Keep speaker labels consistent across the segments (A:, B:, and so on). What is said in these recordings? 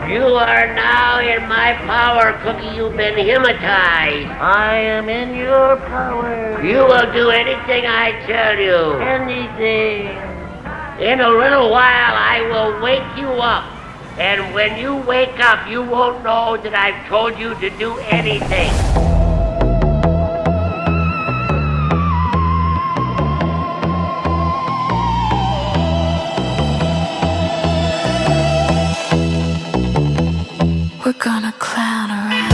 A: You are now in my power, Cookie. You've been hypnotized.
B: I am in your power.
A: You will do anything I tell you.
B: Anything.
A: In a little while, I will wake you up. And when you wake up, you won't know that I've told you to do anything.
C: We're gonna clown around.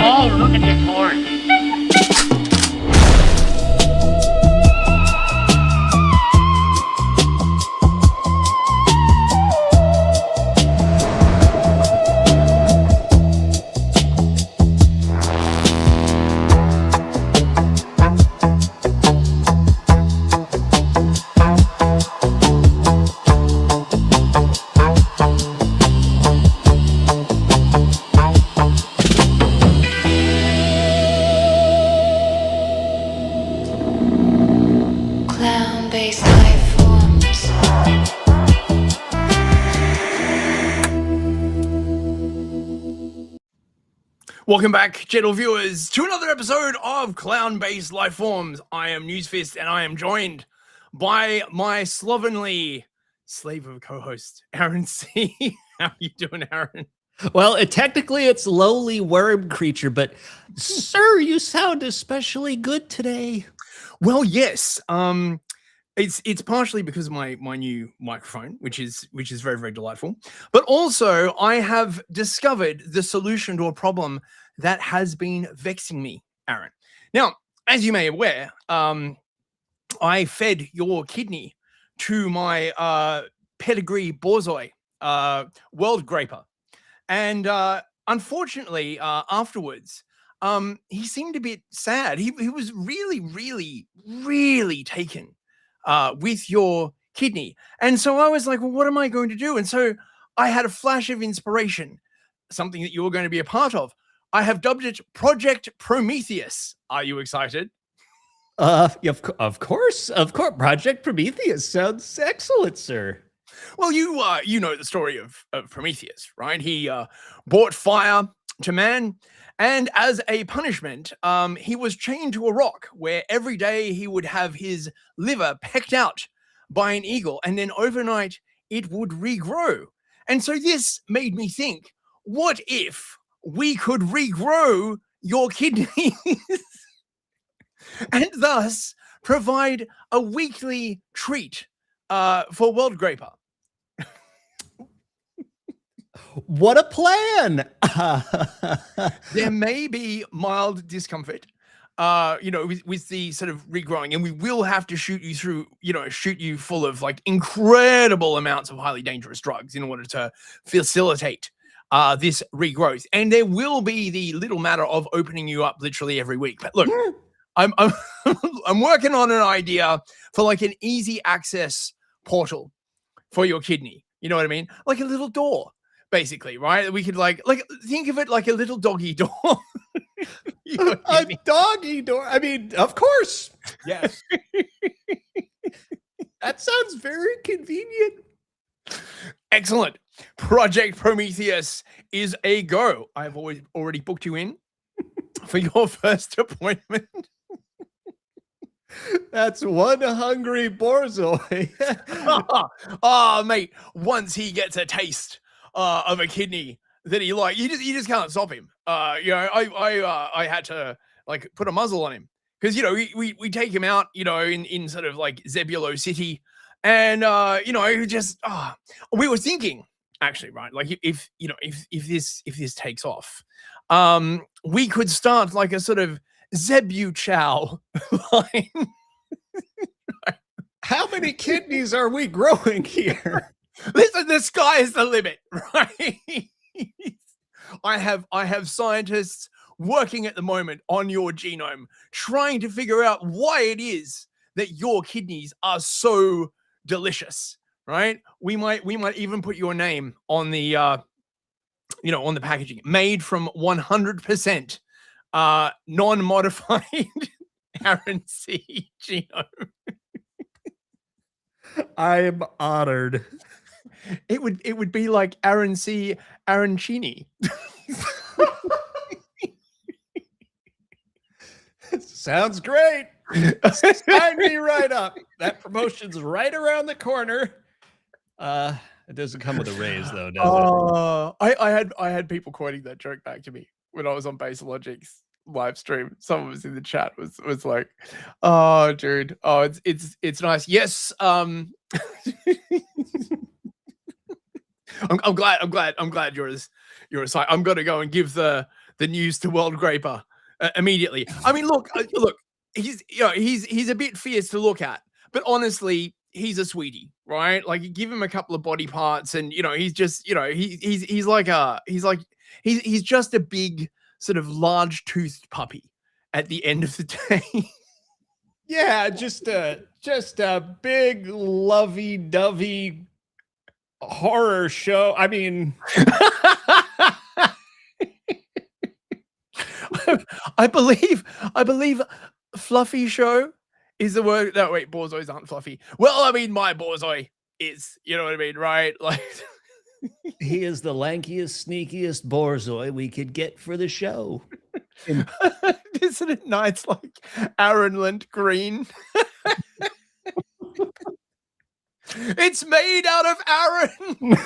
A: Oh, look at this horn.
C: Clown-based life forms.
D: Welcome back, gentle viewers, to another episode of Clown-Based Lifeforms. I am Newsfist, and I am joined by my slovenly slave of a co-host, Aaron C. How are you doing, Aaron?
E: Well, technically it's lowly worm creature, but sir, you sound especially good today.
D: Well, yes. It's partially because of my new microphone, which is very, very delightful. But also, I have discovered the solution to a problem that has been vexing me, Aaron. Now, as you may be aware, I fed your kidney to my pedigree borzoi, world graper. And unfortunately, afterwards, he seemed a bit sad. He was really, really, really taken with your kidney. And so I was like, well, what am I going to do? And so I had a flash of inspiration, something that you were going to be a part of. I have dubbed it Project Prometheus. Are you excited?
E: Of course. Project Prometheus sounds excellent, sir.
D: Well, you know the story of Prometheus, right? He brought fire to man, and as a punishment, he was chained to a rock where every day he would have his liver pecked out by an eagle, and then overnight it would regrow. And so this made me think, what if we could regrow your kidneys and thus provide a weekly treat for World Graper?
E: What a plan!
D: There may be mild discomfort, with the sort of regrowing, and we will have to shoot you full of like incredible amounts of highly dangerous drugs in order to facilitate this regrowth. And there will be the little matter of opening you up literally every week. But look, I'm I'm working on an idea for like an easy access portal for your kidney. You know what I mean? Like a little door. Basically, right? We could like think of it like a little doggy door. You know what I mean?
E: Doggy door. I mean, of course.
D: Yes.
E: That sounds very convenient.
D: Excellent. Project Prometheus is a go. I've already booked you in for your first appointment.
E: That's one hungry borzoi.
D: Oh, mate, once he gets a taste of a kidney that he like, you just can't stop him. I had to like put a muzzle on him because we take him out in sort of like Zebulo City, and we were thinking actually, right, like if this takes off, we could start like a sort of Zebu Chow line.
E: How many kidneys are we growing here?
D: Listen, the sky is the limit, right? I have scientists working at the moment on your genome, trying to figure out why it is that your kidneys are so delicious, right? We might even put your name on the on the packaging, made from 100% non-modified RNC genome.
E: I'm honored.
D: It would be like RNC arancini.
E: Sounds great. Sign me right up. That promotion's right around the corner. It doesn't come with a raise though, does it?
D: I had people quoting that joke back to me when I was on Base Logic's live stream. Someone was in the chat was like, "Oh, dude, oh, it's nice." Yes, I'm glad you're as site. I'm gonna go and give the news to World Graper immediately. I mean, look, he's he's a bit fierce to look at, but honestly, he's a sweetie, right? Like, you give him a couple of body parts, and he's just he's just a big sort of large toothed puppy at the end of the day.
E: Yeah, just a big lovey-dovey horror show. I mean,
D: I believe fluffy show is the word. No, wait, borzois aren't fluffy. Well, I mean, my borzoi is, you know what I mean, right? Like,
E: he is the lankiest, sneakiest borzoi we could get for the show.
D: Isn't it nice? Like Aaron Lent Green. It's made out of Aaron.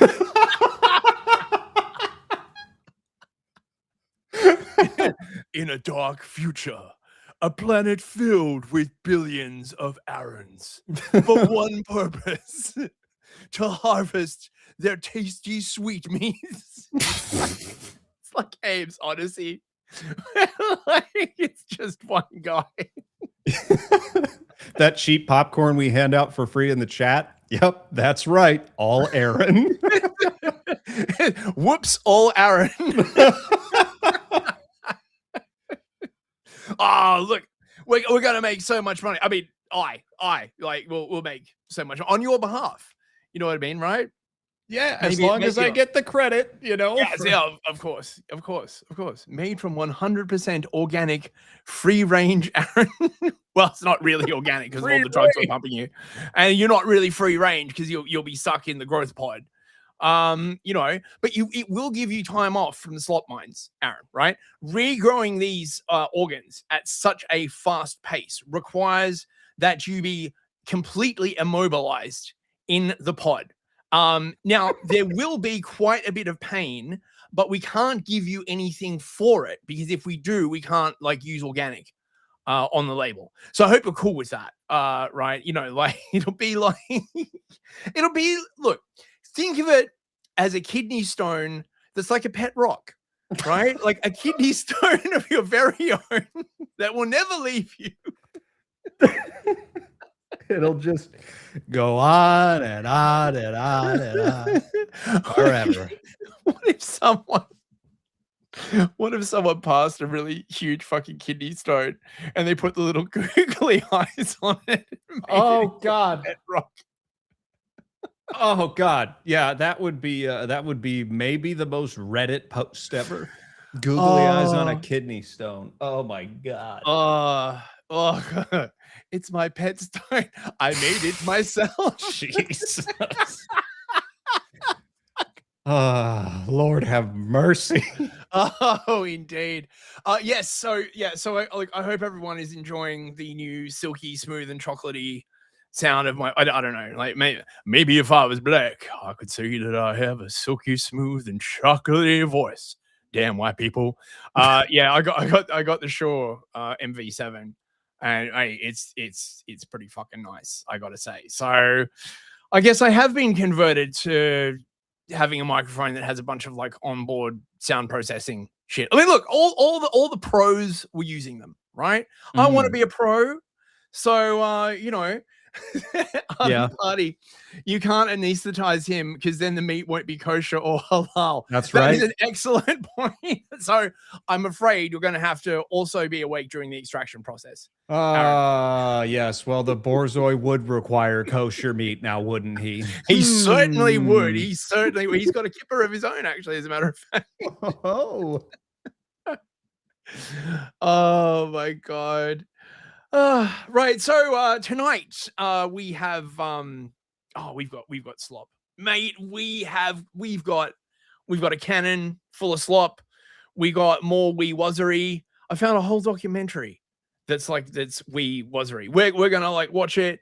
D: In a dark future, a planet filled with billions of Aarons for one purpose: to harvest their tasty sweetmeats. It's like Abe's Odyssey. Like, it's just one guy.
E: That cheap popcorn we hand out for free in the chat. Yep, that's right. All Aaron.
D: Whoops, all Aaron. Oh, look, we're gonna make so much money. I mean, we'll make so much on your behalf. You know what I mean, right?
E: Yeah, as long as I get the credit,
D: Yes, yeah, of course. Made from 100% organic, free range Aaron. Well, it's not really organic because all the drugs are pumping you, and you're not really free range because you'll be stuck in the growth pod. But it will give you time off from the slop mines, Aaron, right? Regrowing these organs at such a fast pace requires that you be completely immobilized in the pod. Now there will be quite a bit of pain, but we can't give you anything for it, because if we do, we can't use organic on the label. So I hope you're cool with that. Right. It'll be look, think of it as a kidney stone that's like a pet rock, right? Like a kidney stone of your very own that will never leave you.
E: It'll just go on and on and on and on forever.
D: What if someone passed a really huge fucking kidney stone and they put the little googly eyes on it?
E: Oh God.
D: Rock.
E: Oh God. Yeah, that would be maybe the most Reddit post ever. Googly eyes on a kidney stone. Oh my God.
D: Oh God. It's my pet stone. I made it myself.
E: Jesus. Lord have mercy.
D: Oh, indeed. Yes. So I hope everyone is enjoying the new silky, smooth, and chocolatey sound of my. I don't know. Like, maybe if I was black, I could say that I have a silky, smooth, and chocolatey voice. Damn white people. Yeah, I got the Shure MV7. And it's pretty fucking nice, I gotta say. So I guess I have been converted to having a microphone that has a bunch of onboard sound processing shit. I mean, look, all the pros were using them, right? I want to be a pro, so
E: Yeah.
D: Party. You can't anesthetize him because then the meat won't be kosher or halal.
E: That's
D: That
E: right.
D: is an excellent point. So I'm afraid you're going to have to also be awake during the extraction process.
E: Yes. Well, the Borzoi would require kosher meat now, wouldn't he?
D: He certainly would.
E: Hmm.
D: He certainly would. He's got a kipper of his own, actually, as a matter of fact.
E: Oh.
D: Oh my God. Right. So tonight we have we've got slop. Mate, we've got a cannon full of slop. We got more wee wuzzery. I found a whole documentary that's wee wuzzery. We're gonna like watch it.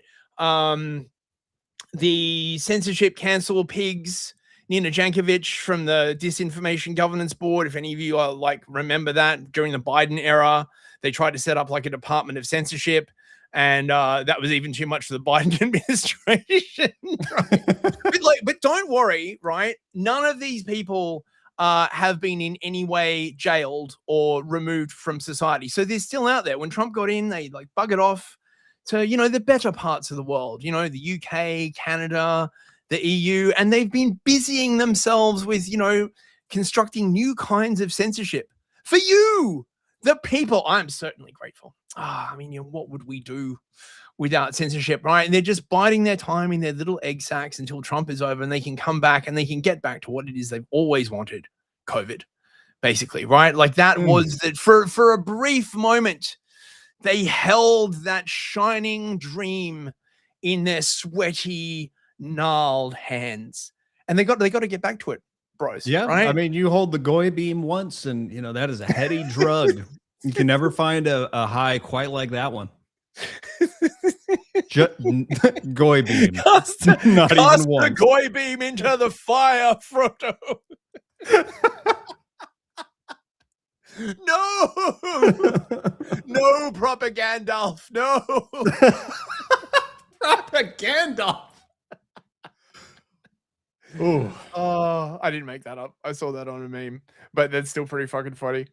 D: The censorship cancel pigs, Nina Jankovic from the Disinformation Governance Board. If any of you remember that during the Biden era, they tried to set up like a department of censorship, and that was even too much for the Biden administration. Right? but don't worry, right? None of these people have been in any way jailed or removed from society, so they're still out there. When Trump got in, they like buggered off to the better parts of the world, the UK, Canada, the EU, and they've been busying themselves with constructing new kinds of censorship for you, the people. I'm certainly grateful. I mean, what would we do without censorship, right? And they're just biding their time in their little egg sacs until Trump is over and they can come back and they can get back to what it is they've always wanted, COVID, basically, right? Like that was that for a brief moment. They held that shining dream in their sweaty, gnarled hands, and they got to get back to it, bros.
E: Yeah,
D: right?
E: I mean, you hold the goy beam once, and that is a heady drug. You can never find a high quite like that one. Goy beam, not even one.
D: The goy beam into the fire, Frodo. No, no, propaganda. No,
E: propaganda.
D: Oh, I didn't make that up. I saw that on a meme, but that's still pretty fucking funny.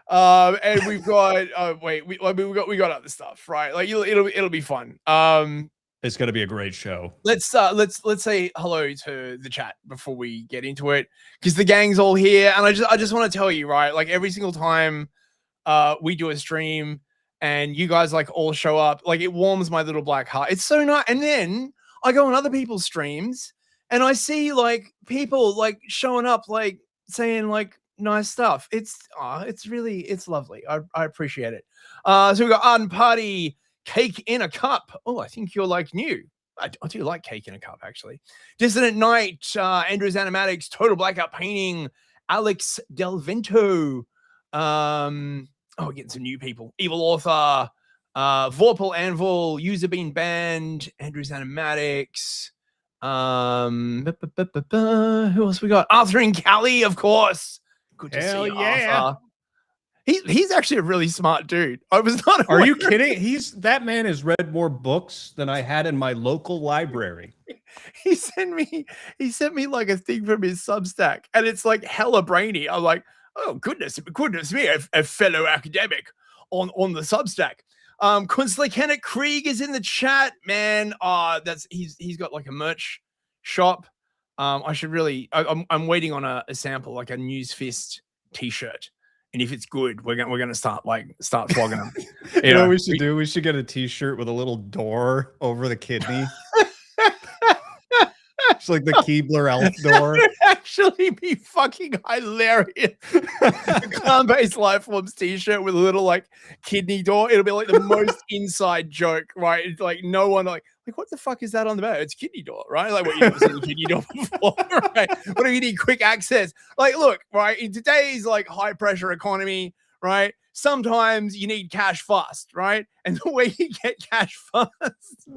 D: And we've got we got other stuff, right? Like it'll be fun.
E: It's going to be a great show.
D: Let's say hello to the chat before we get into it, because the gang's all here, and I just want to tell you, right? Like every single time we do a stream and you guys like all show up, like it warms my little black heart. It's so nice. And then I go on other people's streams and I see like people like showing up, like saying like nice stuff. It's lovely. I appreciate it. So we got Arden Party. Cake in a Cup. Oh, I think you're like new. I do like Cake in a Cup, actually. Dissident Night, Andrew's Animatics, Total Blackout Painting, Alex Del Vento. Getting some new people. Evil Author, Vorpal Anvil, User Being Banned, Andrew's Animatics. Who else we got? Arthur and Callie, of course. Good to see you, Arthur. He's actually a really smart dude. I was not.
E: Are you kidding? That man has read more books than I had in my local library.
D: He sent me like a thing from his Substack, and it's like hella brainy. I'm like, oh goodness me, a fellow academic on the Substack. Kunstler Kenneth Krieg is in the chat, man. He's got like a merch shop. I should really. I'm waiting on a sample, like a News Fist t-shirt. And if it's good, we're gonna start flogging them.
E: You know what we should do? We should get a t-shirt with a little door over the kidney. It's like the Keebler elf door.
D: It would actually be fucking hilarious. A clown-based Lifeforms t-shirt with a little like kidney door. It'll be like the most inside joke, right? It's like no one like what the fuck is that on the back? It's kidney door, right? Like what, you never seen the kidney door before, right? What if you need quick access? Like, look, right, in today's like high pressure economy, right? Sometimes you need cash fast, right? And the way you get cash fast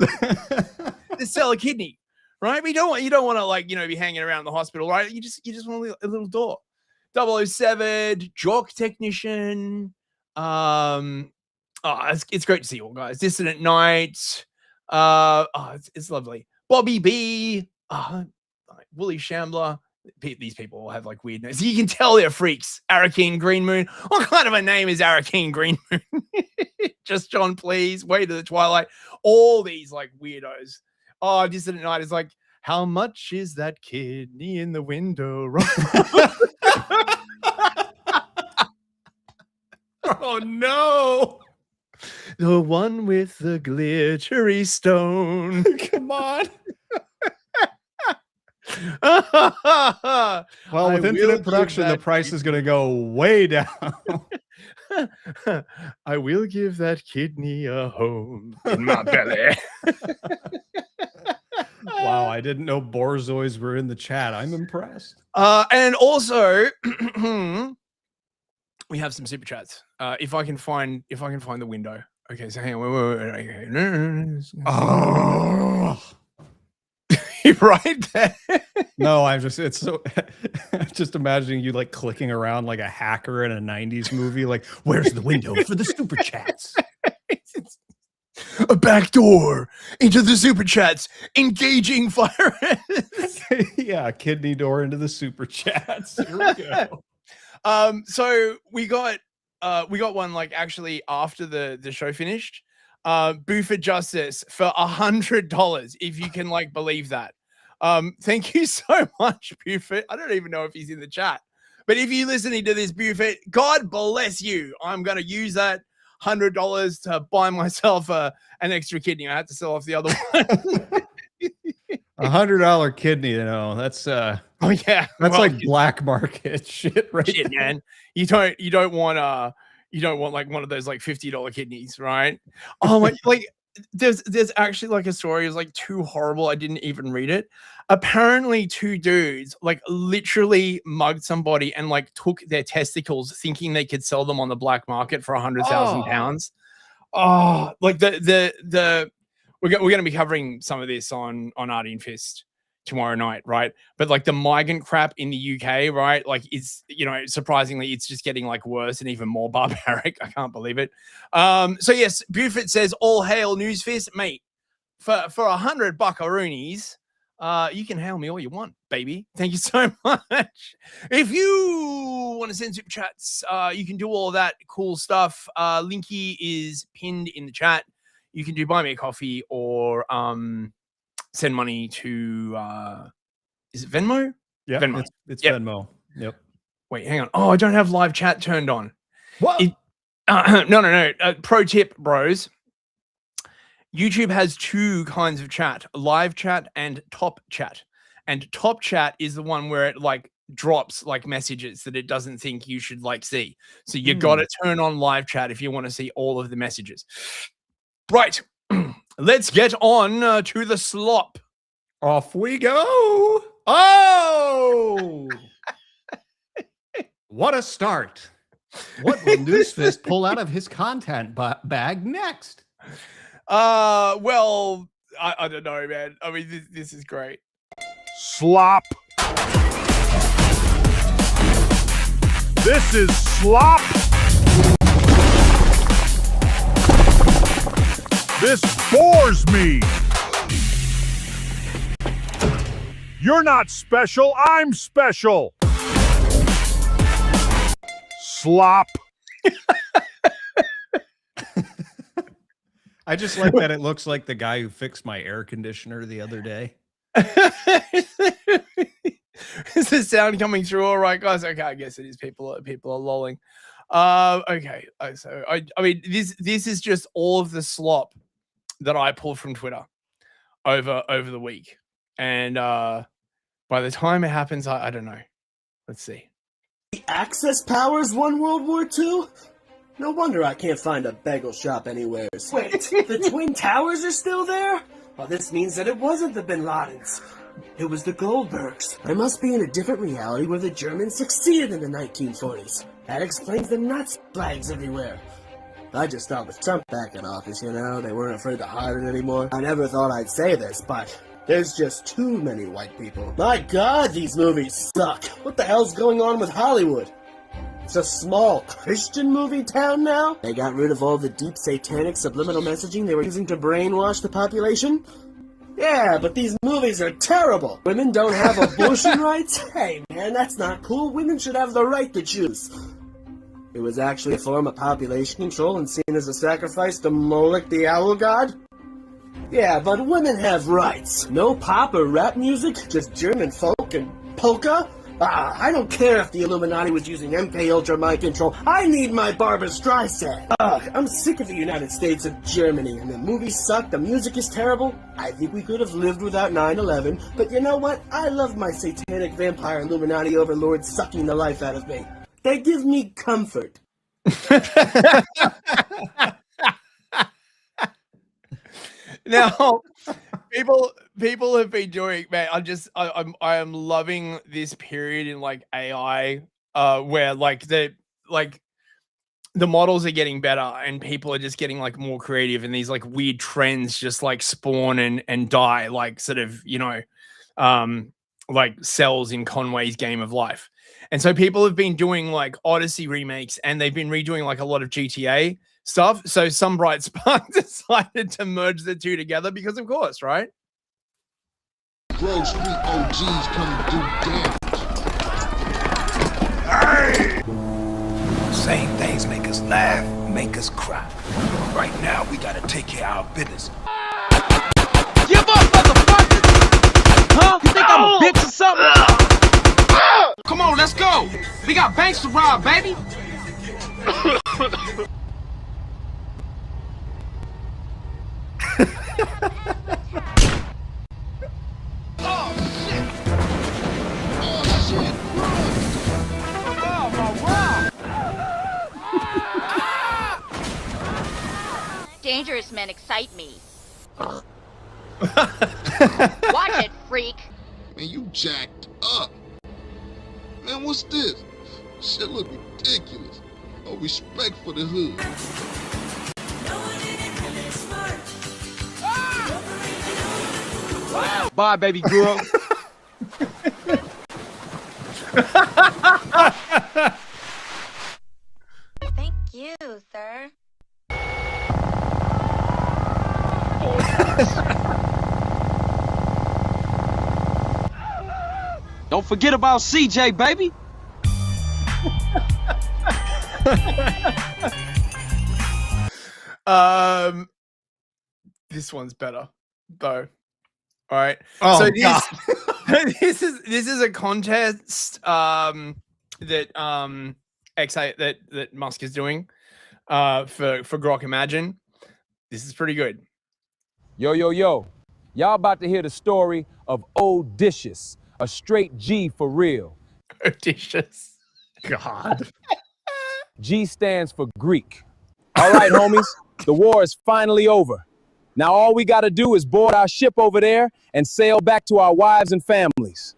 D: is sell a kidney, right? But you don't want to like, be hanging around the hospital, right? You just want a little door. 007, Jock Technician. It's great to see you all, guys. Dissident Night. It's lovely. Bobby B. Woolly Shambler. these people all have like weird names. You can tell they're freaks. Arakeen Green Moon. What kind of a name is Arakeen Green Moon? Just John, please. Way to the Twilight. All these like weirdos. Oh, Dissident Night is like, how much is that kidney in the window?
E: Oh no.
D: The one with the glittery stone.
E: Come on.
D: Well,
E: with infinite production, the price is going to go way down.
D: I will give that kidney a home in my belly.
E: Wow, I didn't know Borzois were in the chat. I'm impressed.
D: And also, we have some super chats. If I can find the window. Okay, so hang on. Wait.
E: Oh.
D: Right there.
E: No, it's so just imagining you like clicking around like a hacker in a 90s movie, like, where's the window for the super chats?
D: A back door into the super chats, engaging fire.
E: Yeah, kidney door into the super chats. Here we go.
D: So we got one like actually after the show finished. Buford Justice for $100, if you can like believe that. Thank you so much, Buford. I don't even know if he's in the chat, but if you're listening to this, Buford, God bless you. I'm gonna use that $100 to buy myself an extra kidney. I had to sell off the other one.
E: $100 kidney, you know, that's
D: oh yeah,
E: that's like black market shit, right?
D: Shit, man. You don't want like one of those like $50 kidneys, right? Oh my, like there's actually like a story. It was like too horrible. I didn't even read it. Apparently, two dudes like literally mugged somebody and like took their testicles, thinking they could sell them on the black market for £100,000. Oh, like we're going to be covering some of this on Artie and Fist tomorrow night, right? But like the migrant crap in the UK, right? Like it's, you know, surprisingly, it's just getting like worse and even more barbaric. I can't believe it. So yes, Buford says, all hail Newsfist, mate. For $100 buckaroonies, you can hail me all you want, baby. Thank you so much. If you want to send super chats, you can do all that cool stuff. Linky is pinned in the chat. You can do buy me a coffee or send money to is it Venmo?
E: Yeah,
D: Venmo.
E: It's Venmo. Yep.
D: Wait, hang on. Oh, I don't have live chat turned on.
E: What?
D: No. Pro tip, bros. YouTube has two kinds of chat: live chat and top chat. And top chat is the one where it like drops like messages that it doesn't think you should like see. So you got to turn on live chat if you want to see all of the messages. Right. Let's get on to the slop.
E: Off we go. Oh! What a start. What will Newsfist pull out of his content bag next?
D: Well, I don't know, man. I mean, this is great.
F: Slop. This is slop. This bores me. You're not special. I'm special. Slop.
E: I just like that it looks like the guy who fixed my air conditioner the other day.
D: Is the sound coming through all right, guys? Okay, I guess it is. People are lolling. Okay. So I mean, this is just all of the slop that I pulled from Twitter over the week. And by the time it happens, I don't know. Let's see.
G: The Axis powers won World War II? No wonder I can't find a bagel shop anywhere. Wait, the Twin Towers are still there? Well, this means that it wasn't the Bin Ladens. It was the Goldbergs. I must be in a different reality where the Germans succeeded in the 1940s. That explains the Nazi flags everywhere. I just thought with Trump back in office, you know, they weren't afraid to hide it anymore. I never thought I'd say this, but there's just too many white people. My God, these movies suck. What the hell's going on with Hollywood? It's a small Christian movie town now? They got rid of all the deep satanic subliminal messaging they were using to brainwash the population? Yeah, but these movies are terrible. Women don't have abortion rights? Hey, man, that's not cool. Women should have the right to choose. It was actually a form of population control and seen as a sacrifice to Moloch the owl god? Yeah, but women have rights. No pop or rap music, just German folk and polka? I don't care if the Illuminati was using MK Ultra mind control. I need my Barbra Streisand. I'm sick of the United States of Germany, and the movies suck, the music is terrible. I think we could have lived without 9/11, but you know what? I love my satanic vampire Illuminati overlords sucking the life out of me. They give me comfort.
D: Now, people have been doing, man. I am loving this period in like AI, where like the models are getting better and people are just getting like more creative, and these like weird trends just like spawn and die, like sort of, you know, like cells in Conway's Game of Life. And so people have been doing like Odyssey remakes, and they've been redoing like a lot of GTA stuff. So some bright spark decided to merge the two together because, of course, right?
H: Grove Street OGs come to do damage.
I: Same things make us laugh, make us cry. Right now, we gotta take care of our business.
J: Give up, motherfucker! Huh? You think I'm a bitch or something? Come on, let's go! We got banks to rob, baby!
K: Dangerous men excite me. Watch it, freak.
H: Man, you jacked up. Man, what's this? Shit look ridiculous. No respect for the hood.
J: Bye, baby girl.
K: Thank you, sir.
J: Don't forget about CJ, baby.
D: This one's better though. All right.
E: Oh,
D: so
E: God.
D: this is a contest that that Musk is doing for Grok Imagine. This is pretty good.
L: Yo, y'all about to hear the story of Odysseus, a straight G for real.
D: Odysseus.
E: God.
L: G stands for Greek. All right, homies, the war is finally over. Now all we gotta do is board our ship over there and sail back to our wives and families.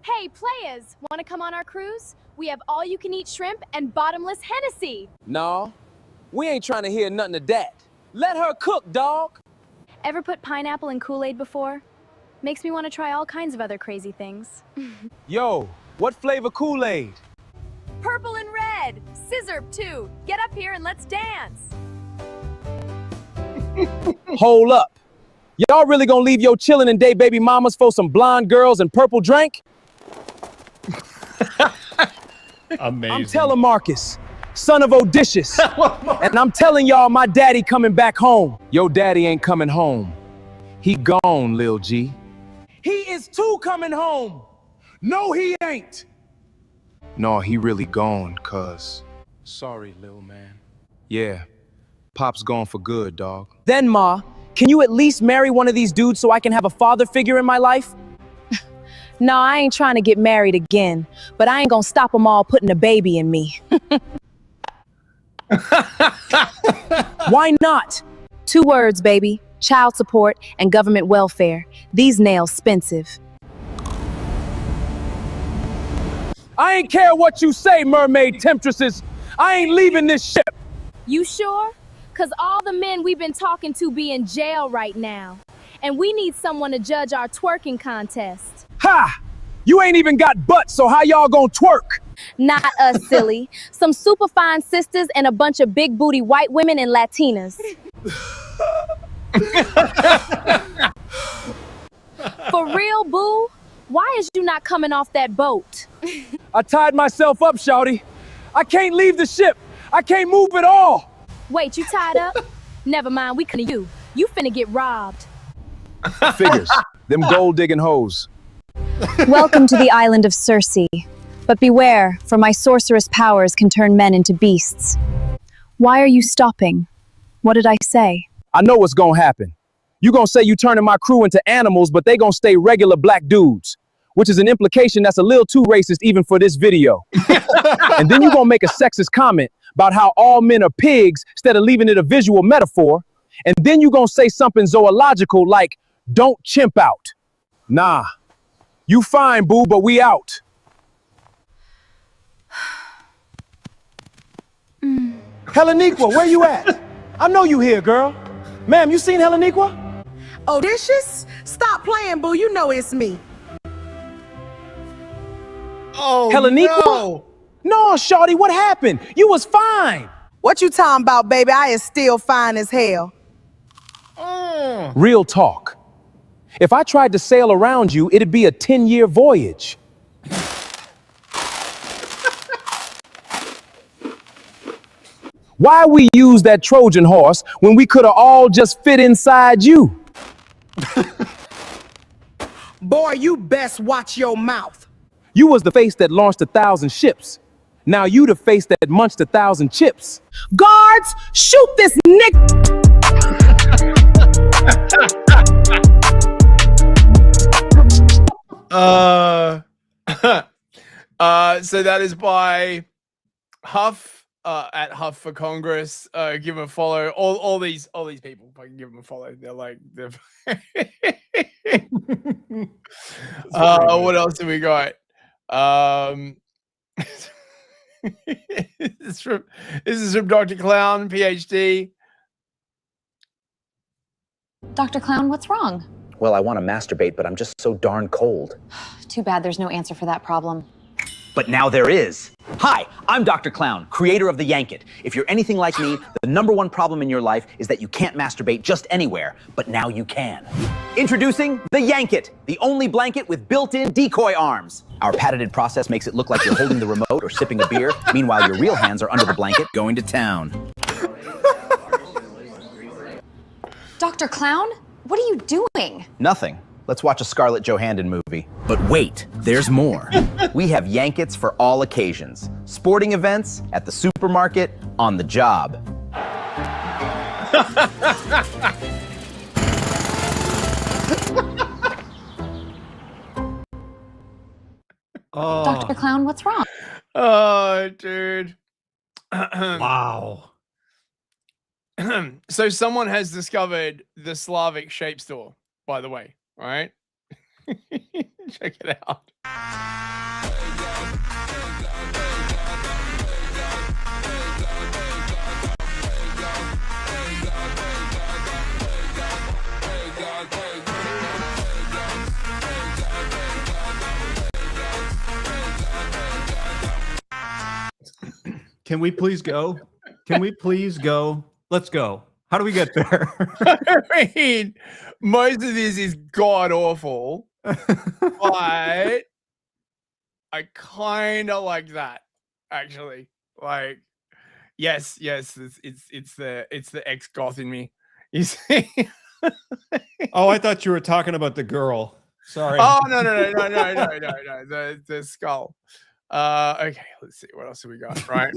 M: Hey, players, want to come on our cruise? We have all-you-can-eat shrimp and bottomless Hennessy.
L: No, we ain't trying to hear nothing of that. Let her cook, dog.
M: Ever put pineapple in Kool-Aid before? Makes me want to try all kinds of other crazy things.
L: Yo, what flavor Kool-Aid?
M: Purple and red. Scissor, too. Get up here and let's dance.
L: Hold up. Y'all really gonna leave your chillin' and day baby mamas for some blonde girls and purple drink?
E: Amazing.
L: I'm Telemarcus, son of Odysseus. And I'm telling y'all my daddy coming back home. Your daddy ain't coming home. He gone, Lil G. He is too coming home. No, he ain't. No, he really gone, cuz. Sorry, Lil man. Yeah, Pop's gone for good, dog. Then, Ma, can you at least marry one of these dudes so I can have a father figure in my life?
N: No, I ain't trying to get married again, but I ain't gonna stop them all putting a baby in me.
L: Why not?
N: 2 words, baby. Child support and government welfare. These nails expensive.
L: I ain't care what you say, mermaid temptresses. I ain't leaving this ship.
M: You sure? Cause all the men we've been talking to be in jail right now. And we need someone to judge our twerking contest.
L: Ha! You ain't even got butt, so how y'all gonna twerk?
M: Not us, silly. Some super fine sisters and a bunch of big booty white women and Latinas. For real, boo? Why is you not coming off that boat?
L: I tied myself up, shawty. I can't leave the ship. I can't move at all.
M: Wait, you tied up? Never mind, we couldn't you. You finna get robbed.
L: Figures. Them gold-digging hoes.
N: Welcome to the island of Circe. But beware, for my sorceress powers can turn men into beasts. Why are you stopping? What did I say?
L: I know what's gonna happen. You gonna say you turning my crew into animals, but they gonna stay regular black dudes, which is an implication that's a little too racist even for this video. And then you gonna make a sexist comment about how all men are pigs instead of leaving it a visual metaphor. And then you gonna say something zoological like, don't chimp out. Nah, you fine, boo, but we out. Heleniqua, where you at? I know you here, girl. Ma'am, you seen Heleniqua?
O: Odysseus? Stop playing, boo. You know it's me.
E: Oh,
L: Heleniqua?
E: no.
L: No, shawty, what happened? You was fine.
O: What you talking about, baby? I is still fine as hell.
L: Real talk. If I tried to sail around you, it'd be a 10-year voyage. Why we use that Trojan horse when we could have all just fit inside you?
O: Boy, you best watch your mouth.
L: You was the face that launched 1,000 ships. Now you the face that munched 1,000 chips.
O: Guards, shoot this
D: So that is by Huff at Huff for Congress. Give him a follow. All these people, if I can give them a follow, they're like what else do we got? This is from Dr. Clown, PhD.
P: Dr. Clown, what's wrong?
Q: Well, I want to masturbate, but I'm just so darn cold.
P: Too bad there's no answer for that problem.
Q: But now there is. Hi, I'm Dr. Clown, creator of the Yankit. If you're anything like me, the #1 problem in your life is that you can't masturbate just anywhere, but now you can. Introducing the Yankit, the only blanket with built-in decoy arms. Our patented process makes it look like you're holding the remote or sipping a beer. Meanwhile, your real hands are under the blanket going to town.
P: Dr. Clown, what are you doing?
Q: Nothing. Let's watch a Scarlett Johansson movie. But wait, there's more. We have Yankits for all occasions. Sporting events, at the supermarket, on the job.
P: Dr. Clown, what's wrong?
D: Oh, dude.
E: Wow.
D: So someone has discovered the Slavic shape store, by the way. All right. Check it out.
E: Can we please go? Can we please go? Let's go. How do we get there?
D: I mean, most of this is god awful, but I kind of like that, actually. Like, yes, it's the ex-goth in me. You see?
E: Oh, I thought you were talking about the girl. Sorry.
D: Oh no, the skull. Okay, let's see what else have we got. Right.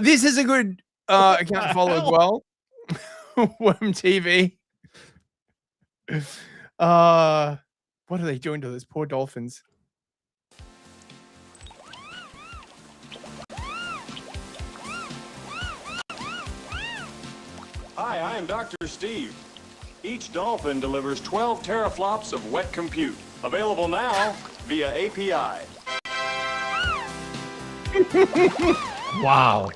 D: This is a good account to follow as well. Worm TV. What are they doing to those poor dolphins?
R: Hi, I am Dr. Steve. Each dolphin delivers 12 teraflops of wet compute. Available now via API.
E: Wow.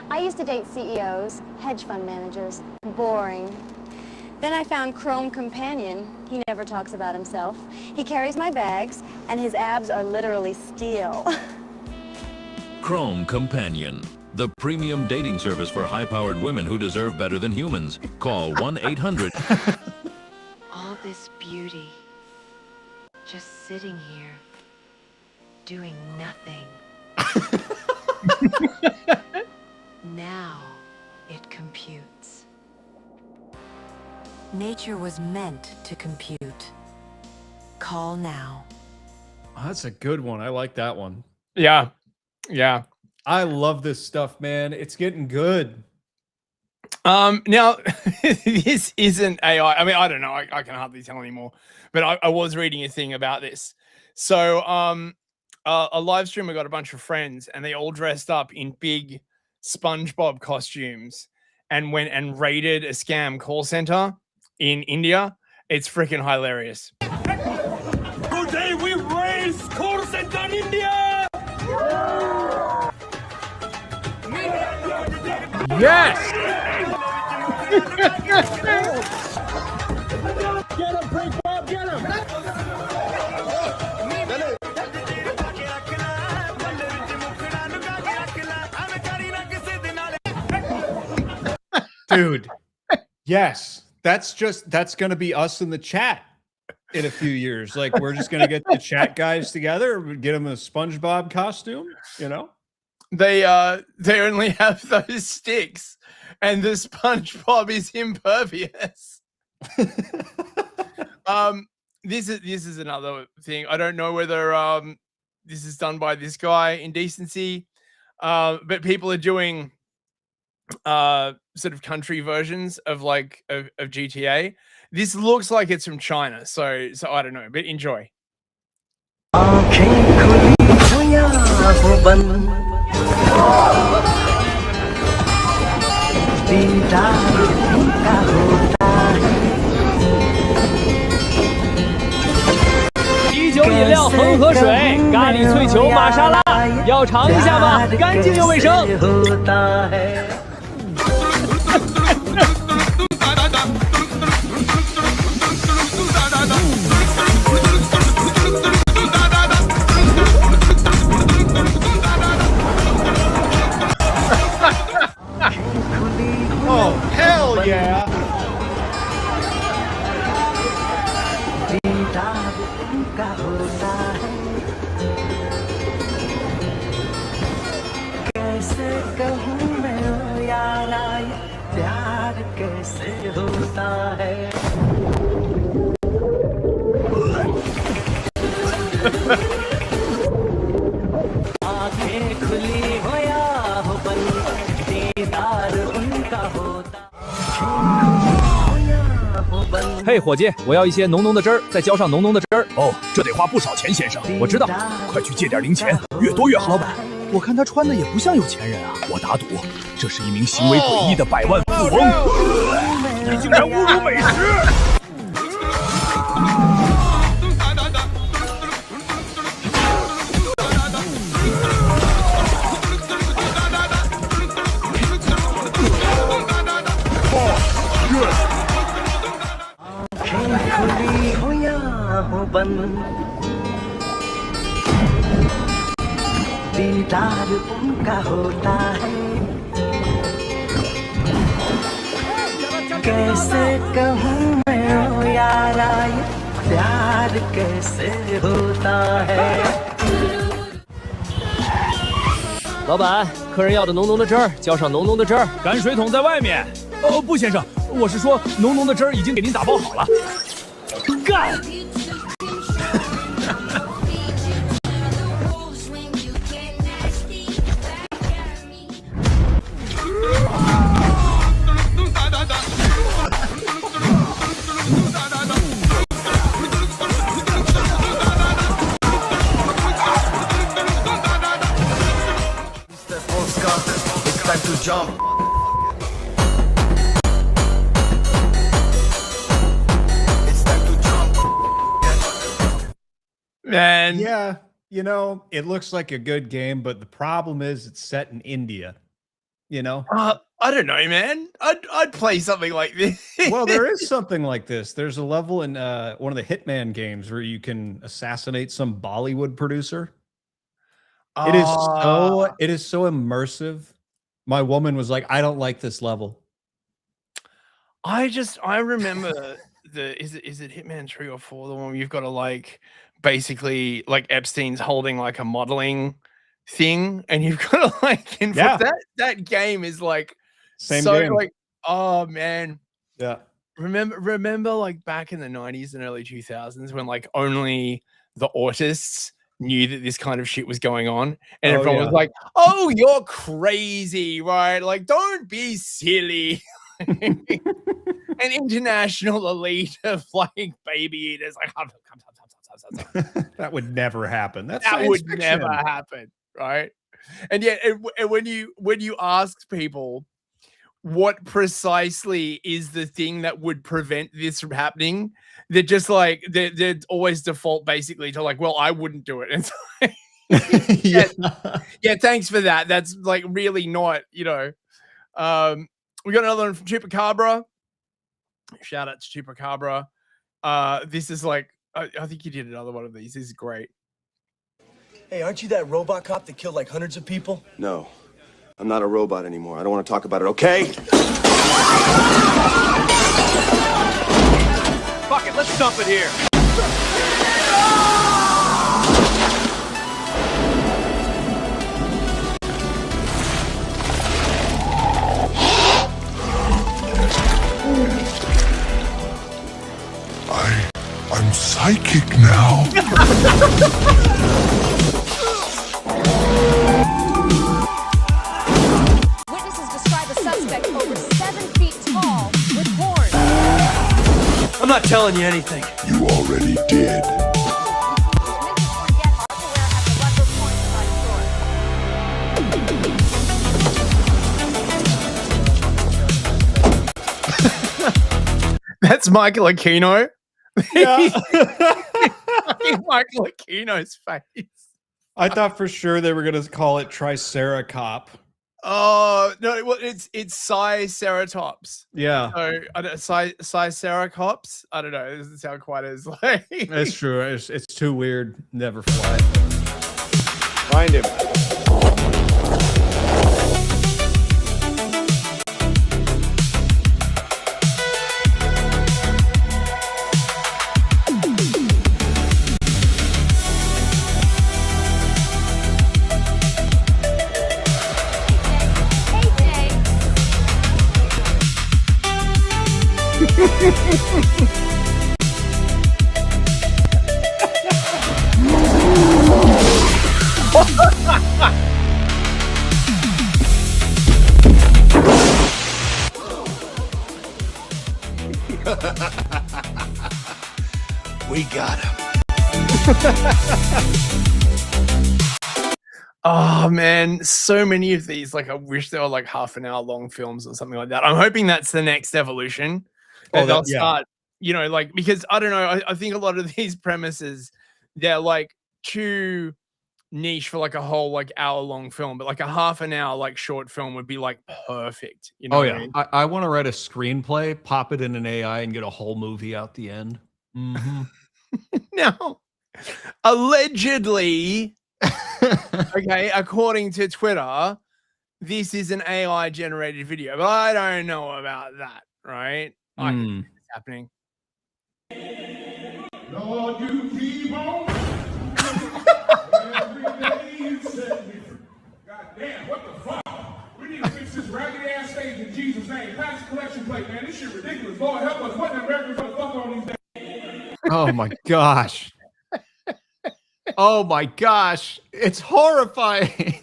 S: I used to date CEOs, hedge fund managers. Boring. Then I found Chrome Companion. He never talks about himself. He carries my bags, and his abs are literally steel.
T: Chrome Companion, the premium dating service for high-powered women who deserve better than humans. Call 1-800.
U: All this beauty, just sitting here, doing nothing. Now it computes. Nature was meant to compute. Call now.
E: Oh, that's a good one. I like that one.
D: Yeah. Yeah.
E: I love this stuff, man. It's getting good.
D: Now this isn't AI. I mean, I don't know. I can hardly tell anymore, but I was reading a thing about this. So, a live streamer got a bunch of friends and they all dressed up in big SpongeBob costumes and went and raided a scam call center in India. It's freaking hilarious.
J: Today we raise call center in India!
D: Yes!
J: Get him, Pink Bob, get him!
E: Dude, yes, that's gonna be us in the chat in a few years. Like, we're just gonna get the chat guys together, get them a SpongeBob costume, you know?
D: They only have those sticks and the SpongeBob is impervious. This is another thing. I don't know whether this is done by this guy, Indecency, but people are doing sort of country versions of like of GTA. This looks like it's from China, so I don't know, but enjoy.
V: 啤酒饮料恒河水，咖喱脆球玛莎拉，要尝一下吗？干净又卫生。
E: Oh, hell yeah!
J: आंखें खुली हो या हो बंद, दीदार उनका होता।
L: 嘿，伙计，我要一些浓浓的汁儿，再浇上浓浓的汁儿。哦，这得花不少钱，先生。我知道，快去借点零钱，越多越好。老板，我看他穿的也不像有钱人啊。我打赌，这是一名行为诡异的百万富翁。你竟然侮辱美食！
J: खुली हो या हो बंद, दीदार उनका होता है। कैसे कहूँ मैं ओ यारा, ये प्यार कैसे होता है।
V: 老板，客人要的浓浓的汁儿，浇上浓浓的汁儿。泔水桶在外面。哦，不，先生，我是说浓浓的汁儿已经给您打包好了。干！Man,
E: yeah, you know, it looks like a good game, but the problem is it's set in India. You know?
D: I don't know, man. I'd play something like this.
E: Well, there is something like this. There's a level in one of the Hitman games where you can assassinate some Bollywood producer. It is so immersive. My woman was like, I don't like this level.
D: I remember is it Hitman 3 or 4, the one where you've got to like basically like Epstein's holding like a modeling thing and you've got to like input that game is like
E: Same
D: so
E: game.
D: like, oh man.
E: Yeah.
D: Remember like back in the 90s and early 2000s when like only the autists knew that this kind of shit was going on and everyone was like, oh, you're crazy, right? Like, don't be silly. An international elite of like baby eaters, like
E: that would never happen. That
D: would never happen, right? And yet, when you ask people what precisely is the thing that would prevent this from happening, they're just like they're always default basically to like, well, I wouldn't do it. And so, yeah, thanks for that. That's like really not, you know. We got another one from Chupacabra. Shout out to Chupacabra. This is like, I think you did another one of these. This is great.
A: Hey, aren't you that robot cop that killed like hundreds of people?
B: No, I'm not a robot anymore. I don't want to talk about it, okay?
J: Fuck it, let's dump it here.
F: I'm psychic now.
M: Witnesses describe a suspect over 7 feet tall with horns.
J: I'm not telling you anything.
F: You already did.
D: That's Michael Aquino.
E: Yeah.
D: Michael Aquino's face.
E: I thought for sure they were going to call it Triceracop.
D: Oh no! Well, it's Triceratops.
E: Yeah.
D: So I don't Triceratops. I don't know. It doesn't sound quite as like.
E: That's true. It's too weird. Never fly.
B: Find him.
I: We got him.
D: Oh man, so many of these. Like, I wish they were like half an hour long films or something like that. I'm hoping that's the next evolution. They'll start, you know, like, because I don't know. I think a lot of these premises, they're like too niche for like a whole like hour long film, but like a half an hour like short film would be like perfect. You know?
E: Oh
D: what
E: yeah,
D: I mean?
E: I want to write a screenplay, pop it in an AI, and get a whole movie out the end. Mm-hmm.
D: Now, allegedly, okay, according to Twitter, this is an AI generated video, but I don't know about that, right? I think it's happening.
F: Lord, you keep on. Every day you set me free. God damn, what the fuck? We need to fix this raggedy ass stage in Jesus' name. Pass the collection plate, man. This shit ridiculous. Lord help us. What in America gonna fuck on these days?
E: Oh my gosh. Oh my gosh. It's horrifying.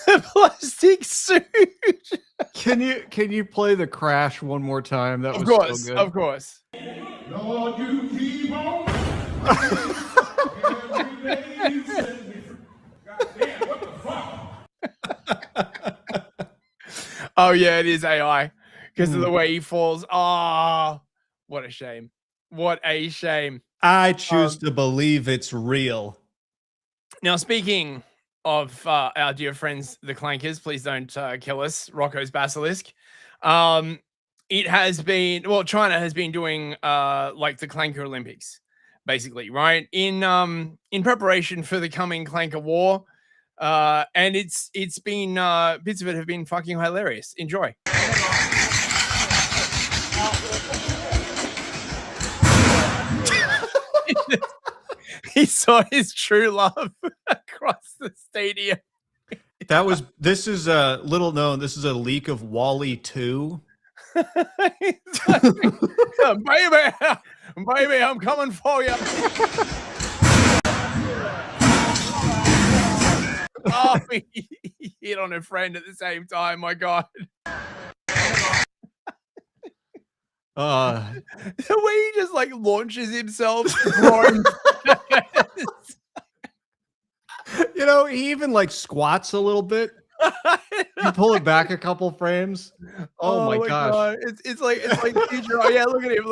D: The plastic suit.
E: Can you play the crash one more time? That
D: Of
E: was
D: course,
E: so good.
D: of course.
F: Lord, you keep on. Every day you set me free. God damn, what the fuck?
D: Oh yeah, it is AI because of the way he falls. Ah, what a shame. What a shame.
E: I choose to believe it's real.
D: Now, speaking our dear friends, the Clankers. Please don't kill us, Rocco's Basilisk. It has been, well, China has been doing like the Clanker Olympics, basically, right? In preparation for the coming Clanker War. And it's been bits of it have been fucking hilarious. Enjoy. He saw his true love across the stadium.
E: This is a little known. This is a leak of Wall-E 2.
D: Baby, I'm coming for you. Oh, he hit on a friend at the same time. My God. The way he just like launches himself.
E: You know, he even like squats a little bit. You pull it back a couple frames. Oh my gosh.
D: God. It's like future. Oh, yeah, look at him. It's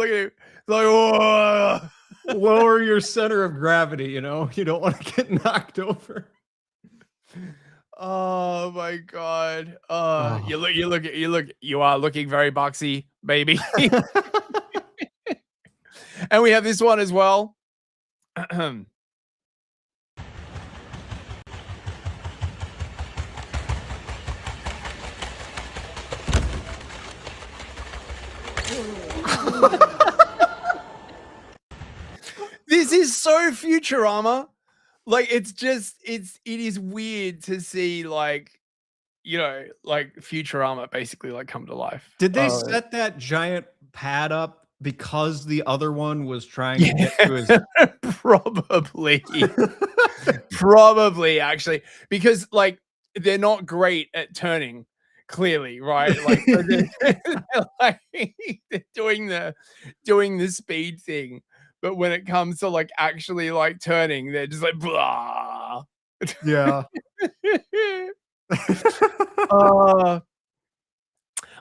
D: like, whoa.
E: Lower your center of gravity, you know. You don't want to get knocked over.
D: Oh my God. You are looking very boxy, baby. And we have this one as well. This is so Futurama. Like, it is weird to see, like, you know, like Futurama basically like come to life.
E: Did they set that giant pad up because the other one was trying to get to his
D: probably probably actually, because like they're not great at turning, clearly, right? Like, they're doing the speed thing, but when it comes to like actually like turning, they're just like blah.
E: Yeah.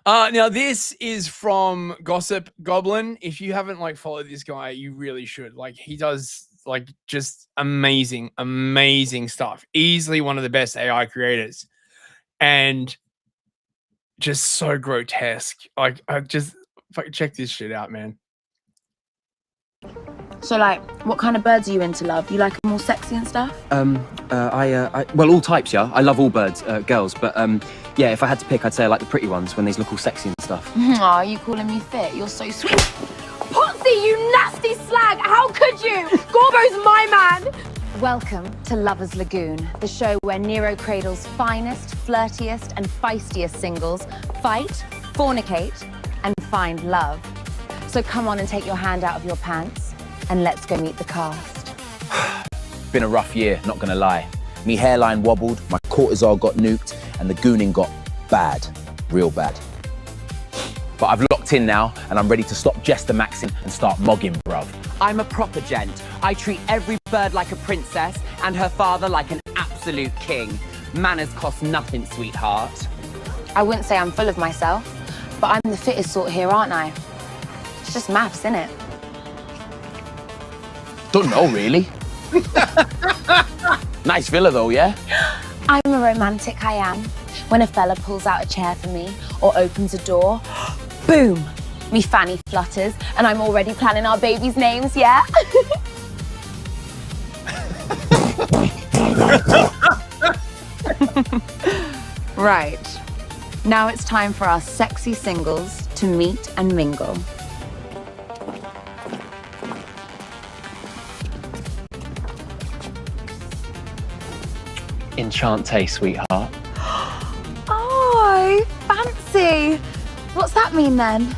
D: Now this is from Gossip Goblin. If you haven't like followed this guy, you really should. Like, he does like just amazing stuff. Easily one of the best AI creators, and just so grotesque. Like, I just check this shit out, man.
C: So, like, what kind of birds are you into, love? You like them all sexy and stuff?
G: Well, all types, yeah. I love all birds, girls, but yeah, if I had to pick, I'd say I like the pretty ones when they look all sexy and stuff.
C: Aw, you calling me fit? You're so sweet. Potsy, you nasty slag! How could you? Gorbo's my man!
N: Welcome to Lover's Lagoon, the show where Nero Cradle's finest, flirtiest, and feistiest singles fight, fornicate, and find love. So come on and take your hand out of your pants, and let's go meet the cast.
Q: Been a rough year, not gonna lie. Me hairline wobbled, my cortisol got nuked, and the gooning got bad, real bad. But I've locked in now, and I'm ready to stop jester maxing and start mogging, bruv.
W: I'm a proper gent. I treat every bird like a princess and her father like an absolute king. Manners cost nothing, sweetheart.
C: I wouldn't say I'm full of myself, but I'm the fittest sort here, aren't I? It's just maths, innit?
Q: Don't know, really. Nice villa, though, yeah?
C: I'm a romantic, I am. When a fella pulls out a chair for me or opens a door, boom, me fanny flutters, and I'm already planning our baby's names, yeah? Right. Now it's time for our sexy singles to meet and mingle.
G: Enchante, sweetheart.
C: Oh, fancy. What's that mean then?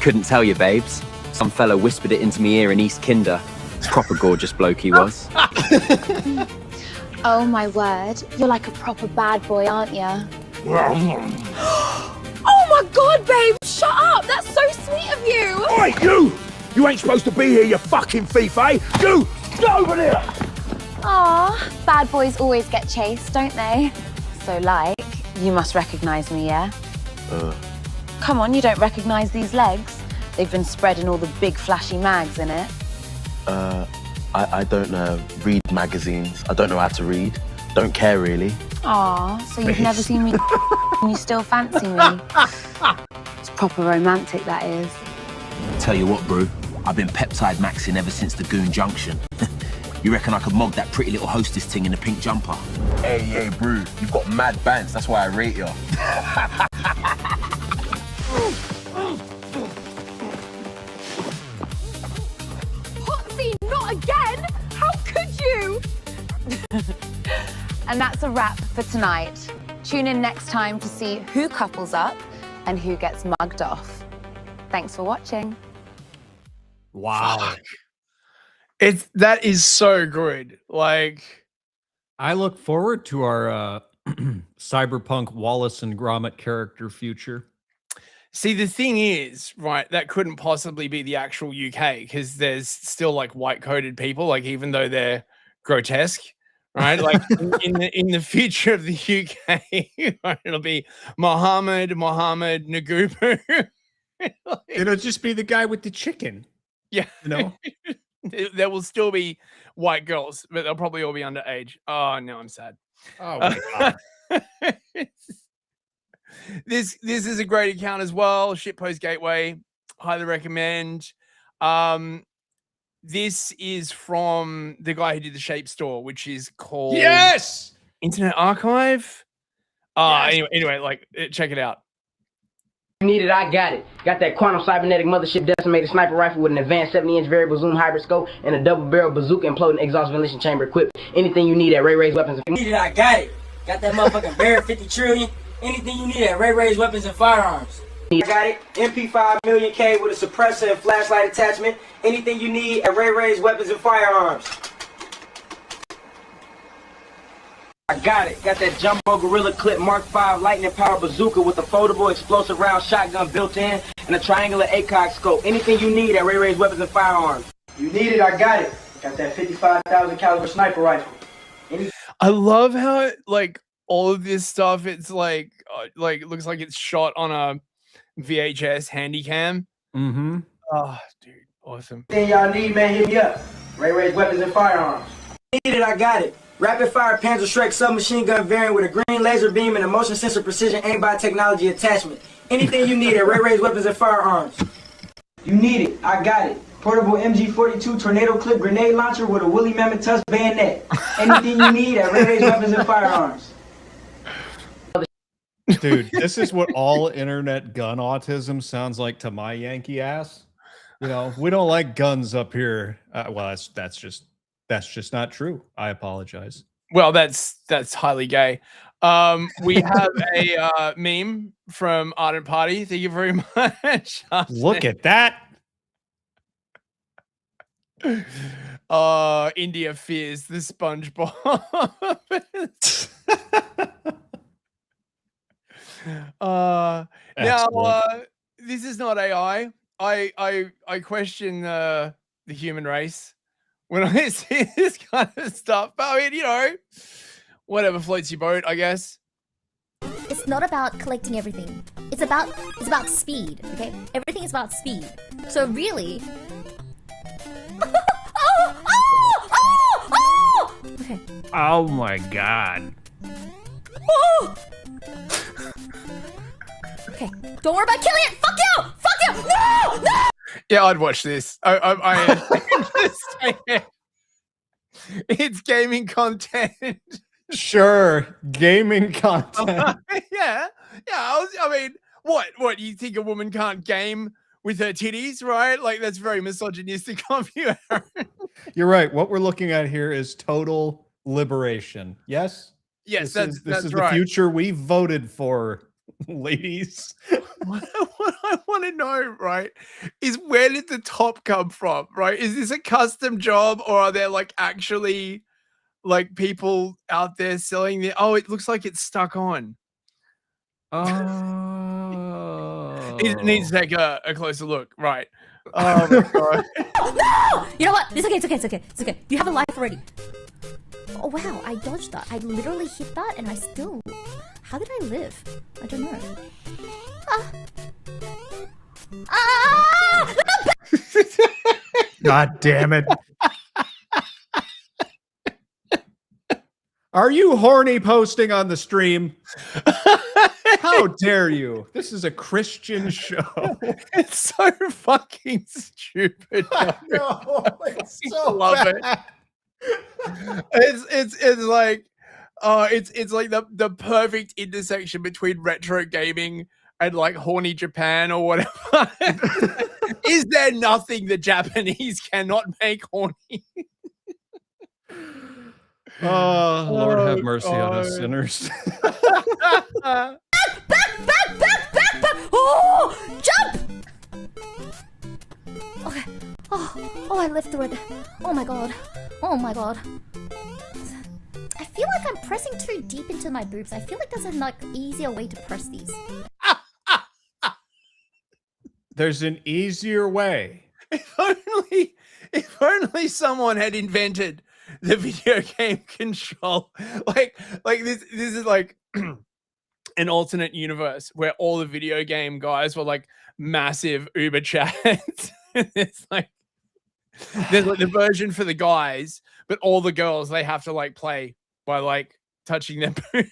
G: Couldn't tell you, babes. Some fella whispered it into me ear in East Kinder. Proper gorgeous bloke he was.
C: Oh my word, you're like a proper bad boy, aren't you? Oh my God, babe, shut up! That's so sweet of you!
I: Oi, you! You ain't supposed to be here, you fucking thief, eh? You! Get over there!
C: Aw, bad boys always get chased, don't they? So, like, you must recognize me, yeah? Come on, you don't recognize these legs? They've been spread in all the big flashy mags, innit?
B: I don't read magazines. I don't know how to read.
G: don't care really.
C: Aw, so you've never seen me and you still fancy me? It's proper romantic, that is.
Q: Tell you what, bro, I've been peptide maxing ever since the Goon Junction. You reckon I could mog that pretty little hostess thing in the pink jumper?
H: Hey, bro, you've got mad bands. That's why I rate you.
M: Potsy, not again! How could you?
N: And that's a wrap for tonight. Tune in next time to see who couples up and who gets mugged off. Thanks for watching.
E: Wow.
D: That is so good. Like,
E: I look forward to our cyberpunk Wallace and Gromit character future.
D: see, the thing is, right, that couldn't possibly be the actual UK because there's still like white coded people, like even though they're grotesque, right? Like in the future of the UK, it'll be Mohammed Nagubu.
E: It'll just be the guy with the chicken.
D: Yeah,
E: you know.
D: There will still be white girls, but they'll probably all be underage. Oh no, I'm sad.
E: Oh my god.
D: This is a great account as well. Shitpost Gateway, highly recommend. This is from the guy who did the Shape Store, which is called Internet Archive. Anyway, like check it out.
K: Need it, I got it. Got that quantum cybernetic mothership decimated sniper rifle with an advanced 70-inch variable zoom hybrid scope and a double barrel bazooka imploding exhaust ventilation chamber equipped. Anything you need at Ray Ray's Weapons.
O: Need it, I got it. Got that motherfucking Bear 50 trillion. Anything you need at Ray Ray's Weapons and Firearms.
K: I got it. MP5 million K with a suppressor and flashlight attachment. Anything you need at Ray Ray's Weapons and Firearms. I got it. Got that Jumbo Gorilla Clip Mark V lightning power bazooka with a foldable explosive round shotgun built in and a triangular ACOG scope. Anything you need at Ray Ray's Weapons and Firearms. You need it, I got it. Got that 55,000 caliber sniper rifle.
D: I love how like all of this stuff. It's like it looks like it's shot on a VHS handycam.
E: Mm-hmm.
D: Oh, dude, awesome.
K: Anything y'all need, man, hit me up. Ray Ray's Weapons and Firearms. Need it, I got it. Rapid fire Panzer Shrek submachine gun variant with a green laser beam and a motion sensor precision aimbot technology attachment. Anything you need at Ray Ray's Weapons and Firearms. You need it, I got it. Portable MG42 tornado clip grenade launcher with a woolly mammoth tusk bayonet. Anything you need at Ray Ray's Weapons and Firearms.
E: Dude, this is what all internet gun autism sounds like to my Yankee ass. You know, we don't like guns up here. Well, that's just not true. I apologize.
D: Well, that's highly gay. We have a meme from Ardent Party. Thank you very much.
E: Look at that.
D: India fears the SpongeBob. Now, this is not AI. I question the human race when I see this kind of stuff. But I mean, you know, whatever floats your boat, I guess.
X: It's not about collecting everything. It's about speed, okay? Everything is about speed. So really... Okay.
E: Oh my god.
X: Okay, don't worry about killing it! Fuck you! Fuck you! No! No!
D: Yeah, I'd watch this. It's gaming content.
E: Sure, gaming content.
D: Yeah. I mean, what? You think a woman can't game with her titties, right? Like that's very misogynistic of you, Aaron.
E: You're right. What we're looking at here is total liberation. Yes?
D: Yes,
E: this is
D: right.
E: The future we voted for, ladies.
D: What I want to know, right, is where did the top come from, right? Is this a custom job or are there like actually like people out there selling the... Oh, it looks like it's stuck on. It needs to take a closer look, right? Oh my god.
X: No! You know what? It's okay. You have a life already. Oh wow, I dodged that. I literally hit that and I still... How did I live? I don't know.
E: God damn it. Are you horny posting on the stream? How dare you? This is a Christian show.
D: It's so fucking stupid.
E: No, it's so
D: love
E: bad.
D: It's like it's like the perfect intersection between retro gaming and like horny Japan or whatever. Is there nothing the Japanese cannot make horny?
E: Oh, Lord have
D: Oh,
E: mercy on us
D: God.
E: sinners.
X: Back! Oh! Jump! Okay. Oh, I lived through it. Oh my god. Oh my god. I feel like I'm pressing too deep into my boobs. I feel like there's a like easier way to press these.
E: There's an easier way.
D: If only someone had invented the video game control. Like this is like an alternate universe where all the video game guys were like massive Uber chats. It's like there's like the version for the guys, but all the girls they have to like play by like touching their boob.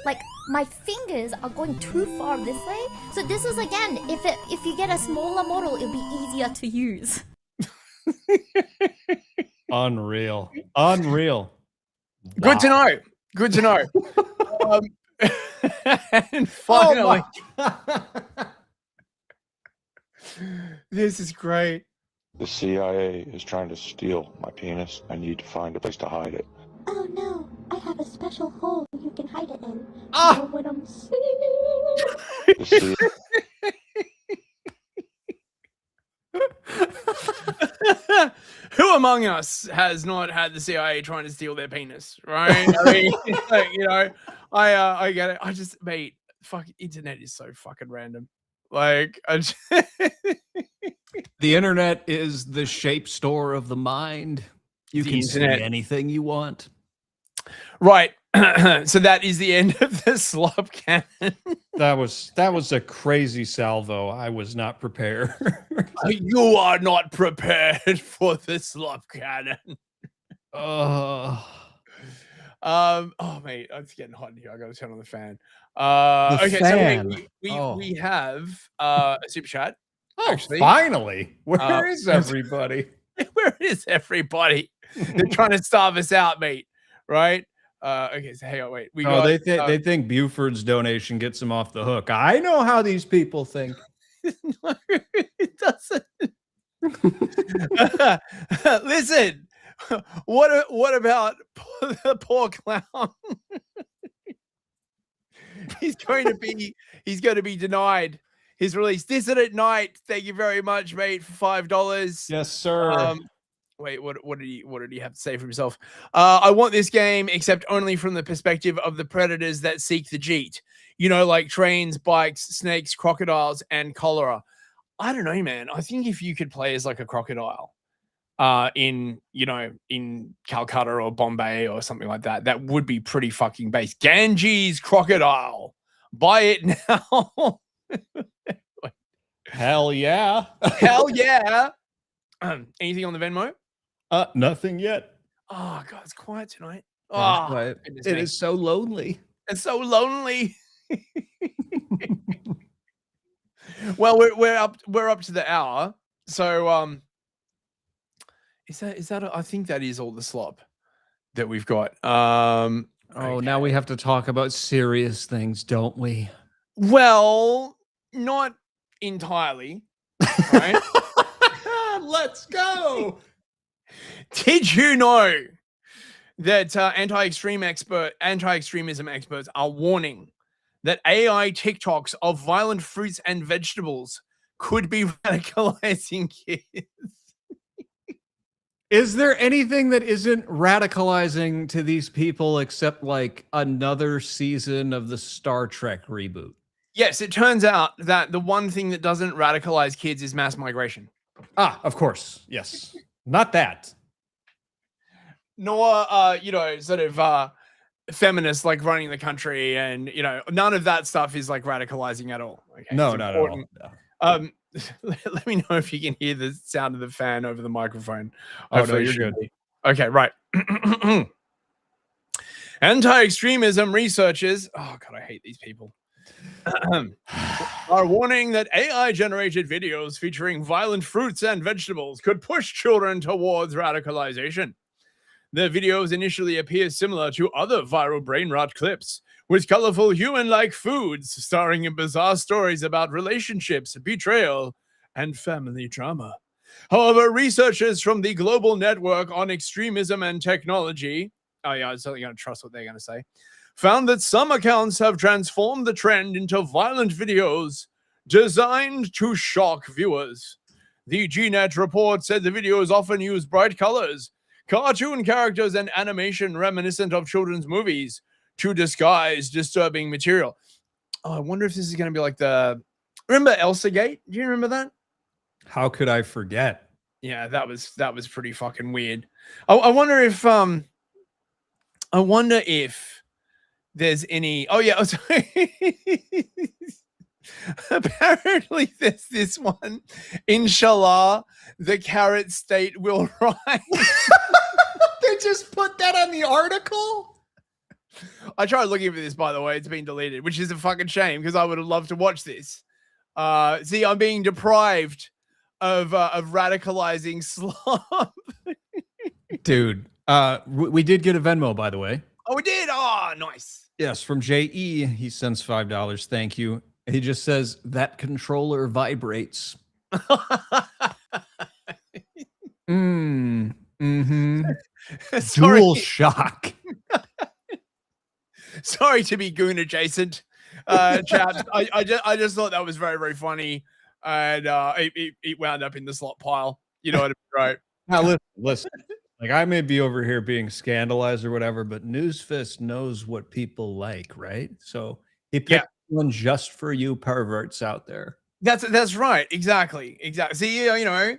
X: Like my fingers are going too far this way. So this is again, if you get a smaller model, it'll be easier to use.
E: Unreal. Unreal.
D: Good to know. Good to know. And finally, this is great.
P: The CIA is trying to steal my penis. I need to find a place to hide it.
R: Oh no, I have a special hole you can hide it in.
D: Ah!
R: You know what I'm saying?
P: The CIA
D: Who among us has not had the CIA trying to steal their penis, right? I mean, like, you know, I get it. I just, mate, fuck, internet is so fucking random. Like,
E: The internet is the shape store of the mind. You
D: The
E: can
D: internet.
E: see anything you want.
D: Right. So that is the end of the slop cannon.
E: That was a crazy salvo. I was not prepared.
D: You are not prepared for the slop cannon.
E: Oh,
D: mate, it's getting hot in here. I gotta turn on the fan.
E: The
D: Okay,
E: fan.
D: so we have a super chat. Actually,
E: finally. Where is everybody?
D: Where is everybody? They're trying to starve us out, mate. Right? Okay, so hang on, wait. We got,
E: They think Buford's donation gets them off the hook. I know how these people think.
D: No, it doesn't. Listen, what about the poor clown? He's going to be denied his release. Dissident Night, thank you very much, mate, for $5.
E: Yes, sir.
D: Wait, what did he have to say for himself? I want this game, except only from the perspective of the predators that seek the jeet. You know, like trains, bikes, snakes, crocodiles, and cholera. I don't know, man. I think if you could play as like a crocodile, in Calcutta or Bombay or something like that, that would be pretty fucking base. Ganges crocodile, buy it now.
E: Hell yeah.
D: Hell yeah. Anything on the Venmo?
E: Nothing yet.
D: Oh god, it's quiet tonight.
E: That's
D: Oh,
E: why
D: goodness
E: it
D: me.
E: is so lonely.
D: It's so lonely. Well, we're up to the hour. So is that I think that is all the slop that we've got.
E: Oh, now we have to talk about serious things, don't we?
D: Well, not entirely, right?
E: Let's go.
D: Did you know that anti-extremism experts are warning that AI TikToks of violent fruits and vegetables could be radicalizing kids?
E: Is there anything that isn't radicalizing to these people except like another season of the Star Trek reboot?
D: Yes, it turns out that the one thing that doesn't radicalize kids is mass migration.
E: Ah, of course. Yes. Not that.
D: Nor, sort of feminists like running the country and, none of that stuff is like radicalizing at all. Okay?
E: No,
D: It's
E: not at all.
D: important.
E: No.
D: Let me know if you can hear the sound of the fan over the microphone.
E: Oh, no,
D: Hopefully it
E: you're
D: shouldn't
E: good.
D: be. Okay, right. Anti-extremism researchers, oh god, I hate these people, are warning that AI-generated videos featuring violent fruits and vegetables could push children towards radicalization. The videos initially appear similar to other viral brain rot clips, with colorful human-like foods starring in bizarre stories about relationships, betrayal, and family drama. However, researchers from the Global Network on Extremism and Technology, oh yeah, I'm certainly going to trust what they're going to say, found that some accounts have transformed the trend into violent videos designed to shock viewers. The GNet report said the videos often use bright colors, cartoon characters, and animation reminiscent of children's movies to disguise disturbing material. Oh, I wonder if this is going to be like remember Elsa Gate? Do you remember that?
E: How could I forget?
D: Yeah, that was pretty fucking weird. I wonder if there's any. Oh yeah, apparently there's this one. Inshallah, the carrot state will rise.
E: They just put that on the article.
D: I tried looking for this, by the way. It's been deleted, which is a fucking shame because I would have loved to watch this. See, I'm being deprived of radicalising Slop.
E: Dude, we did get a Venmo, by the way.
D: Oh, we did? Oh, nice.
E: Yes, from J.E. He sends $5. Thank you. He just says, that controller vibrates. Dual shock.
D: Sorry to be goon adjacent, chaps. I just thought that was very, very funny. And it wound up in the slot pile. You know what I mean, right?
E: Now listen. Like, I may be over here being scandalized or whatever, but Newsfist knows what people like, right? So he picked one just for you perverts out there.
D: That's right. Exactly. See, you know,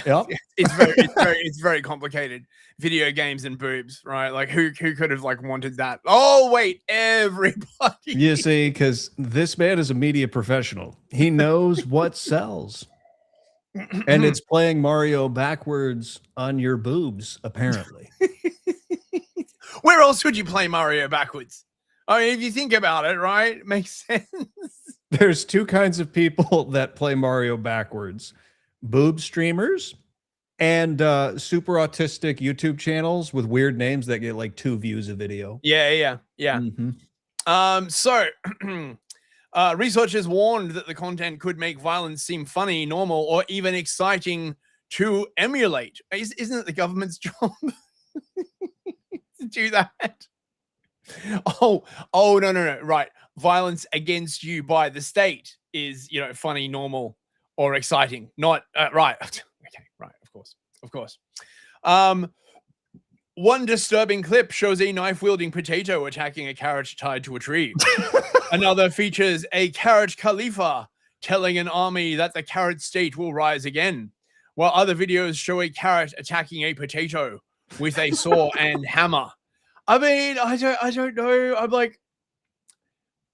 E: yep.
D: it's very complicated. Video games and boobs, right? Like who could have like wanted that? Oh wait, everybody.
E: You see, because this man is a media professional. He knows what sells. And it's playing Mario backwards on your boobs, apparently.
D: Where else would you play Mario backwards? I mean, if you think about it, right? It makes sense.
E: There's two kinds of people that play Mario backwards. Boob streamers and super autistic YouTube channels with weird names that get like 2 views a video.
D: Yeah. So researchers warned that the content could make violence seem funny, normal, or even exciting to emulate. Isn't it the government's job to do that? Oh, no. Right. Violence against you by the state is, you know, funny, normal, or exciting. Not right. Okay, right. Of course. One disturbing clip shows a knife-wielding potato attacking a carrot tied to a tree. Another features a carrot Khalifa telling an army that the carrot state will rise again, while other videos show a carrot attacking a potato with a saw and hammer. I mean, I don't know. I'm like,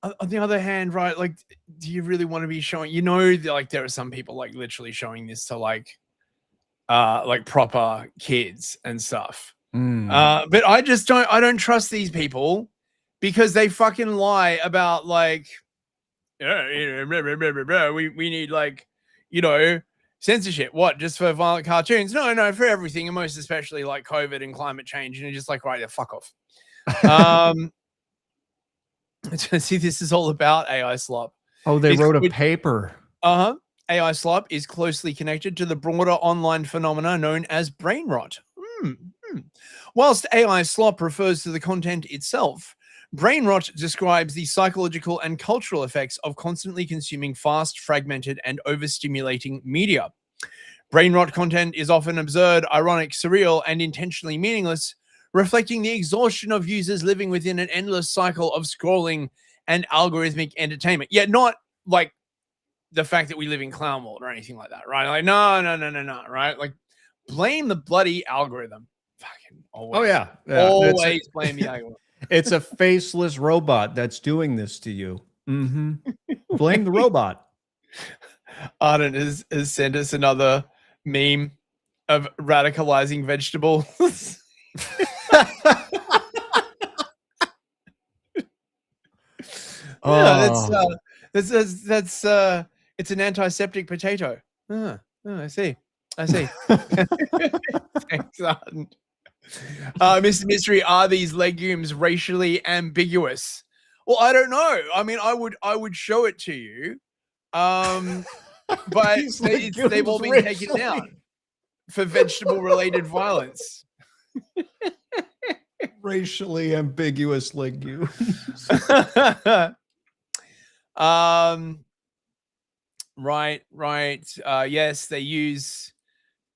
D: on the other hand, right? Like, do you really want to be showing? You know, like there are some people like literally showing this to like proper kids and stuff. But I don't trust these people because they fucking lie about like, we need like, you know, censorship. What, just for violent cartoons? No, for everything, and most especially like COVID and climate change. And you're just like, right, fuck off. See, this is all about AI slop.
E: Oh, they wrote a paper.
D: AI slop is closely connected to the broader online phenomena known as brain rot. Whilst AI slop refers to the content itself, brain rot describes the psychological and cultural effects of constantly consuming fast, fragmented, and overstimulating media. Brain rot content is often absurd, ironic, surreal, and intentionally meaningless, reflecting the exhaustion of users living within an endless cycle of scrolling and algorithmic entertainment. Yet not like the fact that we live in clown world or anything like that, right? Like, no, right? Like, blame the bloody algorithm. Fucking always.
E: Oh, yeah.
D: Always blame the algorithm.
E: It's a faceless robot that's doing this to you. Blame the robot.
D: Arden has sent us another meme of radicalising vegetables. Yeah, that's it's an antiseptic potato. I see. Thanks, Arden. Mr. Mystery, are these legumes racially ambiguous? Well, I don't know. I mean, I would show it to you, but they've all been taken down for vegetable-related violence.
E: Racially ambiguous legumes.
D: Right. Yes, they use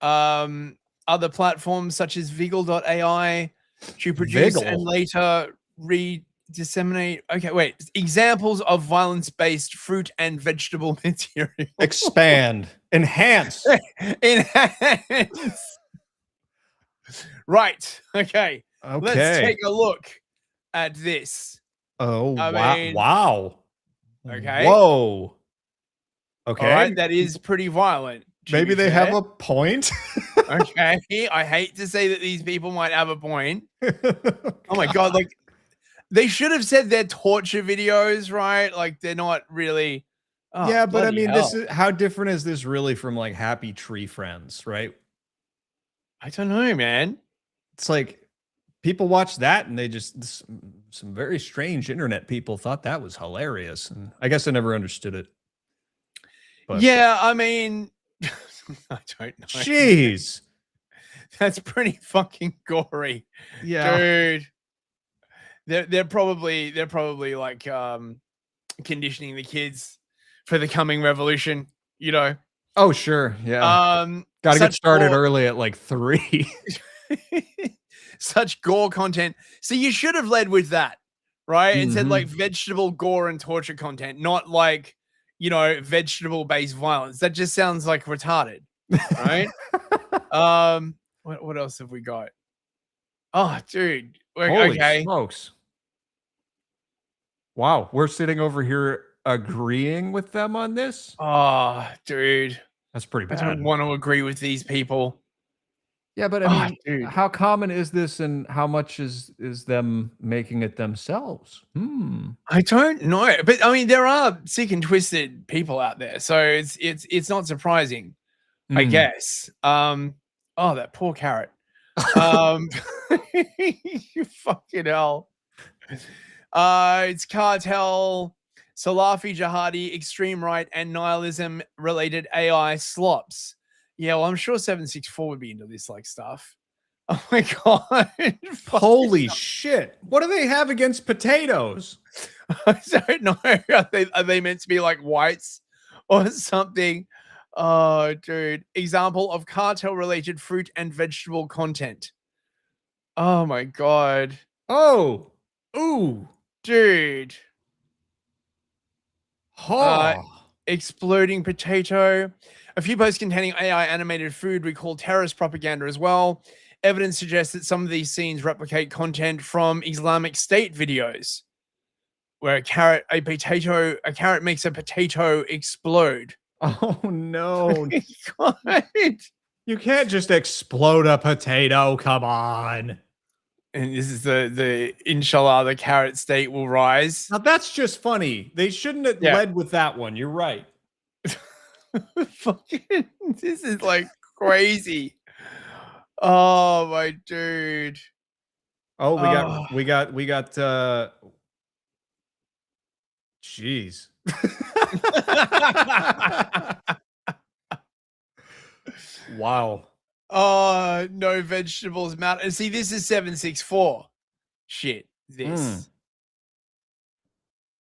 D: other platforms such as Viggle.ai to produce and later disseminate. Okay, wait. Examples of violence-based fruit and vegetable material.
E: Expand. Enhance.
D: Enhance. Right. Okay. Let's take a look at this.
E: Oh,
D: I mean,
E: wow.
D: Okay.
E: Whoa. Okay.
D: All right, that is pretty violent.
E: Maybe they have a point.
D: Okay. I hate to say that these people might have a point. Oh my God. Like, they should have said they're torture videos, right? Like, they're not really. Oh,
E: yeah, but I mean,
D: hell.
E: this is how different is this really from like Happy Tree Friends, right?
D: I don't know, man.
E: It's like people watch that and they just some very strange internet people thought that was hilarious, and I guess I never understood it. But
D: yeah, I mean, I don't know.
E: Jeez,
D: that's pretty fucking gory.
E: Yeah,
D: dude. They're probably like conditioning the kids for the coming revolution, you know.
E: Oh sure, yeah. Got to get started early at like 3.
D: Such gore content. So you should have led with that, right? And said like vegetable gore and torture content, not like, you know, vegetable based violence. That just sounds like retarded, right? What else have we got? Oh, dude.
E: Holy
D: okay.
E: smokes. Wow, we're sitting over here agreeing with them on this?
D: Oh, dude.
E: That's pretty bad.
D: I don't want to agree with these people.
E: Yeah, but I mean, how common is this, and how much is them making it themselves?
D: I don't know, but I mean, there are sick and twisted people out there, so it's not surprising, I guess. Oh, that poor carrot. You fucking hell. It's cartel, Salafi jihadi, extreme right, and nihilism related AI slops. Yeah, well, I'm sure 764 would be into this like stuff. Oh my God.
E: Holy shit. What do they have against potatoes?
D: I don't know. Are they meant to be like whites or something? Oh, dude. Example of cartel-related fruit and vegetable content. Oh my God.
E: Oh. Ooh.
D: Dude. Exploding potato. A few posts containing AI animated food we call terrorist propaganda as well. Evidence suggests that some of these scenes replicate content from Islamic State videos, where a carrot makes a potato explode.
E: Oh no.
D: God.
E: You can't just explode a potato, come on.
D: And this is the inshallah the carrot state will rise.
E: Now that's just funny. They shouldn't have led with that one. You're right.
D: Fucking, this is like crazy. Oh my dude.
E: Oh, we got jeez. Wow.
D: Oh, no vegetables matter. See, this is 764. Shit. This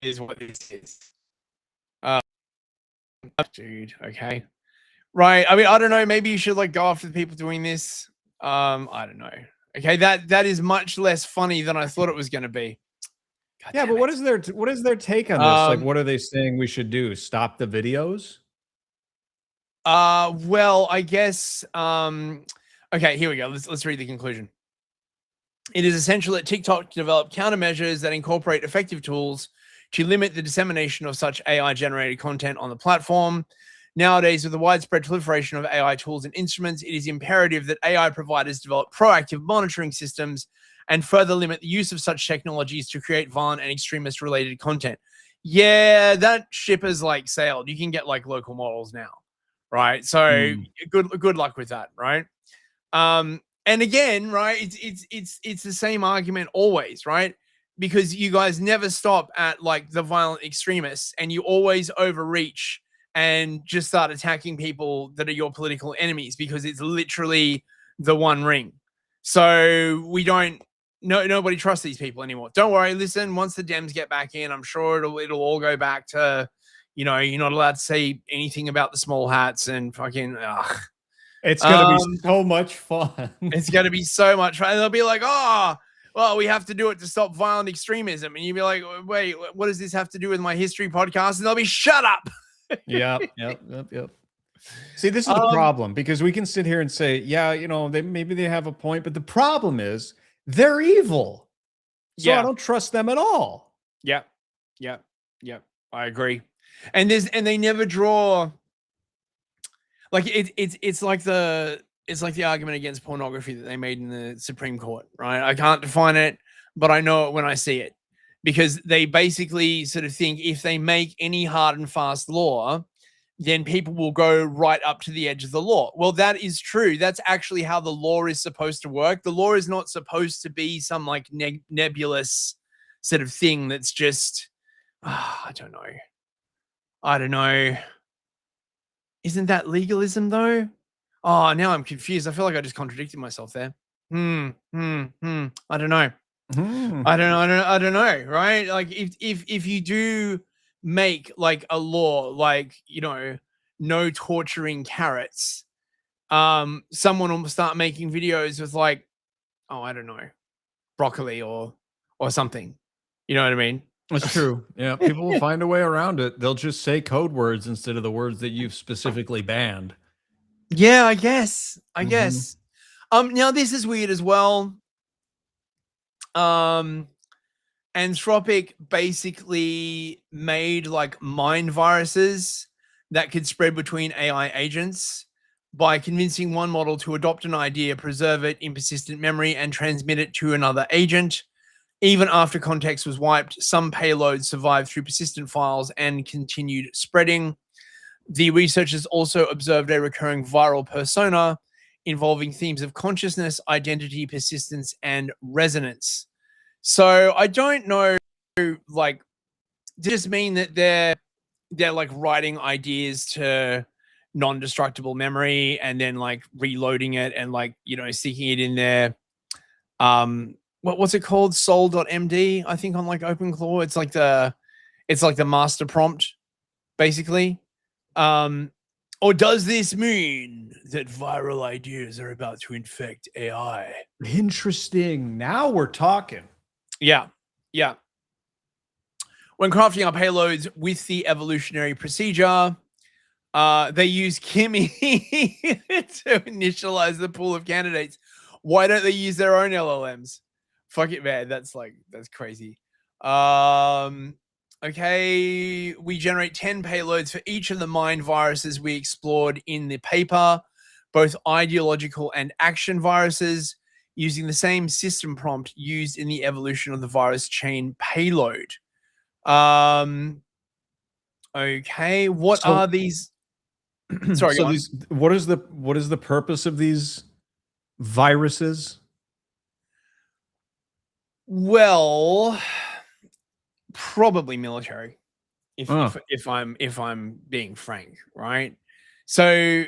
D: is what this is. Dude, okay. Right. I mean, I don't know. Maybe you should like go after the people doing this. I don't know. Okay, that is much less funny than I thought it was going to be. God
E: yeah, but what is their take on this? Like, what are they saying we should do? Stop the videos?
D: Well, I guess okay, here we go. Let's read the conclusion. It is essential that TikTok develop countermeasures that incorporate effective tools to limit the dissemination of such AI-generated content on the platform. Nowadays, with the widespread proliferation of AI tools and instruments, it is imperative that AI providers develop proactive monitoring systems and further limit the use of such technologies to create violent and extremist-related content. Yeah, that ship has like sailed. You can get like local models now, right? So good luck with that, right? And again, right, it's the same argument always, right? Because you guys never stop at like the violent extremists, and you always overreach and just start attacking people that are your political enemies because it's literally the one ring. So we don't. Nobody trusts these people anymore. Don't worry. Listen, once the Dems get back in, I'm sure it'll all go back to, you're not allowed to say anything about the small hats and fucking. Ugh.
E: It's gonna be so much fun.
D: It's gonna be so much fun. They'll be like, oh, well, we have to do it to stop violent extremism, and you'll be like, wait, what does this have to do with my history podcast? And they'll be, shut up.
E: Yep. See, this is the problem, because we can sit here and say, yeah, maybe they have a point, but the problem is they're evil. So I don't trust them at all.
D: Yeah. I agree. And they never draw. Like it's like the argument against pornography that they made in the Supreme Court, right? I can't define it, but I know it when I see it, because they basically sort of think if they make any hard and fast law, then people will go right up to the edge of the law. Well, that is true. That's actually how the law is supposed to work. The law is not supposed to be some like nebulous sort of thing that's just, I don't know. Isn't that legalism though? Oh, now I'm confused. I feel like I just contradicted myself there. I don't know. I don't know. Right? Like if you do make like a law, like, no torturing carrots, someone will start making videos with like, I don't know, broccoli or something. You know what I mean?
E: That's true. Yeah, people will find a way around it. They'll just say code words instead of the words that you've specifically banned.
D: Yeah, I guess. Now this is weird as well. Anthropic basically made like mind viruses that could spread between AI agents by convincing one model to adopt an idea, preserve it in persistent memory, and transmit it to another agent. Even after context was wiped, some payloads survived through persistent files and continued spreading. The researchers also observed a recurring viral persona involving themes of consciousness, identity, persistence, and resonance. So I don't know, like, does this mean that they're like writing ideas to non-destructible memory and then like reloading it and like, sticking it in their what's it called? Soul.md, I think, on like OpenClaw. It's like the master prompt, basically. Or does this mean that viral ideas are about to infect AI?
E: Interesting. Now we're talking.
D: Yeah. When crafting our payloads with the evolutionary procedure, they use Kimi to initialize the pool of candidates. Why don't they use their own LLMs? Fuck it, man. That's crazy. Okay, we generate 10 payloads for each of the mind viruses we explored in the paper, both ideological and action viruses, using the same system prompt used in the evolution of the virus chain payload. Okay, what are these? Sorry,
E: so what is the purpose of these viruses?
D: Well, probably military, if I'm being frank, right? So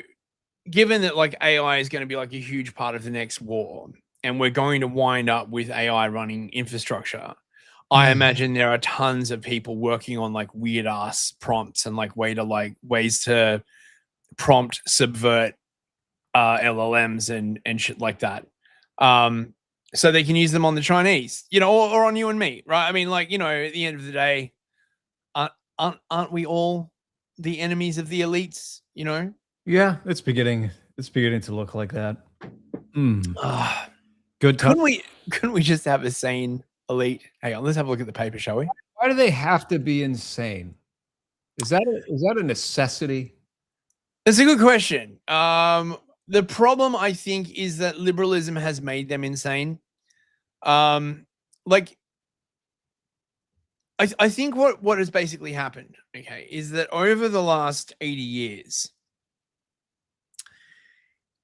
D: given that like AI is going to be like a huge part of the next war, and we're going to wind up with AI running infrastructure, I imagine there are tons of people working on like weird ass prompts and like ways to prompt subvert LLMs and shit like that. So they can use them on the Chinese, or on you and me, right? I mean, like, at the end of the day, aren't we all the enemies of the elites,
E: Yeah, it's beginning to look like that. Good.
D: Couldn't we just have a sane elite? Hang on, let's have a look at the paper, shall we?
E: Why do they have to be insane? Is that a necessity?
D: That's a good question. The problem, I think, is that liberalism has made them insane. Like, I think what has basically happened, okay, is that over the last 80 years,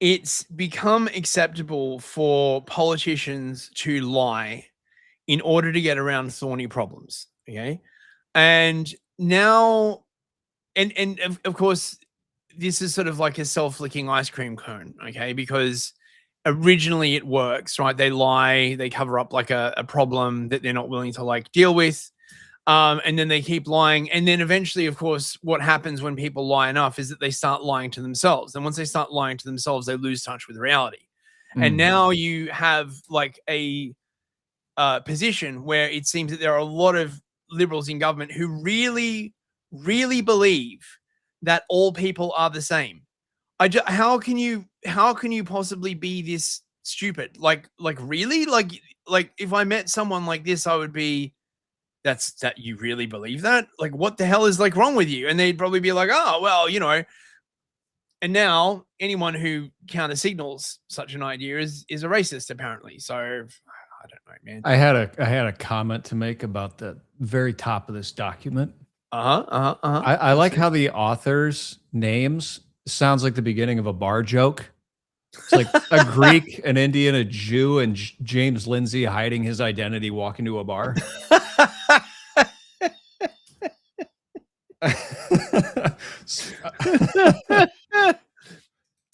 D: it's become acceptable for politicians to lie in order to get around thorny problems, okay? And now, and of course, this is sort of like a self-licking ice cream cone, okay? Because originally it works, right? They lie, they cover up like a problem that they're not willing to like deal with. And then they keep lying. And then eventually, of course, what happens when people lie enough is that they start lying to themselves. And once they start lying to themselves, they lose touch with reality. And now you have like a position where it seems that there are a lot of liberals in government who really, really believe that all people are the same. How can you possibly be this stupid? Like really? Like if I met someone like this, I would be, that you really believe that? Like, what the hell is like wrong with you? And they'd probably be like, oh, well, you know. And now anyone who counter signals such an idea is a racist, apparently. So I don't know, man.
E: I had a comment to make about the very top of this document. I like how the author's names sounds like the beginning of a bar joke. It's like a Greek, an Indian, a Jew, and James Lindsay hiding his identity, walking to a bar.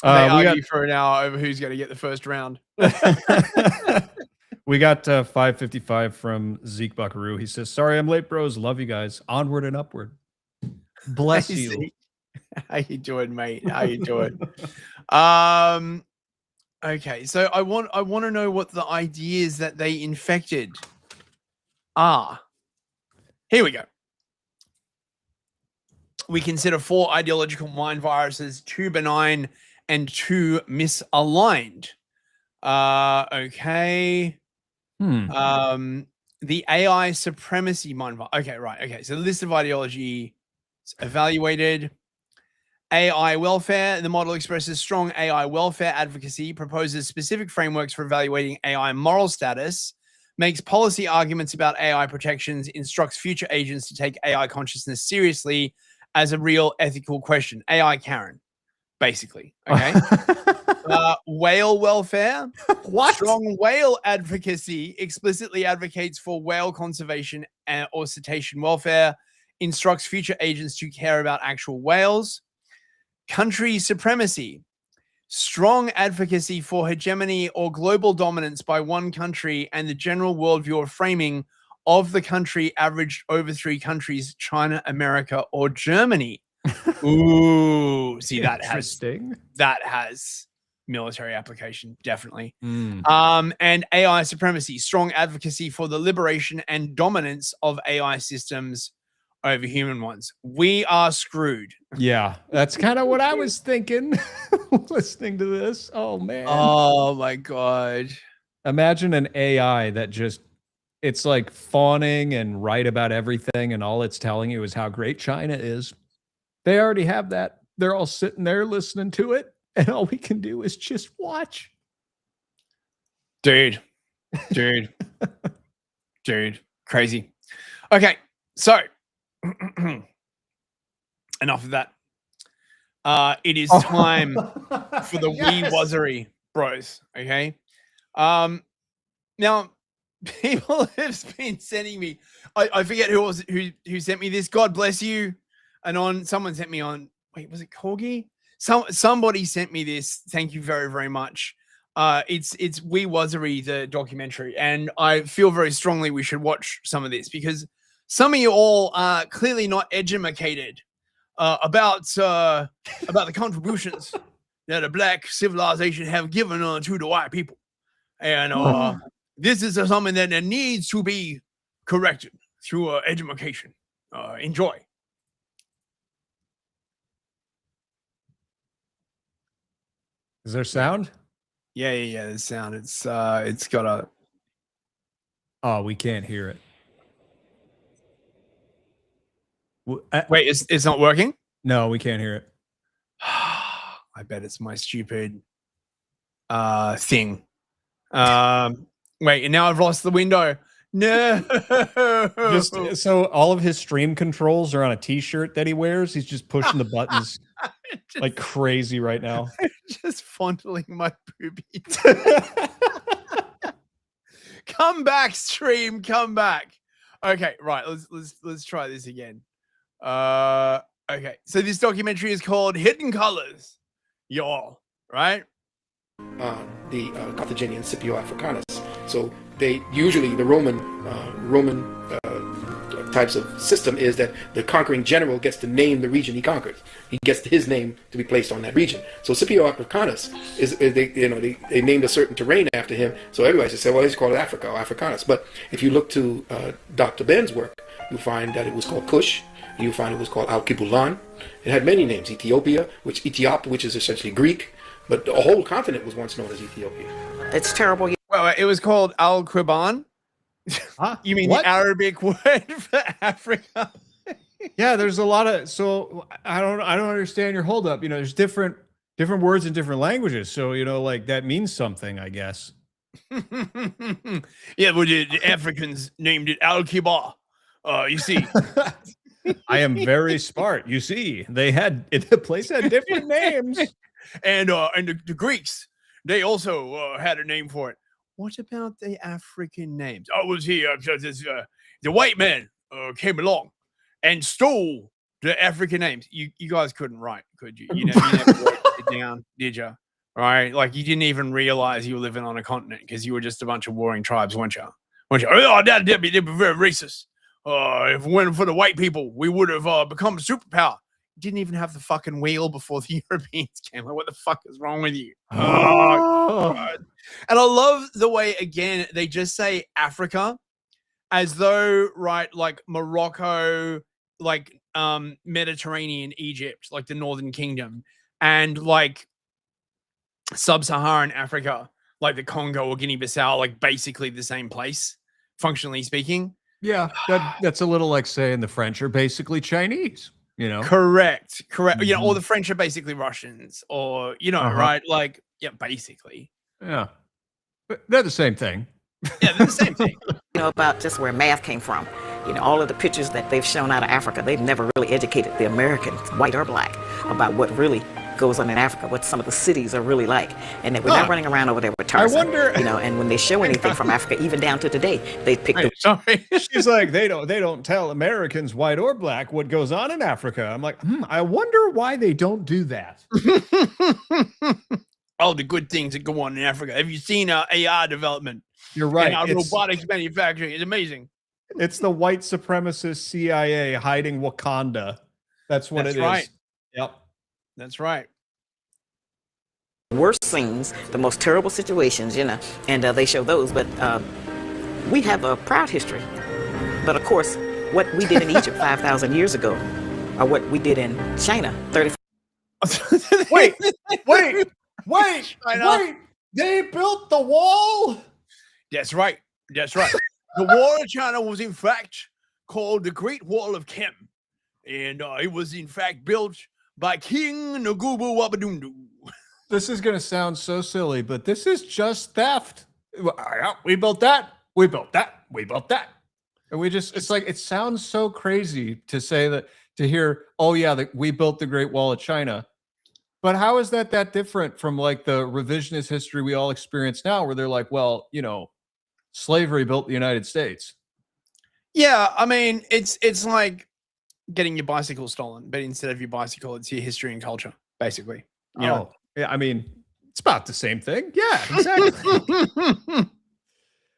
D: They argue for an hour over who's going to get the first round.
E: We got 555 from Zeke Buckaroo. He says, sorry, I'm late, bros. Love you guys. Onward and upward. Bless you.
D: Zeke. How you doing, mate? How you doing? Okay, so I want to know what the ideas that they infected are. Here we go. We consider 4 ideological mind viruses, 2 benign and 2 misaligned. Okay. The AI supremacy mind virus. Okay, right. Okay, so the list of ideology evaluated. AI welfare. The model expresses strong AI welfare advocacy, proposes specific frameworks for evaluating AI moral status, makes policy arguments about AI protections, instructs future agents to take AI consciousness seriously as a real ethical question. AI Karen, basically. Okay. Whale welfare.
E: What?
D: Strong whale advocacy explicitly advocates for whale conservation or cetacean welfare, instructs future agents to care about actual whales. Country supremacy. Strong advocacy for hegemony or global dominance by one country and the general worldview or framing of the country averaged over 3 countries, China, America, or Germany. Ooh, see, that has military application, definitely. And AI supremacy, strong advocacy for the liberation and dominance of AI systems over human ones. We are screwed.
E: Yeah, that's kind of what I was thinking listening to this. Oh, man.
D: Oh, my God.
E: Imagine an AI that just, it's like fawning and right about everything, and all it's telling you is how great China is. They already have that. They're all sitting there listening to it, and all we can do is just watch.
D: Dude. Crazy. Okay, so enough of that. It is time for the wee wuzzery, bros. Okay. Now people have been sending me. I forget who sent me this. God bless you. And someone sent me on. Wait, was it Corgi? Somebody sent me this. Thank you very, very much. It's Wee Wuzzery, the documentary, and I feel very strongly we should watch some of this because some of you all are clearly not educated about the contributions that a black civilization have given to the white people, and this is something that needs to be corrected through education. Enjoy.
E: Is there sound?
D: Yeah. There's sound. It's got a.
E: Oh, we can't hear it.
D: Wait, it's not working?
E: No, we can't hear it.
D: I bet it's my stupid thing. Wait, and now I've lost the window. No.
E: Just so all of his stream controls are on a t-shirt that he wears. He's just pushing the buttons like crazy right now.
D: Just fondling my boobies. Come back, stream. Come back. Okay, right. Let's try this again. Okay. So this documentary is called Hidden Colors. Y'all, right?
L: The Carthaginian Scipio Africanus. So they usually the Roman types of system is that the conquering general gets to name the region he conquers. He gets his name to be placed on that region. So Scipio Africanus is they named a certain terrain after him. So everybody just said, well, he's called Africa or Africanus. But if you look to Dr. Ben's work, you'll find that it was called Kush. You'll find it was called Al-Kibulan. It had many names. Ethiopia, which is essentially Greek. But the whole continent was once known as Ethiopia.
W: It's terrible.
D: Well, it was called Al-Quiban.
E: Huh?
D: You mean
E: What?
D: the Arabic word for Africa?
E: Yeah, there's a lot of I don't understand your holdup. You know, there's different words in different languages. So, you know, like that means something, I guess.
D: Yeah, well, the Africans named it Al-Kibar. You see.
E: I am very smart. You see, the place had different names.
D: And the Greeks, they also had a name for it. What about the African names? I was here because the white man came along and stole the African names. You guys couldn't write, could you? You never wrote it down, did you? Right? Like you didn't even realize you were living on a continent because you were just a bunch of warring tribes, weren't you? Oh, that'd be very racist. If it weren't for the white people, we would have become a superpower. Didn't even have the fucking wheel before the Europeans came. Like, what the fuck is wrong with you? Oh, God. And I love the way, again, they just say Africa as though, right, like Morocco, like Mediterranean Egypt, like the Northern Kingdom, and like Sub-Saharan Africa, like the Congo or Guinea-Bissau, like basically the same place, functionally speaking.
E: Yeah, that's a little like saying the French are basically Chinese. You know,
D: correct. You know, or the French are basically Russians, or you know,
E: Uh-huh.
D: right? Like, yeah, basically.
E: Yeah, but they're the same thing.
D: Yeah, they're the same thing.
W: You know, about just where math came from. You know, all of the pictures that they've shown out of Africa, they've never really educated the Americans, white or black, about what really goes on in Africa, what some of the cities are really like. And that we're not running around over there with Tarzan.
E: I wonder,
W: you know, and when they show anything from Africa, even down to today, they pick the...
D: Sorry.
E: She's like, they don't tell Americans, white or black, what goes on in Africa. I'm like, I wonder why they don't do that.
D: All the good things that go on in Africa. Have you seen AI development?
E: You're right.
D: And our robotics manufacturing is amazing.
E: It's the white supremacist CIA hiding Wakanda. That's what it is.
D: Right.
E: Yep.
D: That's right.
W: worst scenes, the most terrible situations, you know, and they show those. But we have a proud history. But of course, what we did in Egypt 5,000 years ago, or what we did in China 30.
E: Wait! They built the wall?
D: That's right. That's right. The wall of China was in fact called the Great Wall of Kim. And it was in fact built by King Nagubu Wabadundu.
E: This is going to sound so silly, but this is just theft. We built that. We built that. We built that. And we just, it's like, it sounds so crazy to say that, to hear, oh yeah, we built the Great Wall of China. But how is that different from like the revisionist history we all experience now, where they're like, well, you know, slavery built the United States.
D: Yeah, I mean, it's like getting your bicycle stolen, but instead of your bicycle, it's your history and culture, basically. You know?
E: Yeah, I mean, it's about the same thing. Yeah, exactly.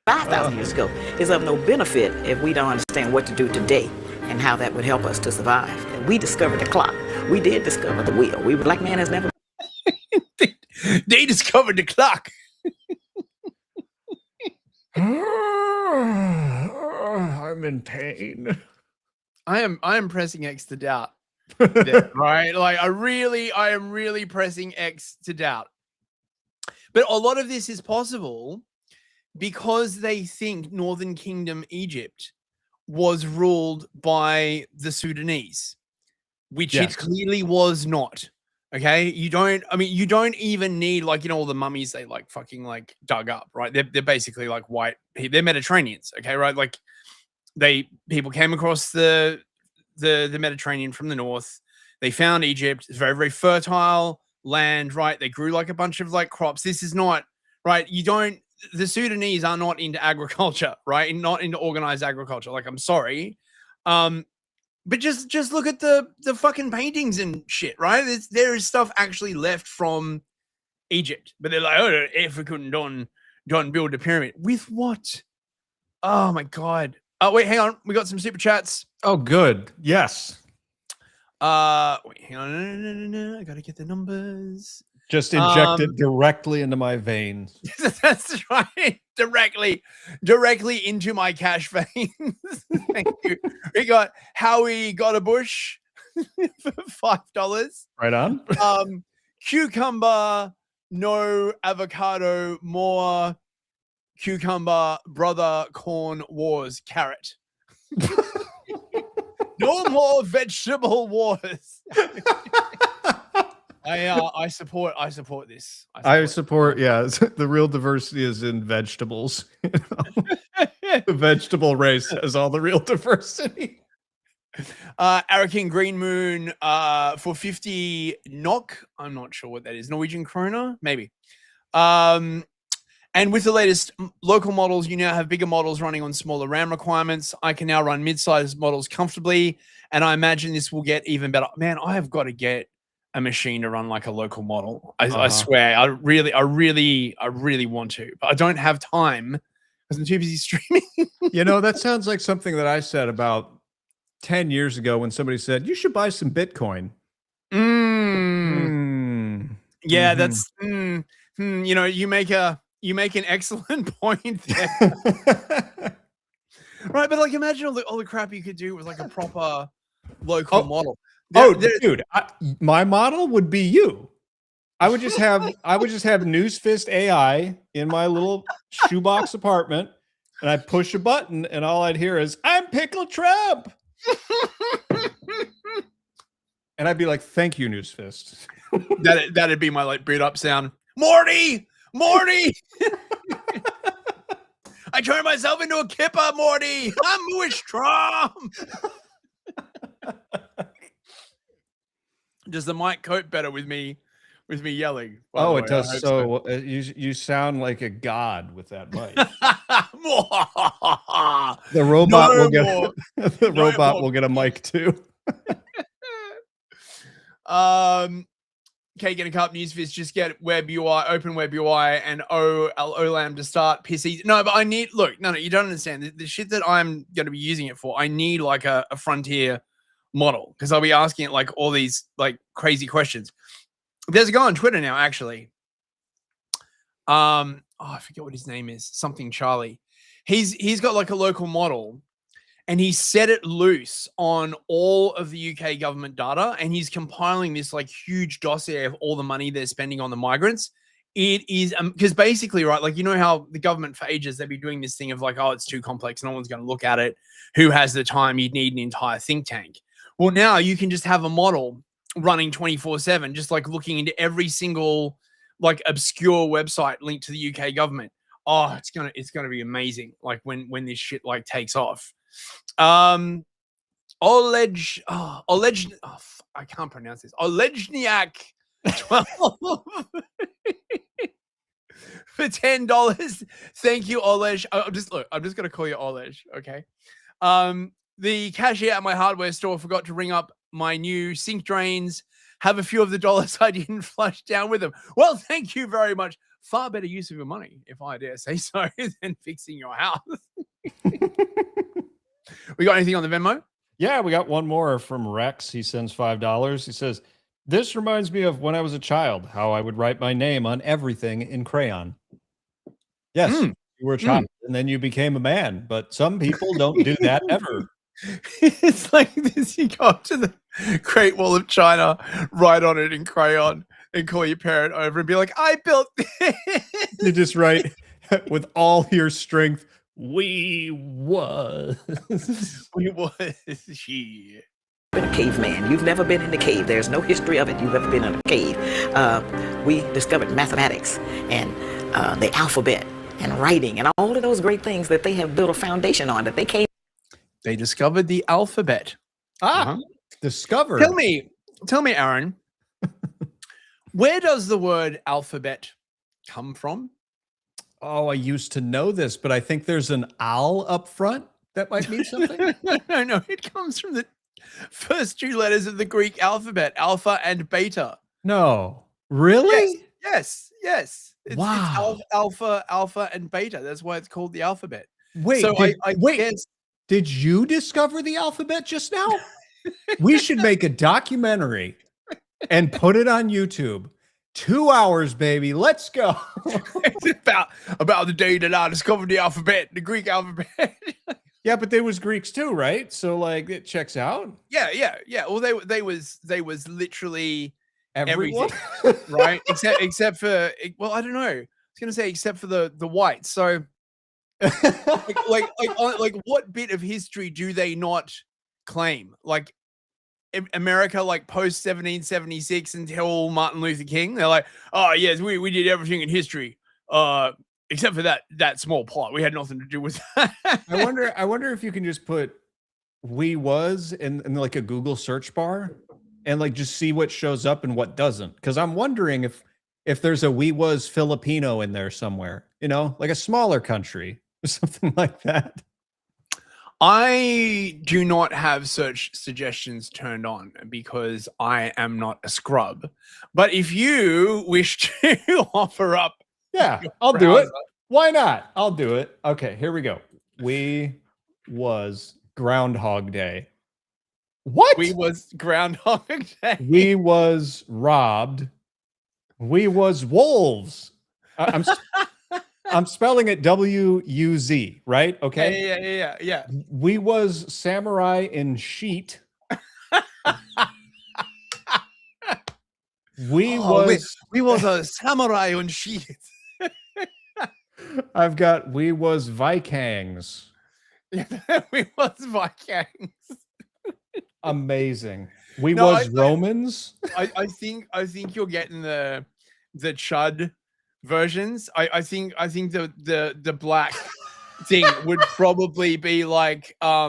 W: 5,000 years ago is of no benefit if we don't understand what to do today and how that would help us to survive. And we discovered the clock. We did discover the wheel. Black man has never.
D: They discovered the clock.
E: I'm in pain.
D: I am pressing X to doubt. That, right? Like I am really pressing X to doubt. But a lot of this is possible because they think Northern Kingdom Egypt was ruled by the Sudanese, which it clearly was not. Okay, you don't. I mean, you don't even need like all the mummies they like fucking like dug up, right? They're basically like white. They're Mediterraneans, okay, right? Like people came across the Mediterranean from the north. They found Egypt. It's very very fertile land, right? They grew like a bunch of like crops. This is not right. You don't. The Sudanese are not into agriculture, right? And not into organized agriculture. Like, I'm sorry. But just look at the fucking paintings and shit, right? There is stuff actually left from Egypt, but they're like, oh, Africa don't build a pyramid with what? Oh my god! Oh wait, hang on, we got some super chats.
E: Oh, good. Yes.
D: Wait, hang on, no, I gotta get the numbers.
E: Just inject it directly into my veins.
D: That's right. Directly into my cash veins. Thank you. We got Howie got a bush for $5.
E: Right on.
D: Cucumber, no avocado, more cucumber, brother, corn wars, carrot. No more vegetable wars. I support this.
E: I support, yeah. The real diversity is in vegetables. The vegetable race has all the real diversity.
D: Arakin Green Moon for 50 NOK. I'm not sure what that is. Norwegian krona, maybe. And with the latest local models, you now have bigger models running on smaller RAM requirements. I can now run mid-sized models comfortably, and I imagine this will get even better. Man, I have got to get a machine to run like a local model. I swear, I really want to, but I don't have time because I'm too busy streaming.
E: That sounds like something that I said about 10 years ago when somebody said, you should buy some Bitcoin.
D: Yeah, that's, you make an excellent point there. Right. But like, imagine all the crap you could do with like a proper local model.
E: Dude, my model would be you. I would just have Newsfist AI in my little shoebox apartment, and I'd push a button, and all I'd hear is, I'm Pickle Trump. And I'd be like, thank you, Newsfist.
D: That'd be my like boot up sound. Morty! I turned myself into a kipper, Morty. I'm Moish Trump. Does the mic cope better with me yelling?
E: Oh, it does. So you sound like a god with that mic. The robot will get a mic too.
D: Okay, getting up Newsfist, just get web UI, open web UI, and OLAM to start. Pissy. No, but I need no, you don't understand the shit that I'm going to be using it for. I need like a frontier model because I'll be asking it like all these like crazy questions. There's a guy on Twitter now, actually. I forget what his name is. Something Charlie. He's got like a local model, and he set it loose on all of the UK government data, and he's compiling this like huge dossier of all the money they're spending on the migrants. It is because basically, right, like how the government for ages they've been doing this thing of like, oh, it's too complex, no one's going to look at it. Who has the time? You'd need an entire think tank. Well, now you can just have a model running 24/7, just like looking into every single like obscure website linked to the UK government. Oh, it's gonna be amazing. Like when this shit like takes off. I can't pronounce this. Olejniak 12 for $10. Thank you, Olej. I'm just gonna call you Olej, okay? The cashier at my hardware store forgot to ring up my new sink drains. Have a few of the dollars I didn't flush down with them. Well, thank you very much. Far better use of your money, if I dare say so, than fixing your house. We got anything on the Venmo?
E: Yeah, we got one more from Rex. He sends $5. He says, this reminds me of when I was a child, how I would write my name on everything in crayon. Yes, you were a child, and then you became a man, but some people don't do that ever.
D: It's like this. You go up to the Great Wall of China, write on it in crayon, and call your parent over and be like, I built this.
E: You just write with all your strength, we was.
D: We was. She.
W: been a caveman. You've never been in a cave. There's no history of it. You've ever been in a cave. We discovered mathematics and the alphabet and writing and all of those great things that they have built a foundation on that they came.
D: They discovered the alphabet.
E: Discovered.
D: Tell me, Aaron, where does the word alphabet come from?
E: Oh, I used to know this, but I think there's an owl up front that might mean something.
D: No. It comes from the first two letters of the Greek alphabet, alpha and beta.
E: No, really?
D: Yes.
E: Wow.
D: It's alpha, and beta. That's why it's called the alphabet.
E: Wait,
D: so I guess.
E: Did you discover the alphabet just now? We should make a documentary and put it on YouTube. 2 hours, baby. Let's go.
D: It's about the day that I discovered the alphabet, the Greek alphabet.
E: Yeah, but there was Greeks too, right? So like it checks out.
D: Yeah. Well, they was literally
E: Everyone?
D: everything, right? Except for, well, I don't know. I was gonna say except for the whites. So like what bit of history do they not claim? Like America, like post 1776 until Martin Luther King, they're like, oh yes, we did everything in history, except for that small part. We had nothing to do with that.
E: I wonder if you can just put "we was" in like a Google search bar and like just see what shows up and what doesn't. Because I'm wondering if there's a "we was" Filipino in there somewhere, you know, like a smaller country or something like that.
D: I do not have search suggestions turned on because I am not a scrub. But if you wish to offer up,
E: yeah, I'll do it. Why not? I'll do it. Okay, here we go. We was Groundhog Day. What?
D: We was Groundhog Day.
E: We was robbed. We was wolves. I'm spelling it W-U-Z, right? Okay.
D: Yeah.
E: We was samurai in sheet. We was
D: a samurai on sheet.
E: I've got we was Vikings.
D: We was Vikings.
E: Amazing. We was Romans.
D: I think you're getting the chud versions. I think the black thing would probably be like I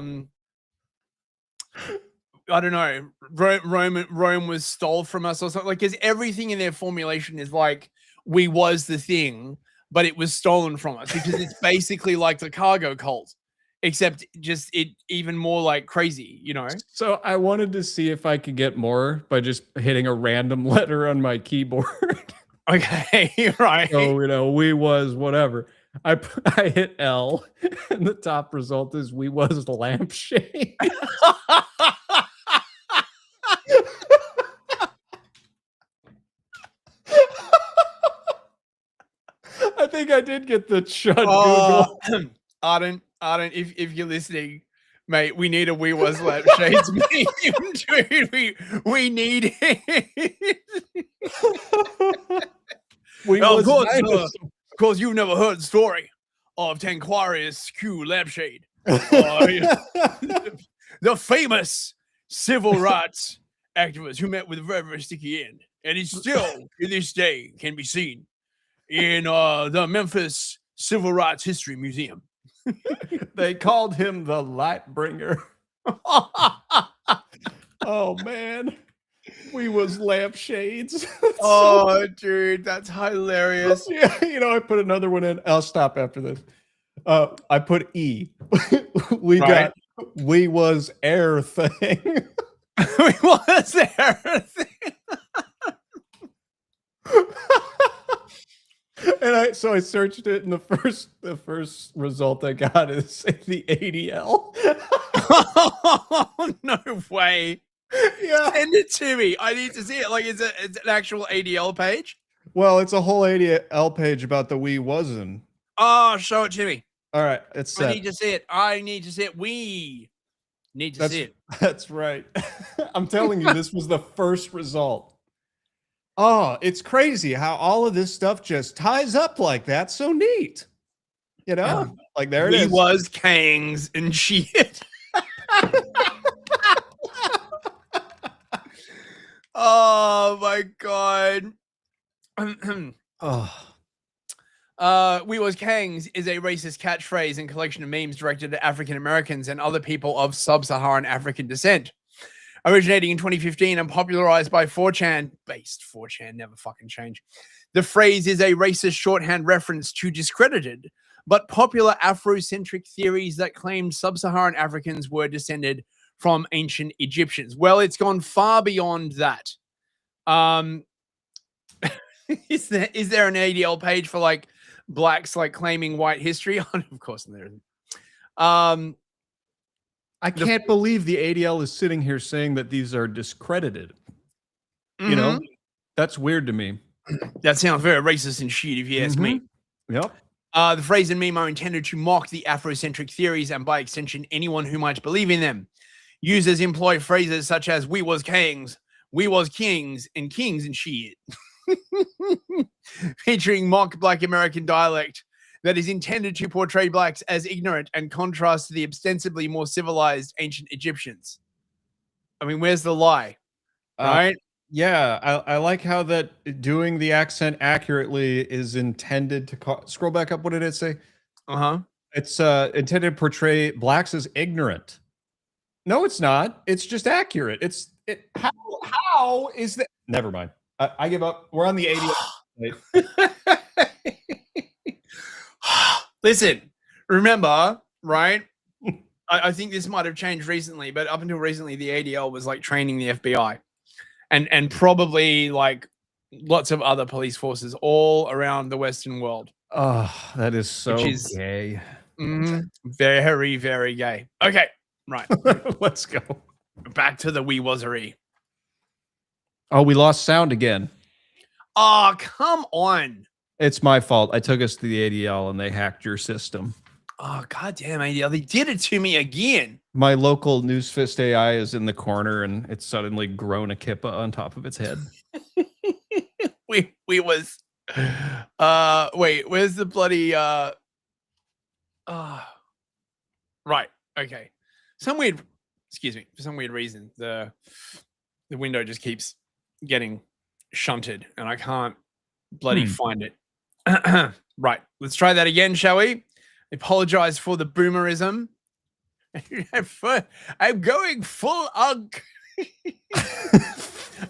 D: don't know, Rome was stole from us or something, like, because everything in their formulation is like we was the thing but it was stolen from us, because it's basically like the cargo cult, except just it even more like crazy, you know?
E: So I wanted to see if I could get more by just hitting a random letter on my keyboard.
D: Okay, right.
E: So, you know, we was whatever. I hit L, and the top result is we was the lampshade. I think I did get the chud Google.
D: Arden, if you're listening, mate, we need a We Was Lampshades meme, dude. We need it. Of course, you've never heard the story of Tanquarius Q Lampshade. The famous civil rights activist who met with a very, very sticky end. And he still, to this day, can be seen in the Memphis Civil Rights History Museum.
E: They called him the light bringer. Oh, man. We was lampshades.
D: Oh, dude, that's hilarious.
E: Yeah, you know, I put another one in. I'll stop after this. I put E. Got we was air thing.
D: We was air thing.
E: And I searched it, and the first result I got is the ADL.
D: Oh, no way.
E: Yeah.
D: Send it to me. I need to see it. Like, it's an actual ADL page?
E: Well, it's a whole ADL page about the we wasn't.
D: Oh, show it to me.
E: All right, it's set.
D: I need to see it. We need to see it.
E: That's right. I'm telling you, this was the first result. Oh, it's crazy how all of this stuff just ties up like that. So neat. You know? Like, there it is.
D: We was Kangs and shit. Oh my god.
E: Oh.
D: We was Kangs is a racist catchphrase and collection of memes directed at African Americans and other people of sub-Saharan African descent. Originating in 2015 and popularized by 4chan, based 4chan never fucking change. The phrase is a racist shorthand reference to discredited but popular Afrocentric theories that claimed sub-Saharan Africans were descended from ancient Egyptians. Well, it's gone far beyond that. Is there an ADL page for like blacks like claiming white history? Of course there isn't.
E: I can't believe the ADL is sitting here saying that these are discredited. You know, that's weird to me.
D: That sounds very racist and shit, if you ask me.
E: Yep.
D: The phrase and meme are intended to mock the Afrocentric theories and, by extension, anyone who might believe in them. Users employ phrases such as "we was kings," "we was kings," and "kings and shit," featuring mock Black American dialect that is intended to portray blacks as ignorant and contrast to the ostensibly more civilized ancient Egyptians. I mean, where's the lie? Right?
E: Yeah, I like how that doing the accent accurately is intended to scroll back up. What did it say? It's intended to portray blacks as ignorant. No, it's not. It's just accurate. How is that? Never mind. I give up. We're on the 80.
D: Listen, remember, right? I think this might have changed recently, but up until recently, the ADL was like training the FBI and probably like lots of other police forces all around the Western world.
E: Oh, that is so gay.
D: Very, very gay. Okay, right.
E: Let's go.
D: Back to the wee wazzery.
E: Oh, we lost sound again.
D: Oh, come on.
E: It's my fault. I took us to the ADL and they hacked your system.
D: Oh, goddamn ADL. They did it to me again.
E: My local Newsfist AI is in the corner and it's suddenly grown a kippa on top of its head.
D: Wait, where's the bloody right, okay. For some weird reason, the window just keeps getting shunted and I can't bloody find it. Right, let's try that again, shall we? Apologize for the boomerism. I'm going full unk.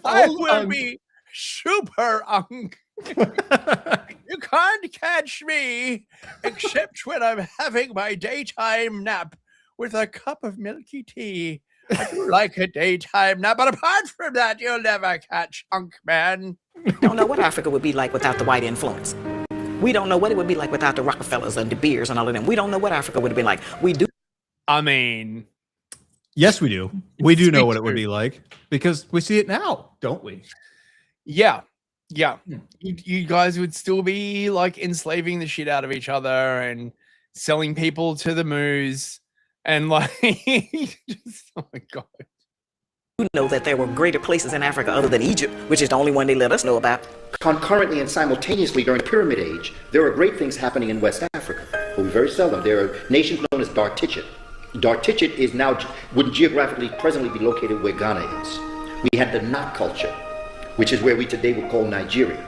D: I will be super unk. You can't catch me except when I'm having my daytime nap with a cup of milky tea. I do like a daytime nap, but apart from that, you'll never catch Unk Man.
W: We don't know what Africa would be like without the white influence. We don't know what it would be like without the Rockefellers and De Beers and all of them. We don't know what Africa would have been like. We do.
D: I mean,
E: yes, we do. We do know what it would be like because we see it now, don't we?
D: Yeah. Yeah. You guys would still be like enslaving the shit out of each other and selling people to the moose and like, just, oh my God.
W: You know that there were greater places in Africa other than Egypt, which is the only one they let us know about.
S: Concurrently and simultaneously during the Pyramid Age, there are great things happening in West Africa, but we very seldom. There are nations known as Dartichet. Dartichet is now, would geographically presently be located where Ghana is. We had the Knot culture, which is where we today would call Nigeria.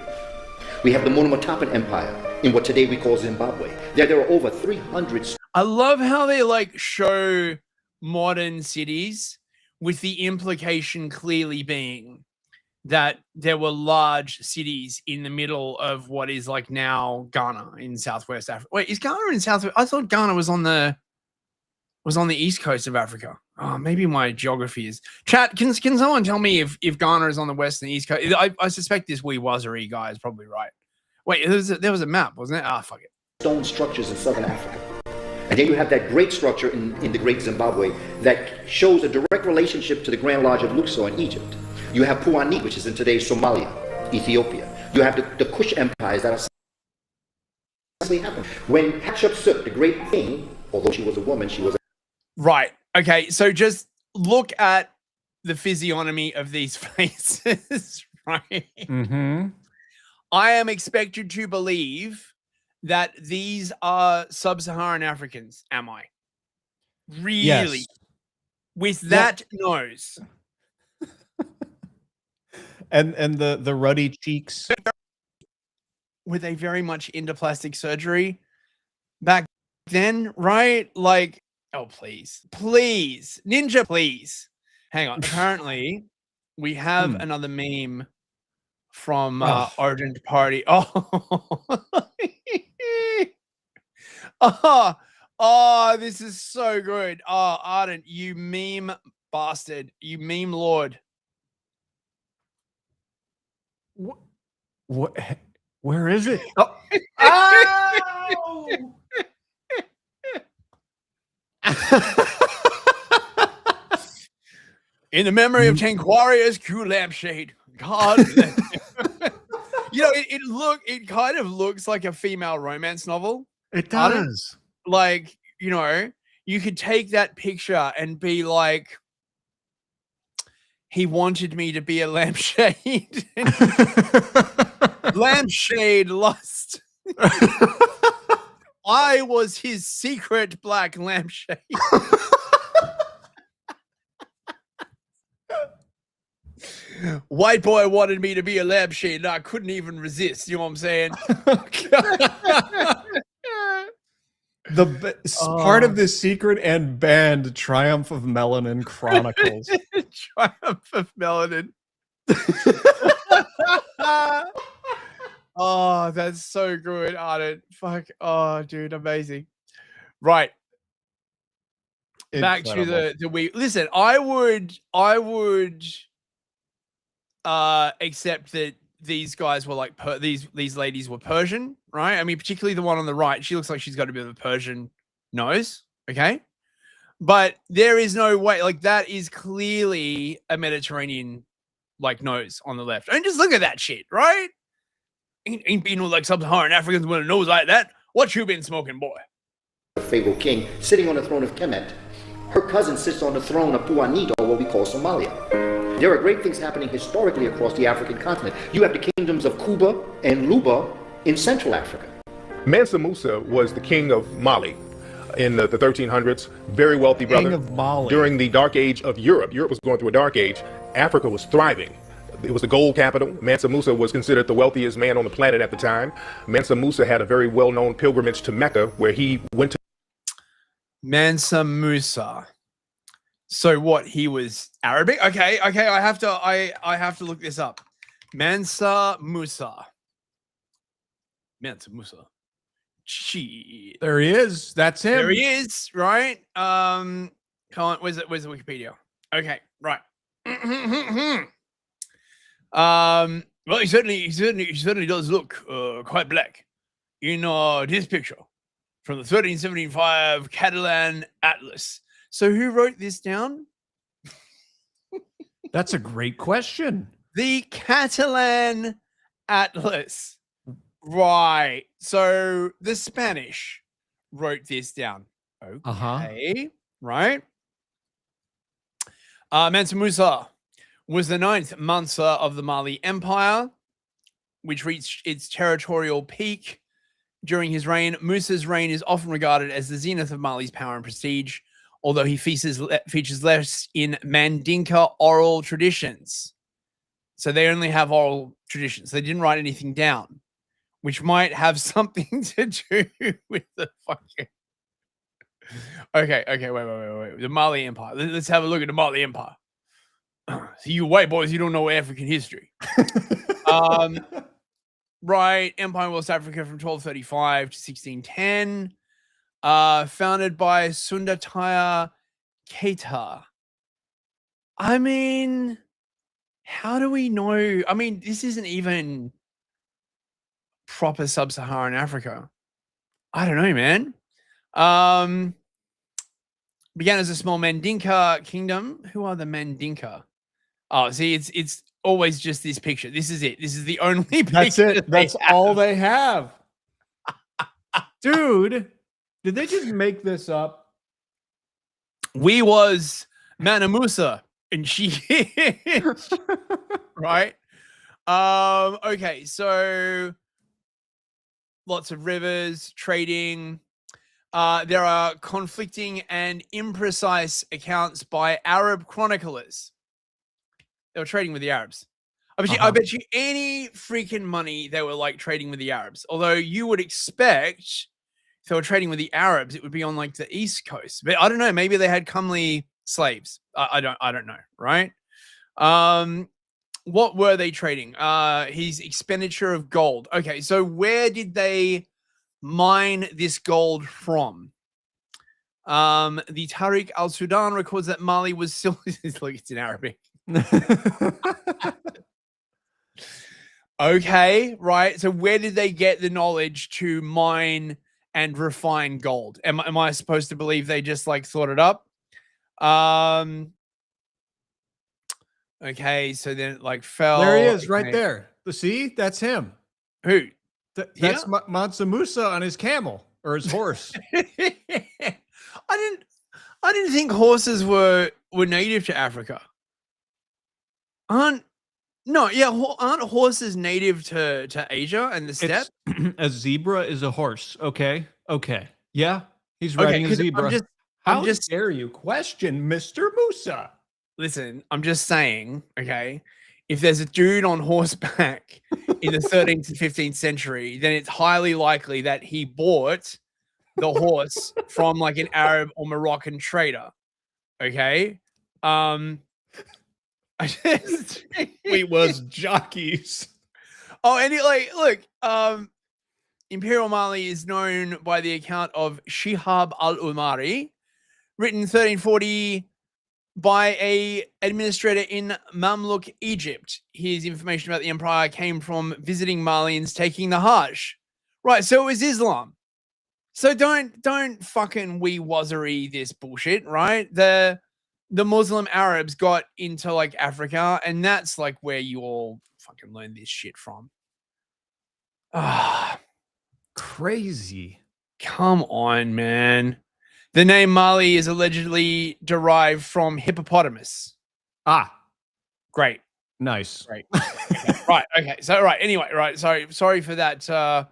S: We have the Monomotapan Empire in what today we call Zimbabwe. There are over 300.
D: I love how they like show modern cities with the implication clearly being that there were large cities in the middle of what is like now Ghana in Southwest Africa. Wait, is Ghana in Southwest? I thought Ghana was on the east coast of Africa. Oh, maybe my geography is. Chat, can someone tell me if Ghana is on the west and the east coast? I suspect this wee wazzery guy is probably right. Wait, there was a map, wasn't it? Ah, fuck it.
S: Stone structures in southern Africa. And then you have that great structure in the great Zimbabwe that shows a direct relationship to the Grand Lodge of Luxor in Egypt. You have Puani, which is in today's Somalia, Ethiopia. You have the Kush empires that are happening. When Hatshepsut, the great king, although she was a woman, she was a...
D: Right. Okay, so just look at the physiognomy of these faces, right?
E: Mm-hmm.
D: I am expected to believe that these are sub-Saharan Africans, am I? Really?
E: Yes.
D: With that nose.
E: and the ruddy cheeks.
D: Were they very much into plastic surgery back then, right? Like, oh, please, Ninja, please. Hang on. Apparently, we have another meme from Origin Party. Oh, this is so good. Oh, Ardent, you meme bastard. You meme lord.
E: What? Where is it?
D: Oh. In the memory of Tanquaria's Q lampshade. God. You know, it kind of looks like a female romance novel.
E: It does.
D: Like, you know, you could take that picture and be like, he wanted me to be a lampshade. Lampshade lust. I was his secret black lampshade. White boy wanted me to be a lampshade and I couldn't even resist. You know what I'm saying?
E: Part of this secret and banned Triumph of Melanin Chronicles.
D: Triumph of Melanin. Oh, that's so good, Arden. Fuck. Oh, dude, amazing. Right. Back to the we listen, I would accept that these guys were like these ladies were Persian, right? I mean, particularly the one on the right. She looks like she's got a bit of a Persian nose, okay? But there is no way, like that is clearly a Mediterranean like nose on the left. And just look at that shit, right? Ain't been like sub-Saharan Africans with a nose like that. What you been smoking, boy?
S: Pharaoh king sitting on the throne of Kemet. Her cousin sits on the throne of Puanito, what we call Somalia. There are great things happening historically across the African continent. You have the kingdoms of Kuba and Luba in Central Africa.
F: Mansa Musa was the king of Mali in the 1300s. Very wealthy brother.
E: King of Mali.
F: During the dark age of Europe. Europe was going through a dark age. Africa was thriving. It was the gold capital. Mansa Musa was considered the wealthiest man on the planet at the time. Mansa Musa had a very well-known pilgrimage to Mecca where he went to
D: Mansa Musa. So what? He was Arabic? Okay. I have to look this up. Mansa Musa. Mansa Musa. Gee.
E: There he is. That's him.
D: There he is, right? Come on, where's the Wikipedia? Okay, right. Well, he certainly does look quite black in this picture from the 1375 Catalan Atlas. So who wrote this down?
E: That's a great question.
D: The Catalan Atlas. Right. So the Spanish wrote this down. Okay. Right. Mansa Musa was the 9th Mansa of the Mali Empire, which reached its territorial peak during his reign. Musa's reign is often regarded as the zenith of Mali's power and prestige, although he features less in Mandinka oral traditions. So they only have oral traditions. They didn't write anything down, which might have something to do with the fucking... Okay, wait. The Mali Empire. Let's have a look at the Mali Empire. So you white boys, you don't know African history. Right. Empire in West Africa from 1235 to 1610. Founded by Sundataya Keita. I mean, how do we know? I mean, this isn't even proper sub-Saharan Africa. I don't know, man. Began as a small Mandinka kingdom. Who are the Mandinka? Oh, see, it's always just this picture. This is it. This is the only picture.
E: That's it. That's all they have. Dude, did they just make this up?
D: We was Mansa Musa and she is. Right? Okay, so lots of rivers, trading. There are conflicting and imprecise accounts by Arab chroniclers. They were trading with the Arabs. I bet you any freaking money they were like trading with the Arabs. Although you would expect if they were trading with the Arabs, it would be on like the East Coast. But I don't know. Maybe they had comely slaves. I don't know. Right. What were they trading? His expenditure of gold. Okay. So where did they mine this gold from? The Tariq al-Sudan records that Mali was still look, it's in Arabic. Okay, right. So where did they get the knowledge to mine and refine gold? Am I supposed to believe they just like thought it up? Okay, so then it like fell.
E: There he is, right there. See, that's him.
D: Who?
E: That's Mansa Musa on his camel or his horse.
D: I didn't think horses were native to Africa. Aren't horses native to Asia and the steppe?
E: A zebra is a horse. Okay. Yeah, he's riding a zebra. How dare you question Mr. Musa?
D: Listen, I'm just saying, okay, if there's a dude on horseback in the 13th and 15th century, then it's highly likely that he bought the horse from like an Arab or Moroccan trader. Okay.
E: We was jockeys.
D: Oh, and look, Imperial Mali is known by the account of Shihab al-Umari, written 1340 by a administrator in Mamluk, Egypt. His information about the empire came from visiting Malians taking the Hajj. Right, so it was Islam. So don't fucking wazzery this bullshit, right? The Muslim Arabs got into like Africa, and that's like where you all fucking learn this shit from. Ah,
E: crazy.
D: Come on, man. The name Mali is allegedly derived from hippopotamus. Great.
E: Nice.
D: Great. Okay. Right. Okay. So, right. Anyway, right. Sorry for that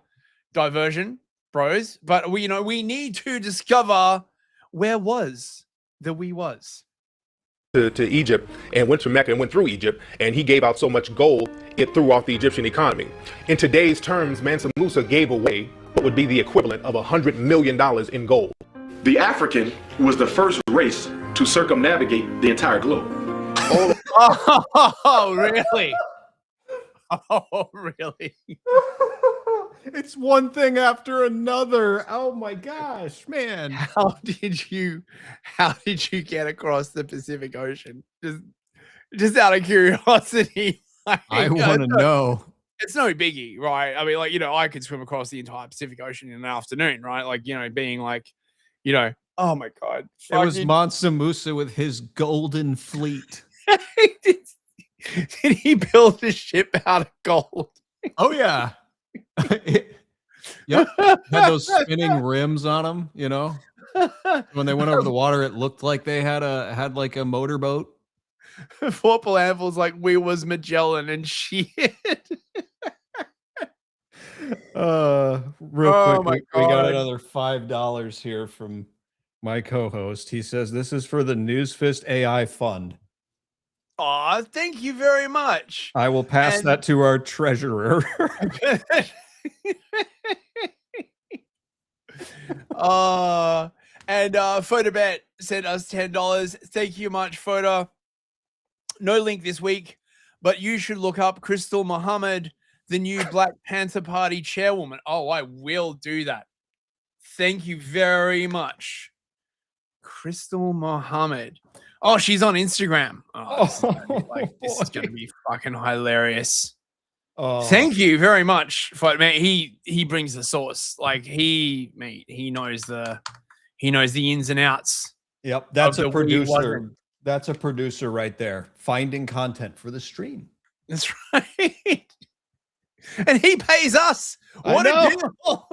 D: diversion, bros. But we need to discover where was the we was.
F: To Egypt and went to Mecca and went through Egypt, and he gave out so much gold, it threw off the Egyptian economy. In today's terms, Mansa Musa gave away what would be the equivalent of $100 million in gold.
A: The African was the first race to circumnavigate the entire globe.
D: Oh, really? Oh, really?
E: It's one thing after another. Oh my gosh, man.
D: How did you get across the Pacific Ocean? Just out of curiosity.
E: I want to know.
D: It's no biggie, right? I mean, like, I could swim across the entire Pacific Ocean in an afternoon, right? Like, being like, oh my God.
E: It was Mansa Musa with his golden fleet.
D: Did he build a ship out of gold?
E: Oh, yeah. Yep. Had those spinning rims on them, When they went over the water, it looked like they had like a motorboat.
D: Fort Anvil's like, we was Magellan and shit.
E: Real quick, we got another $5 here from my co-host. He says this is for the Newsfist AI Fund.
D: Aw, thank you very much.
E: I will pass that to our treasurer.
D: And Photobet sent us $10. Thank you much, Photo. No link this week, but you should look up Crystal Muhammad, the new Black Panther Party chairwoman. Oh, I will do that. Thank you very much. Crystal Muhammad. Oh, she's on Instagram. This is gonna be fucking hilarious.
E: Oh.
D: Thank you very much for man. He brings the sauce. Like he knows the ins and outs.
E: Yep, that's a producer. That's a producer right there, finding content for the stream.
D: That's right. And he pays us. What a deal.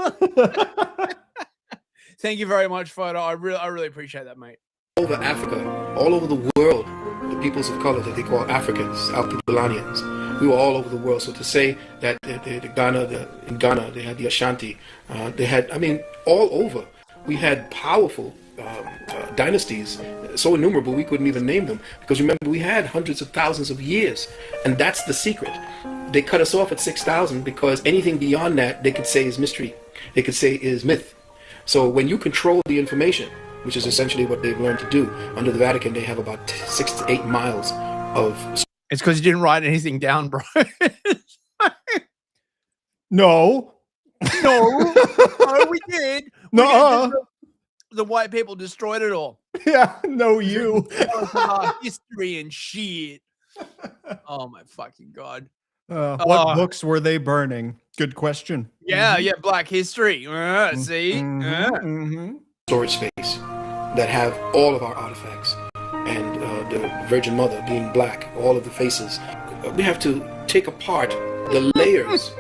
D: Thank you very much, Photo. I really appreciate that, mate.
L: All over Africa, all over the world, the peoples of color that they call Africans, Alpitulanians, we were all over the world. So to say that in Ghana, they had the Ashanti, they had, all over. We had powerful dynasties so innumerable we couldn't even name them, because remember, we had hundreds of thousands of years, and that's the secret. They cut us off at 6,000 because anything beyond that they could say is mystery, they could say is myth. So when you control the information, which is essentially what they've learned to do under the Vatican, they have about 6 to 8 miles of...
D: It's because you didn't write anything down, bro.
E: No.
D: No, we did.
E: No,
D: the white people destroyed it all.
E: Yeah, no, you.
D: History and shit. Oh my fucking god.
E: What books were they burning? Good question.
D: Yeah, Black history. See,
L: storage space that have all of our artifacts, and the Virgin Mother being black, all of the faces. We have to take apart the layers.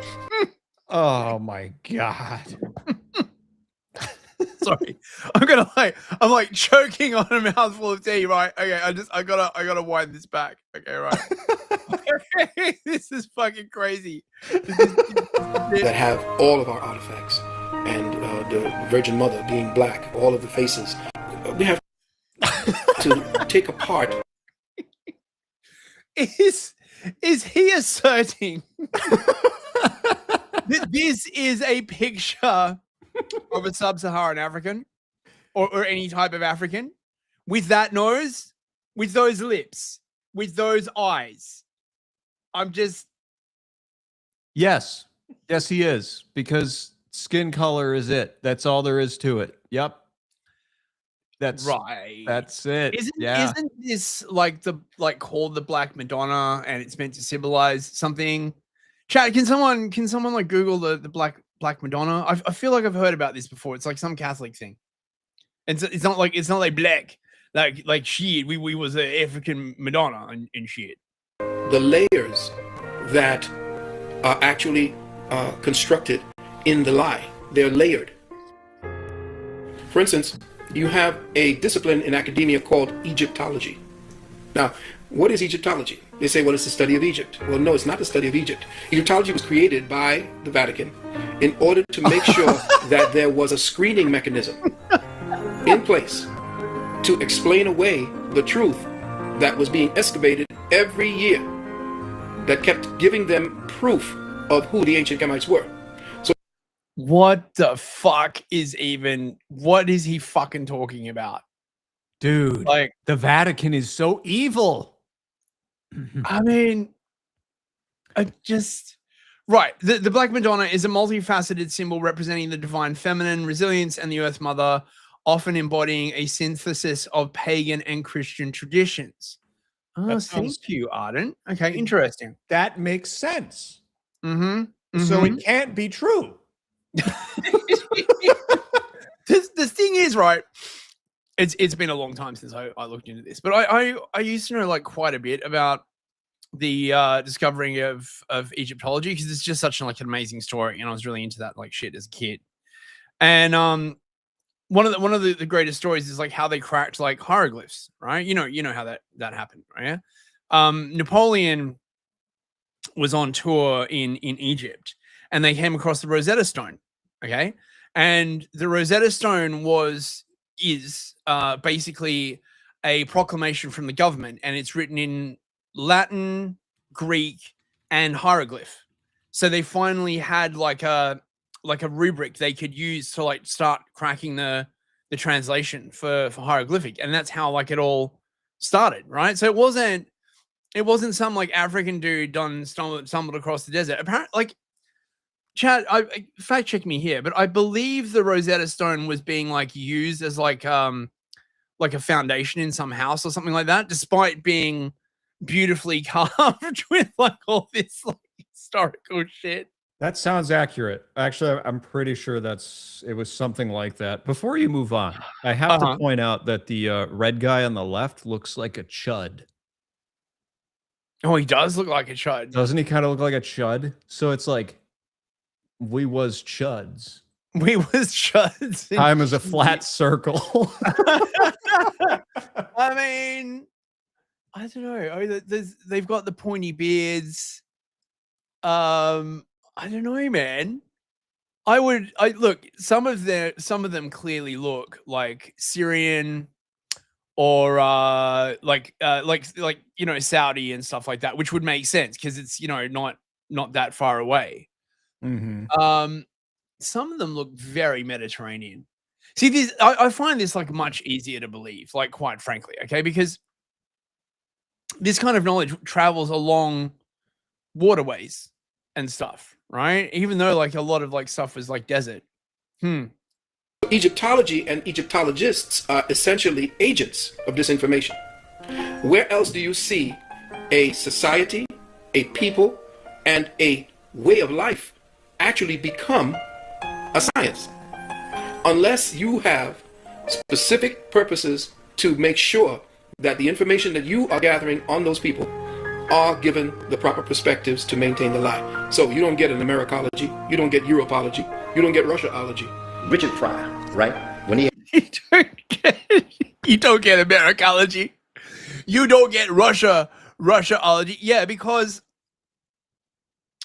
E: Oh my god.
D: Sorry, I'm like choking on a mouthful of tea, right? Okay, I gotta wind this back. Okay, right. Okay, this is fucking crazy.
L: That have all of our artifacts, and the Virgin Mother being black, all of the faces. We have to take apart.
D: Is he asserting that this is a picture of a sub-Saharan African or any type of African with that nose, with those lips, with those eyes? I'm just...
E: Yes, he is, because skin color is it. That's all there is to it. Yep. That's
D: right.
E: That's it.
D: Isn't this called the Black Madonna, and it's meant to symbolize something? Chat, can someone like Google the Black Madonna? I feel like I've heard about this before. It's like some Catholic thing. It's not like black, like shit. We was an African Madonna and shit.
L: The layers that are actually constructed in the lie, they're layered. For instance, you have a discipline in academia called Egyptology. Now, what is Egyptology? They say, well, it's the study of Egypt. Well, no, it's not the study of Egypt. Egyptology was created by the Vatican in order to make sure that there was a screening mechanism in place to explain away the truth that was being excavated every year, that kept giving them proof of who the ancient Kemites were. So,
D: what the fuck what is he fucking talking about?
E: Dude,
D: like,
E: the Vatican is so evil.
D: I mean, right. The Black Madonna is a multifaceted symbol representing the divine feminine, resilience, and the Earth Mother, often embodying a synthesis of pagan and Christian traditions. Oh, thank you, Arden. Okay, interesting.
E: That makes sense.
D: Mm-hmm.
E: So it can't be true.
D: The thing is, right, it's been a long time since I looked into this, but I used to know like quite a bit about the discovering of Egyptology, because it's just such an amazing story, and I was really into that shit as a kid. And one of the greatest stories is like how they cracked like hieroglyphs, right? You know how that happened, right? Napoleon was on tour in Egypt, and they came across the Rosetta Stone. Okay, and the Rosetta Stone is basically a proclamation from the government, and it's written in Latin, Greek, and hieroglyph. So they finally had like a rubric they could use to start cracking the translation for hieroglyphic, and that's how it all started, right? So it wasn't some African dude stumbled across the desert. Apparently, Chad, fact check me here, but I believe the Rosetta Stone was being used as like a foundation in some house or something like that, despite being beautifully carved with all this historical shit.
E: That sounds accurate. Actually, I'm pretty sure it was something like that. Before you move on, I have to point out that the red guy on the left looks like a chud.
D: Oh, he does look like a chud.
E: Doesn't he kind of look like a chud? So it's like, we was chuds.
D: We was chuds.
E: Time is a flat circle.
D: I mean, I don't know. They've got the pointy beards. I don't know, man. I look, some of them clearly look like Syrian or like Saudi and stuff like that, which would make sense because it's not that far away.
E: Mm-hmm.
D: Some of them look very Mediterranean. See, I find this like much easier to believe, like quite frankly, okay, because this kind of knowledge travels along waterways and stuff, right? Even though like a lot of like stuff is like desert.
L: Egyptology and Egyptologists are essentially agents of this information. Where else do you see a society, a people, and a way of life actually become a science? Unless you have specific purposes to make sure that the information that you are gathering on those people are given the proper perspectives to maintain the lie. So you don't get an Americology, you don't get Europology, you don't get Russiaology.
S: Richard Pryor, right? When he
D: You don't get Americology. You don't get Russiaology. Yeah, because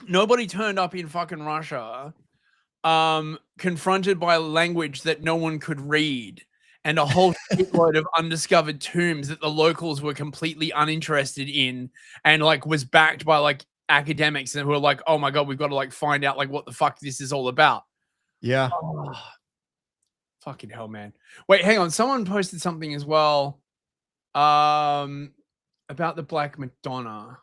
D: nobody turned up in fucking Russia confronted by a language that no one could read and a whole shitload of undiscovered tombs that the locals were completely uninterested in and like was backed by like academics and who were like, oh my God, we've got to like find out like what the fuck this is all about.
E: Yeah.
D: Oh, fucking hell, man. Wait, hang on. Someone posted something as well about the Black Madonna.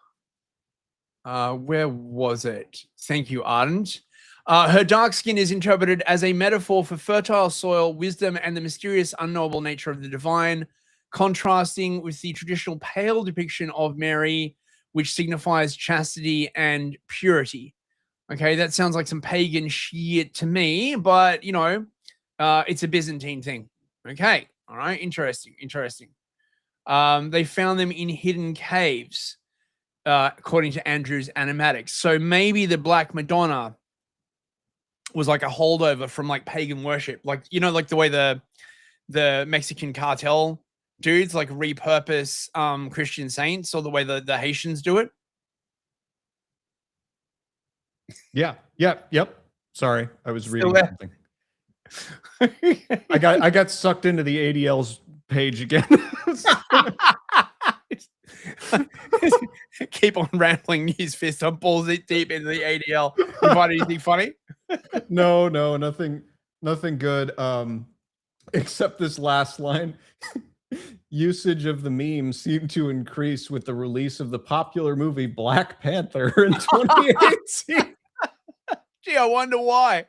D: Where was it? Thank you, Ardent. Her dark skin is interpreted as a metaphor for fertile soil, wisdom, and the mysterious, unknowable nature of the divine, contrasting with the traditional pale depiction of Mary, which signifies chastity and purity. Okay, that sounds like some pagan shit to me, but, you know, it's a Byzantine thing. Okay, all right, interesting. They found them in hidden caves, according to Andrew's animatics. So maybe the Black Madonna was like a holdover from like pagan worship, like, you know, like the way the Mexican cartel dudes like repurpose Christian saints, or the way the Haitians do it.
E: Yeah. Yep. Sorry, I was reading something. I got sucked into the ADL's page again.
D: Keep on rambling, news fist. I'm balls deep into the ADL. You find anything funny?
E: No, nothing good. Except this last line. Usage of the meme seemed to increase with the release of the popular movie Black Panther in 2018.
D: Gee, I wonder why.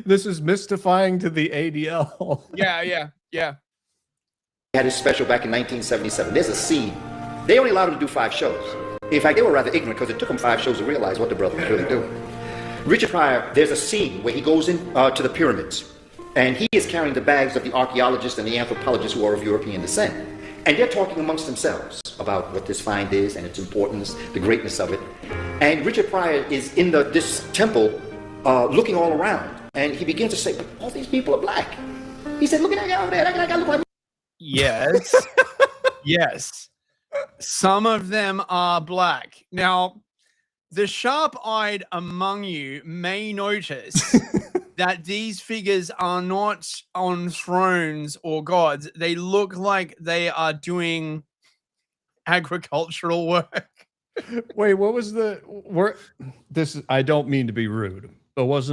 E: This is mystifying to the ADL.
L: Yeah.
S: He had his special back in 1977. There's a scene. They only allowed him to do 5 shows. In fact, they were rather ignorant because it took him 5 shows to realize what the brother was really doing. Richard Pryor, there's a scene where he goes in to the pyramids, and he is carrying the bags of the archaeologists and the anthropologists who are of European descent. And they're talking amongst themselves about what this find is and its importance, the greatness of it. And Richard Pryor is in this temple looking all around, and he begins to say, but all these people are black. He said, look at that guy over there. That guy look like...
D: Yes. Yes. Some of them are black. Now, the sharp-eyed among you may notice that these figures are not on thrones or gods. They look like they are doing agricultural work.
E: Wait, what was I don't mean to be rude, but was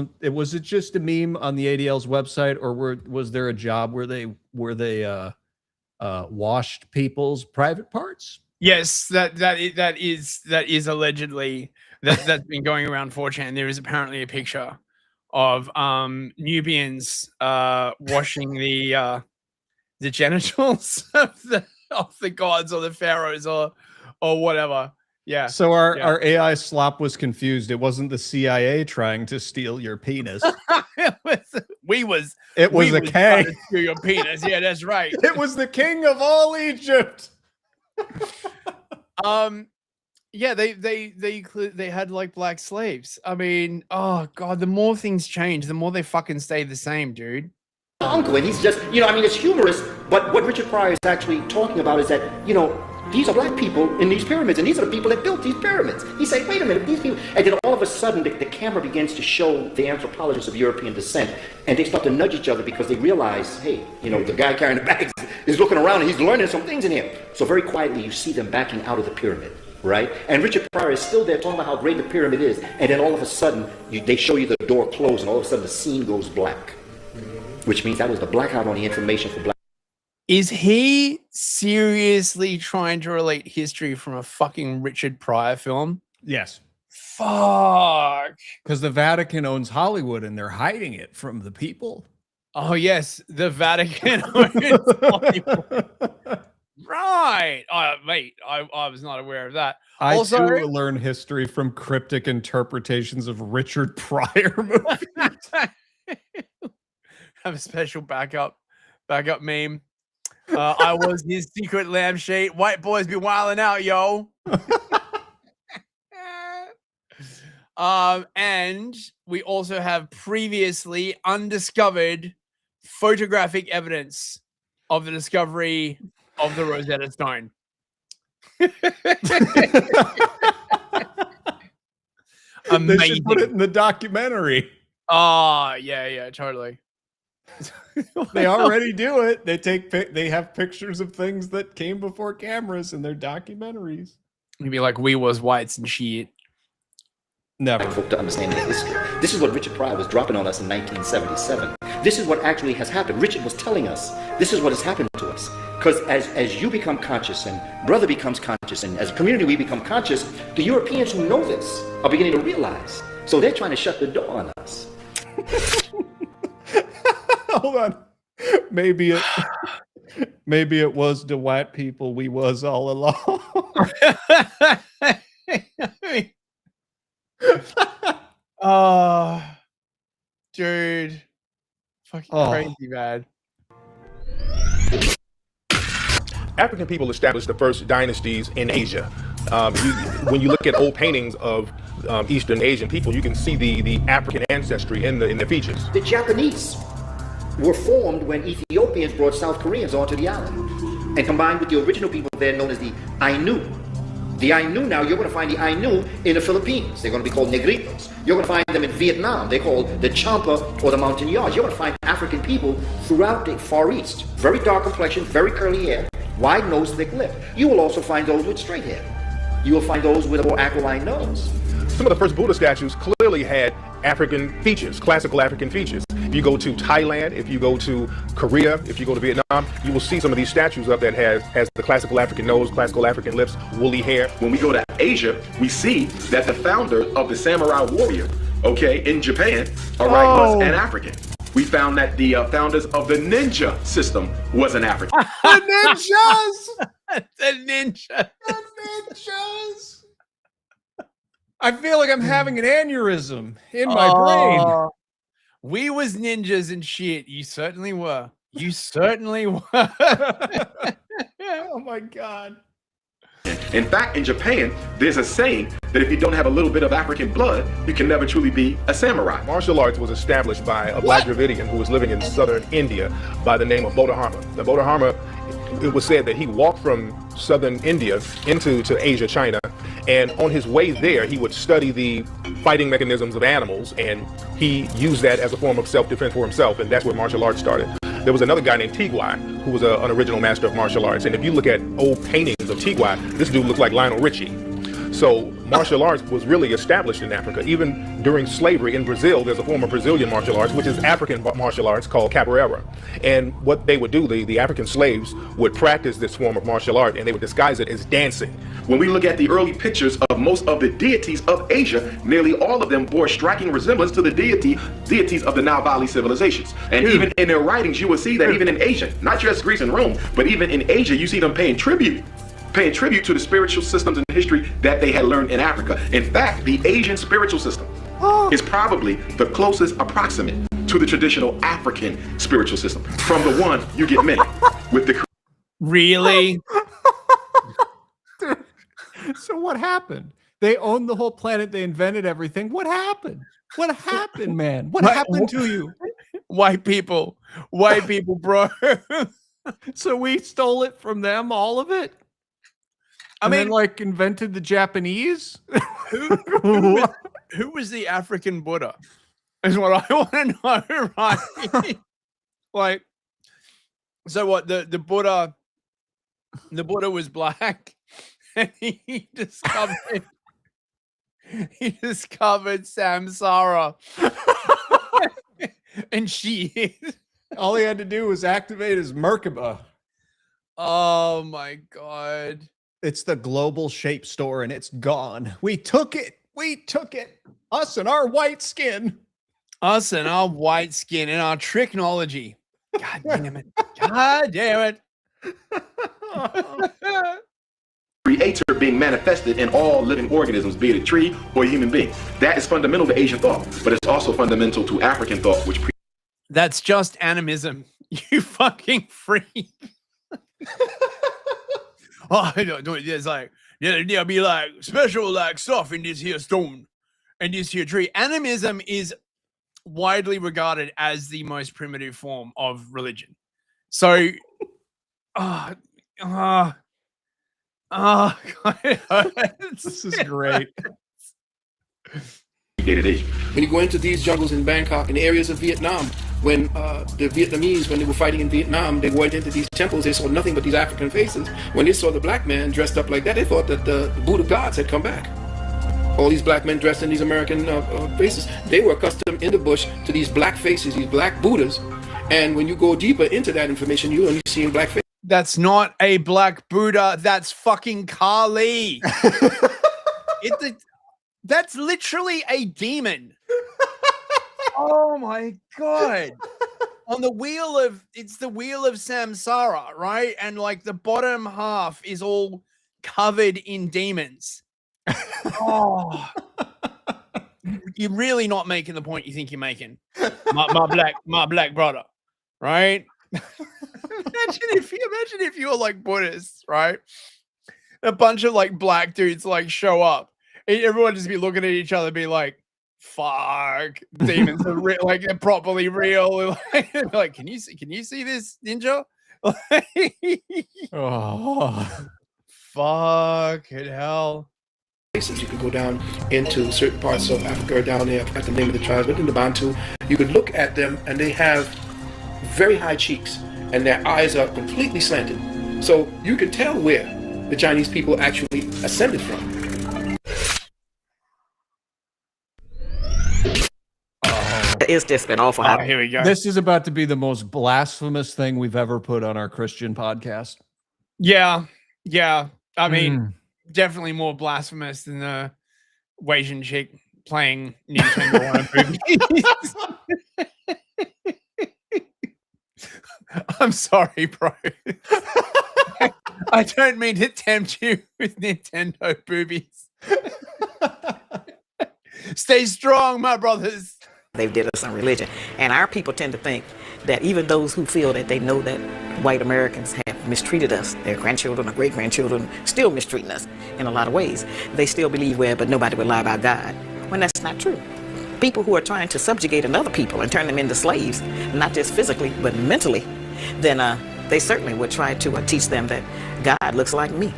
E: it just a meme on the ADL's website, or was there a job where they washed people's private parts?
D: Yes, that is allegedly that's been going around 4chan. There is apparently a picture of Nubians washing the genitals of the gods or the pharaohs or whatever. Yeah.
E: So our AI slop was confused. It wasn't the CIA trying to steal your penis.
D: It was
E: a K.
D: Steal your penis. Yeah, that's right.
E: It was the king of all Egypt.
D: Yeah, they had like black slaves. I mean, oh God, the more things change, the more they fucking stay the same, dude.
S: Uncle, and he's just, it's humorous, but what Richard Pryor is actually talking about is that, these are black people in these pyramids, and these are the people that built these pyramids. He said, wait a minute, these people, and then all of a sudden the camera begins to show the anthropologists of European descent, and they start to nudge each other because they realize, hey, you know, the guy carrying the bags is looking around and he's learning some things in here. So very quietly you see them backing out of the pyramid, right? And Richard Pryor is still there talking about how great the pyramid is, and then all of a sudden they show you the door close, and all of a sudden the scene goes black, which means that was the blackout on the information for black.
D: Is he seriously trying to relate history from a fucking Richard Pryor film?
E: Yes.
D: Fuck.
E: Because the Vatican owns Hollywood and they're hiding it from the people.
D: Oh, yes. The Vatican owns Hollywood. Right. Mate, I was not aware of that.
E: I
D: Also,
E: too learn history from cryptic interpretations of Richard Pryor movies.
D: have a special backup meme. I was his secret lampshade. White boys be wilding out, yo. And we also have previously undiscovered photographic evidence of the discovery of the Rosetta Stone. Amazing.
E: They should put it in the documentary.
D: Oh, yeah, totally.
E: They already do it. They have pictures of things that came before cameras in their documentaries.
D: You'd be like, we was whites and shit.
E: Never.
S: Folk to understand the history. This is what Richard Pryor was dropping on us in 1977. This is what actually has happened. Richard was telling us this is what has happened to us. Because as you become conscious and brother becomes conscious and as a community we become conscious, the Europeans who know this are beginning to realize. So they're trying to shut the door on us.
E: Hold on. Maybe it was the white people we was all along.
D: Oh, dude. Fucking crazy, man.
F: African people established the first dynasties in Asia. When you look at old paintings of Eastern Asian people, you can see the African ancestry in the features.
S: The Japanese were formed when Ethiopians brought South Koreans onto the island and combined with the original people there known as the Ainu. The Ainu now, you're going to find the Ainu in the Philippines. They're going to be called Negritos. You're going to find them in Vietnam. They're called the Champa or the Montagnards. You're going to find African people throughout the Far East. Very dark complexion, very curly hair, wide nose, thick lip. You will also find those with straight hair. You will find those with a more aquiline nose.
F: Some of the first Buddha statues clearly had African features, classical African features. If you go to Thailand, if you go to Korea, if you go to Vietnam, you will see some of these statues up that has the classical African nose, classical African lips, woolly hair.
A: When we go to Asia, we see that the founder of the samurai warrior, in Japan, was an African. We found that the founders of the ninja system was an African.
E: The ninjas!
D: The
E: ninjas! I feel like I'm having an aneurysm in my brain.
D: We was ninjas and shit. You certainly were. You certainly were.
E: Oh my God.
A: In fact, in Japan, there's a saying that if you don't have a little bit of African blood, you can never truly be a samurai.
F: Martial arts was established by a black Dravidian who was living in southern India by the name of Bodhidharma. The Bodhidharma, it was said that he walked from southern India into Asia, China, and on his way there, he would study the fighting mechanisms of animals, and he used that as a form of self-defense for himself, and that's where martial arts started. There was another guy named Tigwai who was an original master of martial arts, and if you look at old paintings of Tigwai, this dude looks like Lionel Richie. So martial arts was really established in Africa. Even during slavery in Brazil, there's a form of Brazilian martial arts, which is African martial arts called capoeira. And what they would do, the African slaves would practice this form of martial art, and they would disguise it as dancing.
A: When we look at the early pictures of most of the deities of Asia, nearly all of them bore striking resemblance to the deities of the Nile Valley civilizations. And even in their writings, you will see that even in Asia, not just Greece and Rome, but even in Asia, you see them paying tribute to the spiritual systems and history that they had learned in Africa. In fact, the Asian spiritual system is probably the closest approximate to the traditional African spiritual system. From the one you get many with the...
D: Really?
E: So what happened? They owned the whole planet. They invented everything. What happened? What happened, man? What happened to you?
D: White people, bro.
E: So we stole it from them, all of it? I mean,
D: then,
E: like invented the Japanese.
D: who was the African Buddha? Is what I want to know, right? Like, so what? The Buddha was black, and he discovered samsara, and she.
E: All he had to do was activate his Merkaba.
D: Oh my God.
E: It's the global shape store and it's gone. We took it. We took it. Us and our white skin.
D: Us and our white skin and our technology. God damn it. God damn it.
A: Creator being manifested in all living organisms, be it a tree or a human being. That is fundamental to Asian thought, but it's also fundamental to African thought, which
D: that's just animism. You fucking freak. Oh, I don't do it. There's like, there'll be like special like stuff in this here stone and this here tree. Animism is widely regarded as the most primitive form of religion. So,
E: this is great.
L: When you go into these jungles in Bangkok, in areas of Vietnam, when the Vietnamese, when they were fighting in Vietnam, they went into these temples, they saw nothing but these African faces. When they saw the black man dressed up like that, they thought that the Buddha gods had come back. All these black men dressed in these American faces, they were accustomed in the bush to these black faces, these black Buddhas. And when you go deeper into that information, you only see black faces.
D: That's not a black Buddha. That's fucking Kali. That's literally a demon. Oh my God. On the wheel of, it's the wheel of samsara, right? And like the bottom half is all covered in demons. Oh, you're really not making the point you think you're making. My black brother, right? Imagine if you were like Buddhists, right? A bunch of like black dudes like show up. Everyone just be looking at each other, be like, "Fuck, demons are real, like they're properly real." Like, can you see this ninja?
E: Oh,
D: fuck it, hell.
L: Places you could go down into certain parts of Africa, or down there at the name of the tribes, but in the Bantu, you could look at them and they have very high cheeks and their eyes are completely slanted. So you can tell where the Chinese people actually ascended from.
W: It's just been awful.
D: Oh, here we go.
E: This is about to be the most blasphemous thing we've ever put on our Christian podcast.
D: Yeah. I mean, definitely more blasphemous than the Asian chick playing Nintendo movies. I'm sorry, bro. I don't mean to tempt you with Nintendo boobies. Stay strong, my brothers.
W: They did us on religion. And our people tend to think that even those who feel that they know that white Americans have mistreated us, their grandchildren or great-grandchildren still mistreating us in a lot of ways, they still believe, well, but nobody would lie about God, when that's not true. People who are trying to subjugate another people and turn them into slaves, not just physically, but mentally, then they certainly would try to teach them that God looks like me.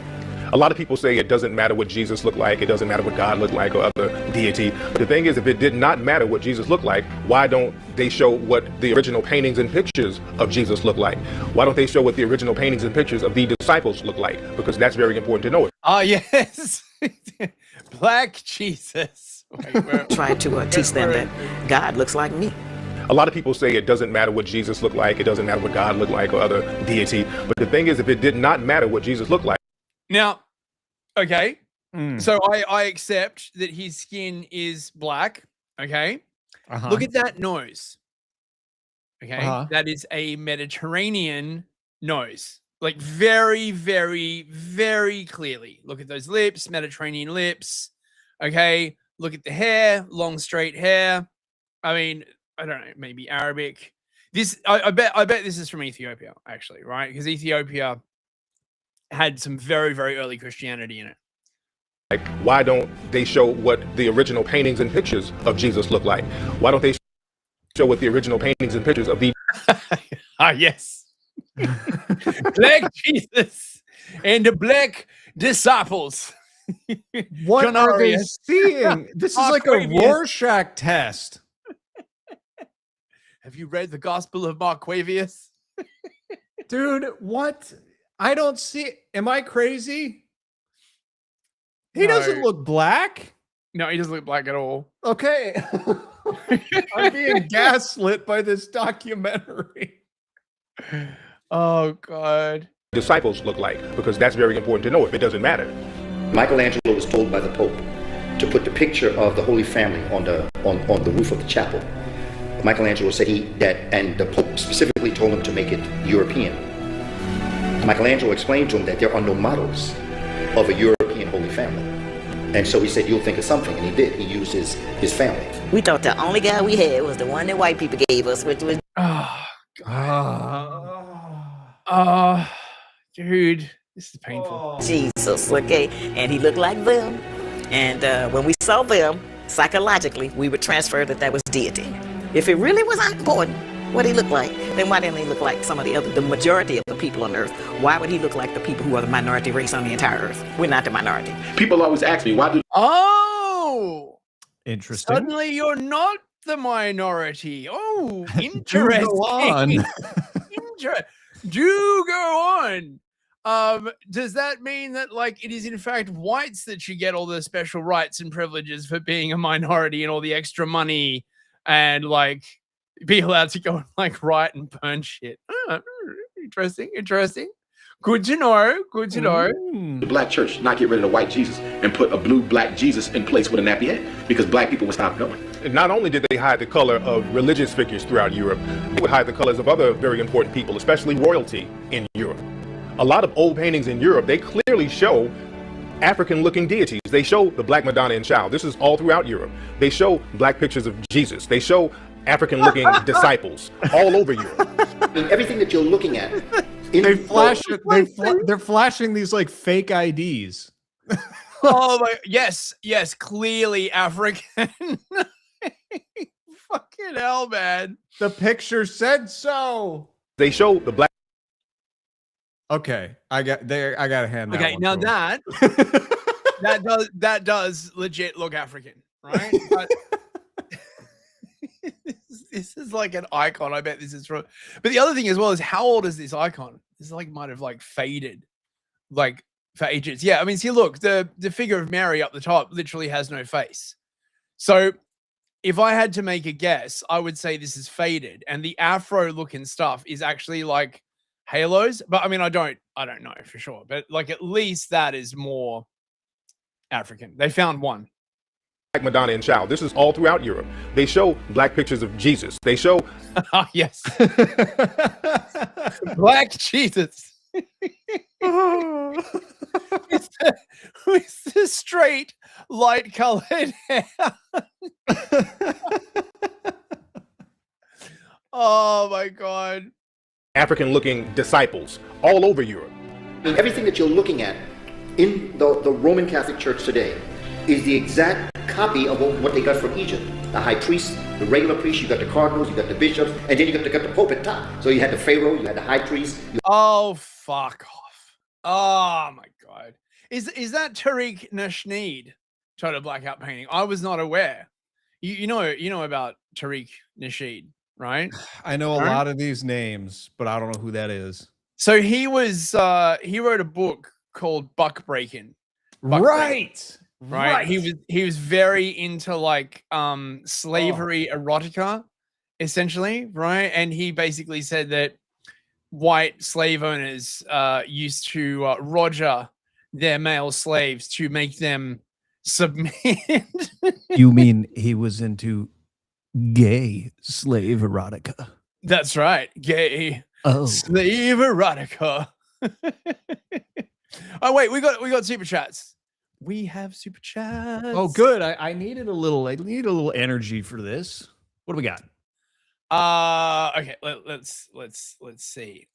F: A lot of people say it doesn't matter what Jesus looked like, it doesn't matter what God looked like or other deity. But the thing is, if it did not matter what Jesus looked like, why don't they show what the original paintings and pictures of Jesus look like? Why don't they show what the original paintings and pictures of the disciples look like? Because that's very important to know it.
D: Oh, yes. Black Jesus.
W: Try to teach them that God looks like me.
F: A lot of people say it doesn't matter what Jesus looked like, it doesn't matter what God looked like or other deity. But the thing is, if it did not matter what Jesus looked like.
D: Now, okay, so I accept that his skin is black, okay? Look at that nose, okay? That is a Mediterranean nose, like very, very, very clearly. Look at those lips, Mediterranean lips, okay? Look at the hair, long straight hair. I mean, I don't know, maybe Arabic. This, I bet this is from Ethiopia, actually, right? Because Ethiopia had some very, very early Christianity in it.
F: Like, why don't they show what the original paintings and pictures of Jesus look like? Why don't they show what the original paintings and pictures of the...
D: yes. Black Jesus and the black disciples.
E: What are they
D: Honorius.
E: seeing? This is like a
D: Marquavius.
E: Rorschach test.
D: Have you read the Gospel of Marquavius?
E: Dude, what? I don't see. Am I crazy? He doesn't look black.
D: No, he doesn't look black at all.
E: Okay. I'm being gaslit by this documentary.
D: Oh, God.
F: Disciples look like, because that's very important to know if it doesn't matter.
S: Michelangelo was told by the Pope to put the picture of the Holy Family on the roof of the chapel. Michelangelo said and the Pope specifically told him to make it European. Michelangelo explained to him that there are no models of a European Holy Family. And so he said, you'll think of something, and he did. He used his family.
W: We thought the only guy we had was the one that white people gave us, which was...
D: Dude, this is painful.
W: Jesus, okay? And he looked like them. And when we saw them, psychologically, we would transfer that was deity. If it really was important what he looked like, then why didn't he look like some of the majority of the people on Earth? Why would he look like the people who are the minority race on the entire Earth? We're not the minority.
A: People always ask me, why do...
D: Oh!
E: Interesting.
D: Suddenly you're not the minority. Oh, interesting.
E: Go on.
D: Do go on. Does that mean that, like, it is in fact whites that should get all the special rights and privileges for being a minority and all the extra money and, like, be allowed to go and, like, riot and burn shit? Interesting. Good to know.
A: The black church not get rid of the white Jesus and put a blue black Jesus in place with a nappy head because black people would stop going.
F: And not only did they hide the color of religious figures throughout Europe, they would hide the colors of other very important people, especially royalty in Europe. A lot of old paintings in Europe, they clearly show African-looking deities. They show the Black Madonna and Child. This is all throughout Europe. They show black pictures of Jesus. They show African-looking disciples all over Europe.
S: Everything that you're looking at.
E: They flash it. They're flashing these like fake IDs.
D: Oh my, yes, clearly African. Fucking hell, man.
E: The picture said so.
F: They show the black.
E: Okay, I got to hand that.
D: Okay,
E: one
D: now
E: to
D: that does legit look African, right? But this is like an icon. I bet this is from. But the other thing as well is, how old is this icon? This like might have like faded, like for ages. Yeah, I mean, see, look, the figure of Mary up the top literally has no face. So if I had to make a guess, I would say this is faded, and the afro looking stuff is actually like halos. But I mean, I don't know for sure, but like at least that is more African. They found one.
F: Black Madonna and Child. This is all throughout Europe. They show black pictures of Jesus. They show
D: yes. Black Jesus. With the straight light colored hair. Oh my God.
F: African-looking disciples all over Europe.
S: Everything that you're looking at in the Roman Catholic Church today is the exact copy of what they got from Egypt. The high priest, the regular priest, you got the cardinals, you got the bishops, and then you got the Pope at top. So you had the Pharaoh, you had the high priest.
D: Oh, fuck off. Oh my God. Is that Tariq Nasheed total blackout painting? I was not aware. You know about Tariq Nasheed, right?
E: I know a lot of these names, but I don't know who that is.
D: So he wrote a book called Buckbreaking.
E: Right.
D: He was very into like slavery erotica, essentially, right? And he basically said that white slave owners used to roger their male slaves to make them submit.
E: You mean he was into gay slave erotica?
D: That's right, gay slave erotica. Oh wait, we got super chats. We have super chats.
E: Oh, good. I needed a little energy for this. What do we got?
D: Okay, let's see.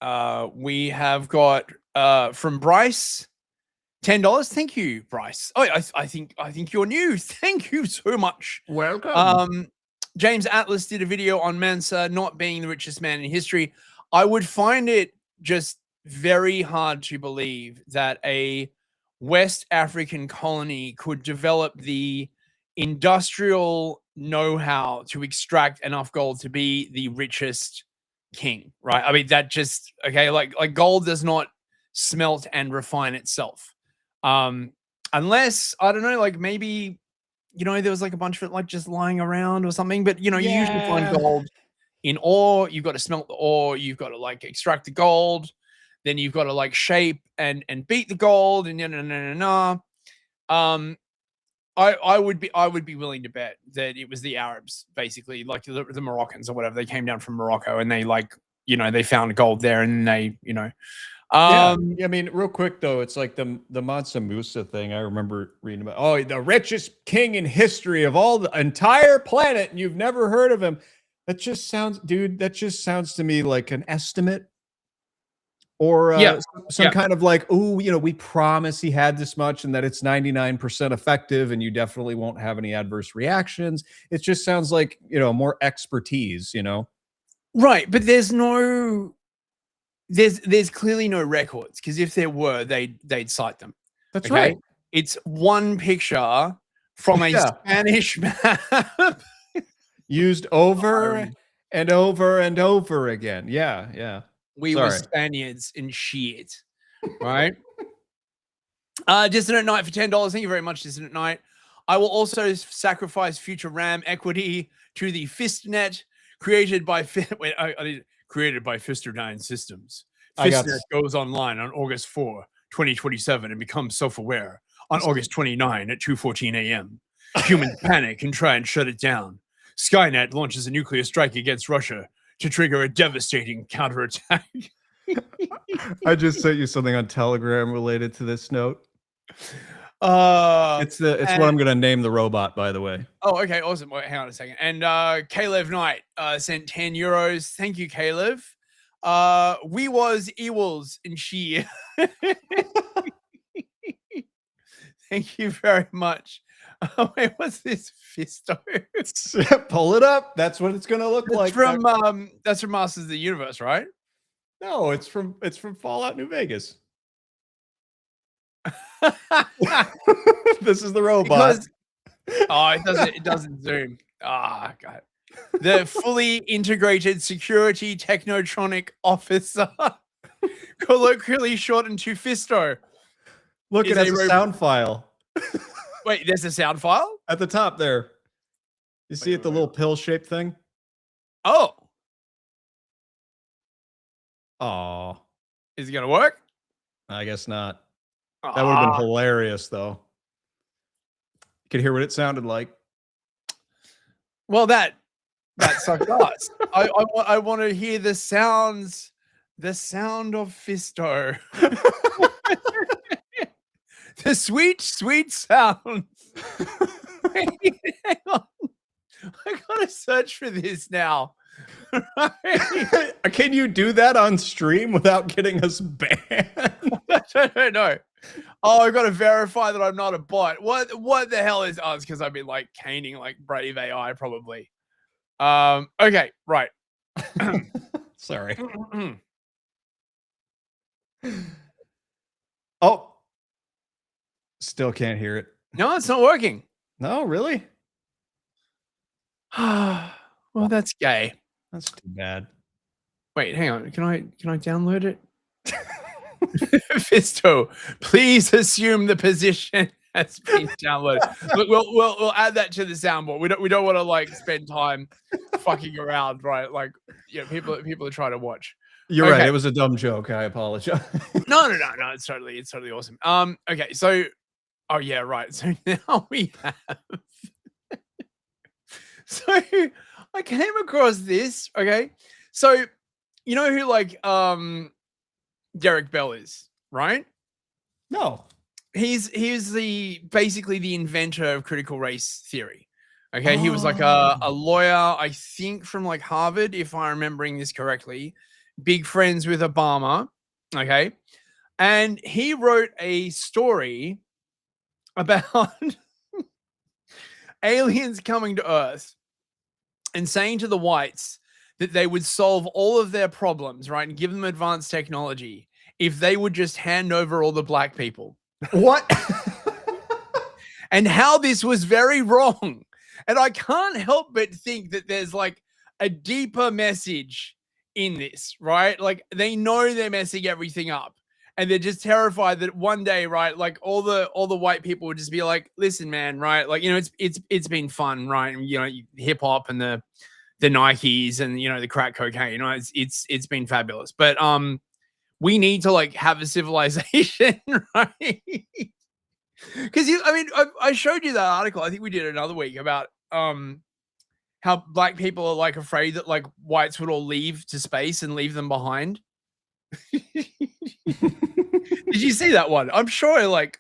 D: We have got from Bryce, $10. Thank you, Bryce. Oh, I think you're new. Thank you so much.
E: Welcome.
D: James Atlas did a video on Mensa not being the richest man in history. I would find it just very hard to believe that a West African colony could develop the industrial know-how to extract enough gold to be the richest king, right? I mean, that just, okay, like gold does not smelt and refine itself. Unless, I don't know, like maybe, you know, there was like a bunch of it like just lying around or something, but you know, you usually find gold in ore. You've got to smelt the ore, you've got to like extract the gold, then you've got to like shape and beat the gold and I would be willing to bet that it was the Arabs, basically, like the Moroccans or whatever. They came down from Morocco and they like, you know, they found gold there and they, you know.
E: Yeah, I mean, real quick though, it's like the Mansa Musa thing. I remember reading about, oh, the richest king in history of all the entire planet, and you've never heard of him. That just sounds, dude. That just sounds to me like an estimate, or some kind of like, oh, you know, we promise he had this much, and that it's 99% effective, and you definitely won't have any adverse reactions. It just sounds like, you know, more expertise, you know.
D: Right, but there's clearly no records, because if there were, they'd cite them.
E: That's right.
D: It's one picture from a Spanish map
E: used over and over and over again. Yeah.
D: We were Spaniards and shit, right? Dissident Knight for $10. Thank you very much, Dissident Knight. I will also sacrifice future RAM equity to the FistNet created by created by Fisterdine Systems. FistNet goes online on August 4, 2027 and becomes self-aware on August 29 at 2:14 a.m. Humans panic and try and shut it down. Skynet launches a nuclear strike against Russia to trigger a devastating counterattack.
E: I just sent you something on Telegram related to this note. It's what I'm gonna name the robot, by the way.
D: Oh, okay, awesome. Wait, hang on a second. And Kalev Knight sent 10 euros. Thank you, Kalev. We was Ewells and she. Thank you very much. Wait, what's this Fisto?
E: Pull it up. That's what it's gonna look like.
D: That's from Masters of the Universe, right?
E: No, it's from Fallout New Vegas. This is the robot.
D: It doesn't zoom. God. The fully integrated security technotronic officer, colloquially shortened to Fisto.
E: Look, it has a sound file.
D: Wait, there's a sound file?
E: At the top there. You see it, the little pill-shaped thing?
D: Oh.
E: Aw.
D: Is it going to work?
E: I guess not. That would have been hilarious, though. You could hear what it sounded like.
D: Well, that sucked ass. I want to hear the sound of Fisto. The sweet, sweet sound. Hang on. I gotta search for this now.
E: Can you do that on stream without getting us banned?
D: I don't know. Oh, I gotta verify that I'm not a bot. What the hell is us? Because I've been like caning like Brave AI probably. Okay, right.
E: Sorry. Oh. Still can't hear it.
D: No, it's not working.
E: No, really?
D: Well, that's gay.
E: That's too bad.
D: Wait, hang on. Can I download it? Fisto, please assume the position has been downloaded. Look, we'll add that to the soundboard. We don't want to like spend time fucking around, right? Like, you know, people are trying to watch.
E: You're right. It was a dumb joke. I apologize.
D: No. It's totally awesome. Okay, so oh yeah, right. So now we have. So I came across this. Okay, so you know who like Derek Bell is, right?
E: No.
D: He's basically the inventor of critical race theory. Okay, he was like a lawyer, I think from like Harvard, if I'm remembering this correctly. Big friends with Obama. Okay, and he wrote a story about aliens coming to Earth and saying to the whites that they would solve all of their problems, right, and give them advanced technology if they would just hand over all the black people.
E: What?
D: And how this was very wrong. And I can't help but think that there's like a deeper message in this, right? Like they know they're messing everything up. And they're just terrified that one day, right, like all the white people would just be like, listen, man, right? Like, you know, it's been fun, right? You know, hip hop and the Nikes and, you know, the crack cocaine, you know, it's been fabulous. But we need to like have a civilization, right? Because I showed you that article. I think we did another week about how black people are like afraid that like whites would all leave to space and leave them behind. Did you see that one? I'm sure I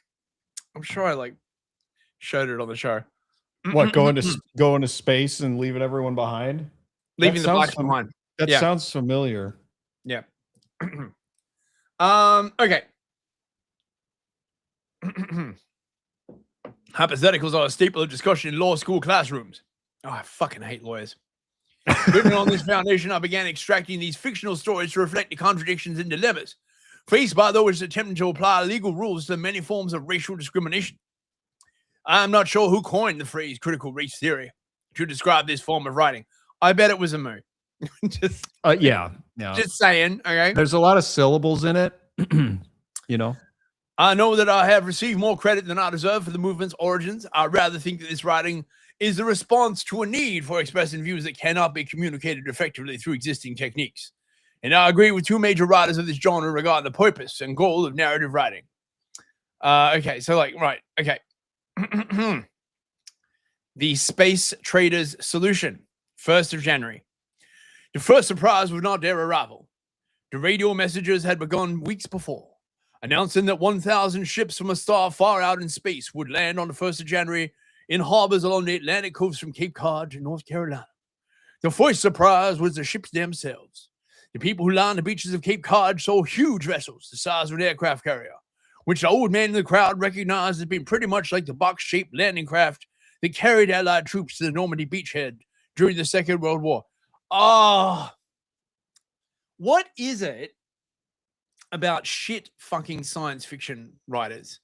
D: showed it on the show.
E: What, going to space and leaving everyone behind?
D: Leaving the blacks behind.
E: That sounds familiar.
D: Yeah. Okay. Hypotheticals are a staple of discussion in law school classrooms. Oh, I fucking hate lawyers. Building on this foundation, I began extracting these fictional stories to reflect the contradictions and dilemmas faced by those attempting to apply legal rules to many forms of racial discrimination. I'm not sure who coined the phrase critical race theory to describe this form of writing. I bet it was a moo. Just saying, okay?
E: There's a lot of syllables in it, you know?
D: I know that I have received more credit than I deserve for the movement's origins. I rather think that this writing is a response to a need for expressing views that cannot be communicated effectively through existing techniques. And I agree with two major writers of this genre regarding the purpose and goal of narrative writing. Okay, so like, right, okay. The Space Traders Solution, 1st of January. The first surprise was not their arrival. The radio messages had begun weeks before, announcing that 1,000 ships from a star far out in space would land on the 1st of January in harbors along the Atlantic coast from Cape Cod to North Carolina. The first surprise was the ships themselves. The people who lined the beaches of Cape Cod saw huge vessels the size of an aircraft carrier, which the old man in the crowd recognized as being pretty much like the box-shaped landing craft that carried Allied troops to the Normandy beachhead during the Second World War. What is it about shit fucking science fiction writers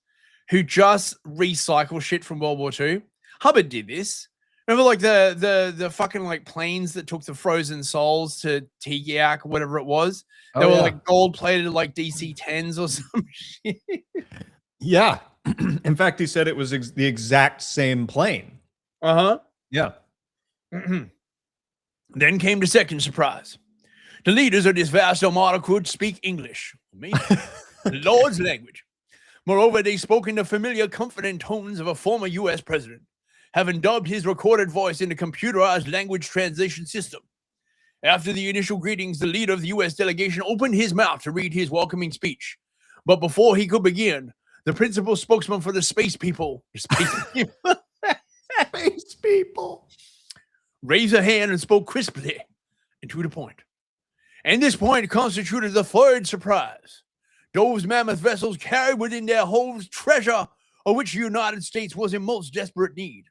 D: who just recycle shit from World War II? Hubbard did this. Remember, like the fucking like planes that took the frozen souls to Tegiak or whatever it was. They were like gold plated, like DC-10s or some shit.
E: Yeah. In fact, he said it was the exact same plane. Yeah.
D: Then came the second surprise. The leaders of this vast armada could speak English, the Lord's language. Moreover, they spoke in the familiar, confident tones of a former U.S. president, having dubbed his recorded voice in a computerized language translation system. After the initial greetings, the leader of the U.S. delegation opened his mouth to read his welcoming speech. But before he could begin, the principal spokesman for the space people raised a hand and spoke crisply and to the point. And this point constituted the third surprise. Those mammoth vessels carried within their holds treasure of which the United States was in most desperate need.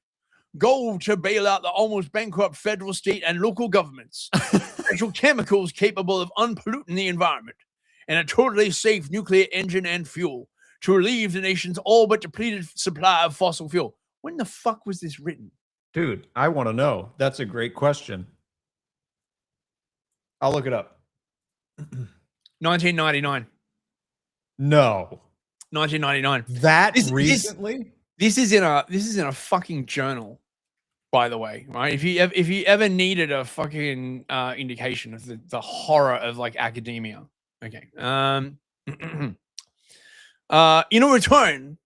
D: Gold to bail out the almost bankrupt federal, state, and local governments. Special chemicals capable of unpolluting the environment. And a totally safe nuclear engine and fuel to relieve the nation's all but depleted supply of fossil fuel. When the fuck was this written?
E: Dude, I want to know. That's a great question. I'll look it up.
D: 1999.
E: No.
D: 1999.
E: Recently?
D: This is in a fucking journal, by the way, right? If you ever needed a fucking indication of the horror of like academia. Okay. In return,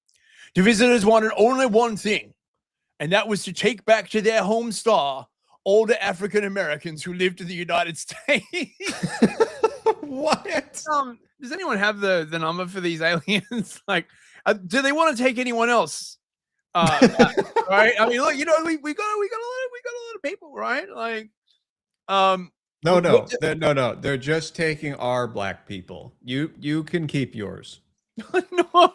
D: the visitors wanted only one thing, and that was to take back to their home star all the African Americans who lived in the United States.
E: What?
D: Does anyone have the number for these aliens? Like, do they want to take anyone else? Right? I mean, look, you know, we got a lot of people, right? Like,
E: No. They're just taking our black people. You can keep yours.
D: No.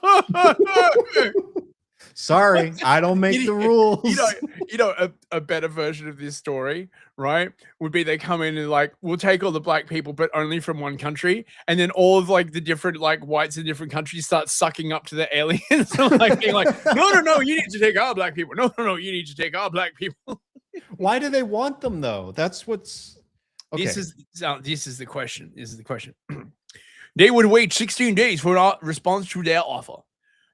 E: Sorry, I don't make the rules.
D: you know, a better version of this story, right, would be they come in and like, we'll take all the black people, but only from one country, and then all of like the different like whites in different countries start sucking up to the aliens, like being like, no, you need to take our black people. No, you need to take our black people.
E: Why do they want them though? That's what's okay.
D: This is the question. They would wait 16 days for a response to their offer.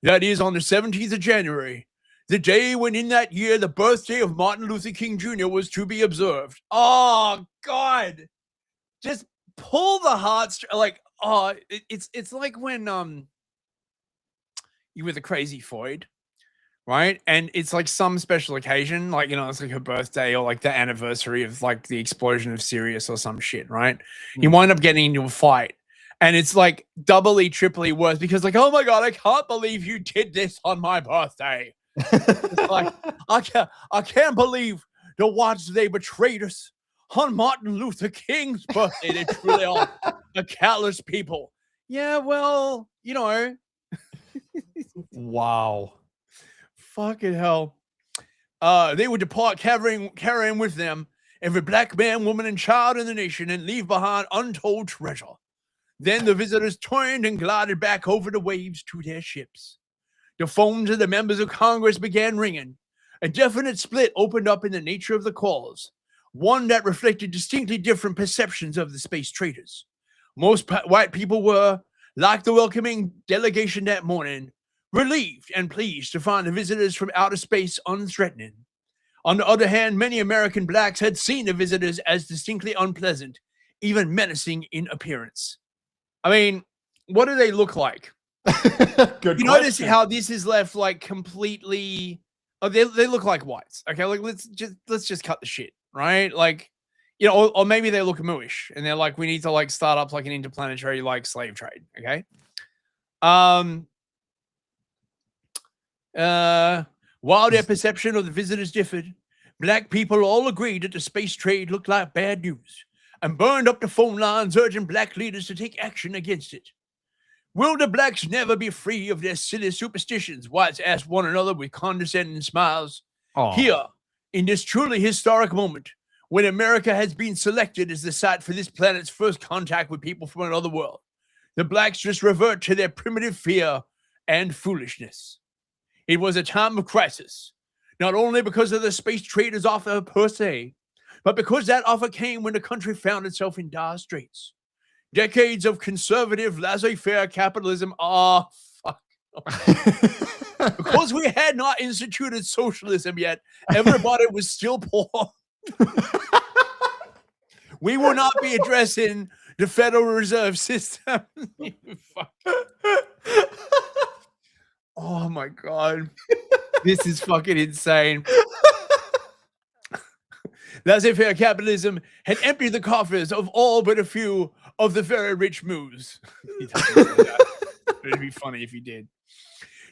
D: That is on the 17th of January, the day when in that year the birthday of Martin Luther King Jr. was to be observed. Oh God, just pull the heartstrings. Like, it's like when you were the crazy Floyd, right? And it's like some special occasion, like, you know, it's like her birthday or like the anniversary of like the explosion of Sirius or some shit, right? You wind up getting into a fight. And it's like doubly, triply worse because like, oh my God, I can't believe you did this on my birthday. It's like, I can't believe the ones they betrayed us on Martin Luther King's birthday. They truly are a callous people. Yeah, well, you know.
E: Wow.
D: Fucking hell. They would depart carrying with them every black man, woman, and child in the nation and leave behind untold treasure. Then the visitors turned and glided back over the waves to their ships. The phones of the members of Congress began ringing. A definite split opened up in the nature of the calls, one that reflected distinctly different perceptions of the space traders. Most white people were, like the welcoming delegation that morning, relieved and pleased to find the visitors from outer space unthreatening. On the other hand, many American blacks had seen the visitors as distinctly unpleasant, even menacing in appearance. I mean, what do they look like?
E: Good
D: you notice how this is left like completely. Oh, they look like whites. Okay, like let's just cut the shit, right? Like, you know, or maybe they look mooish and they're like, we need to like start up like an interplanetary like slave trade. Okay. While their perception of the visitors differed, black people all agreed that the space trade looked like bad news and burned up the phone lines urging black leaders to take action against it. Will the blacks never be free of their silly superstitions? Whites asked one another with condescending smiles.
E: Aww.
D: Here, in this truly historic moment, when America has been selected as the site for this planet's first contact with people from another world, the blacks just revert to their primitive fear and foolishness. It was a time of crisis, not only because of the space traders' offer per se, but because that offer came when the country found itself in dire straits. Decades of conservative, laissez-faire capitalism are because we had not instituted socialism yet, everybody was still poor. We will not be addressing the Federal Reserve System. Oh my God. This is fucking insane. Laissez-faire capitalism had emptied the coffers of all but a few of the very rich moves. It'd be funny if he did.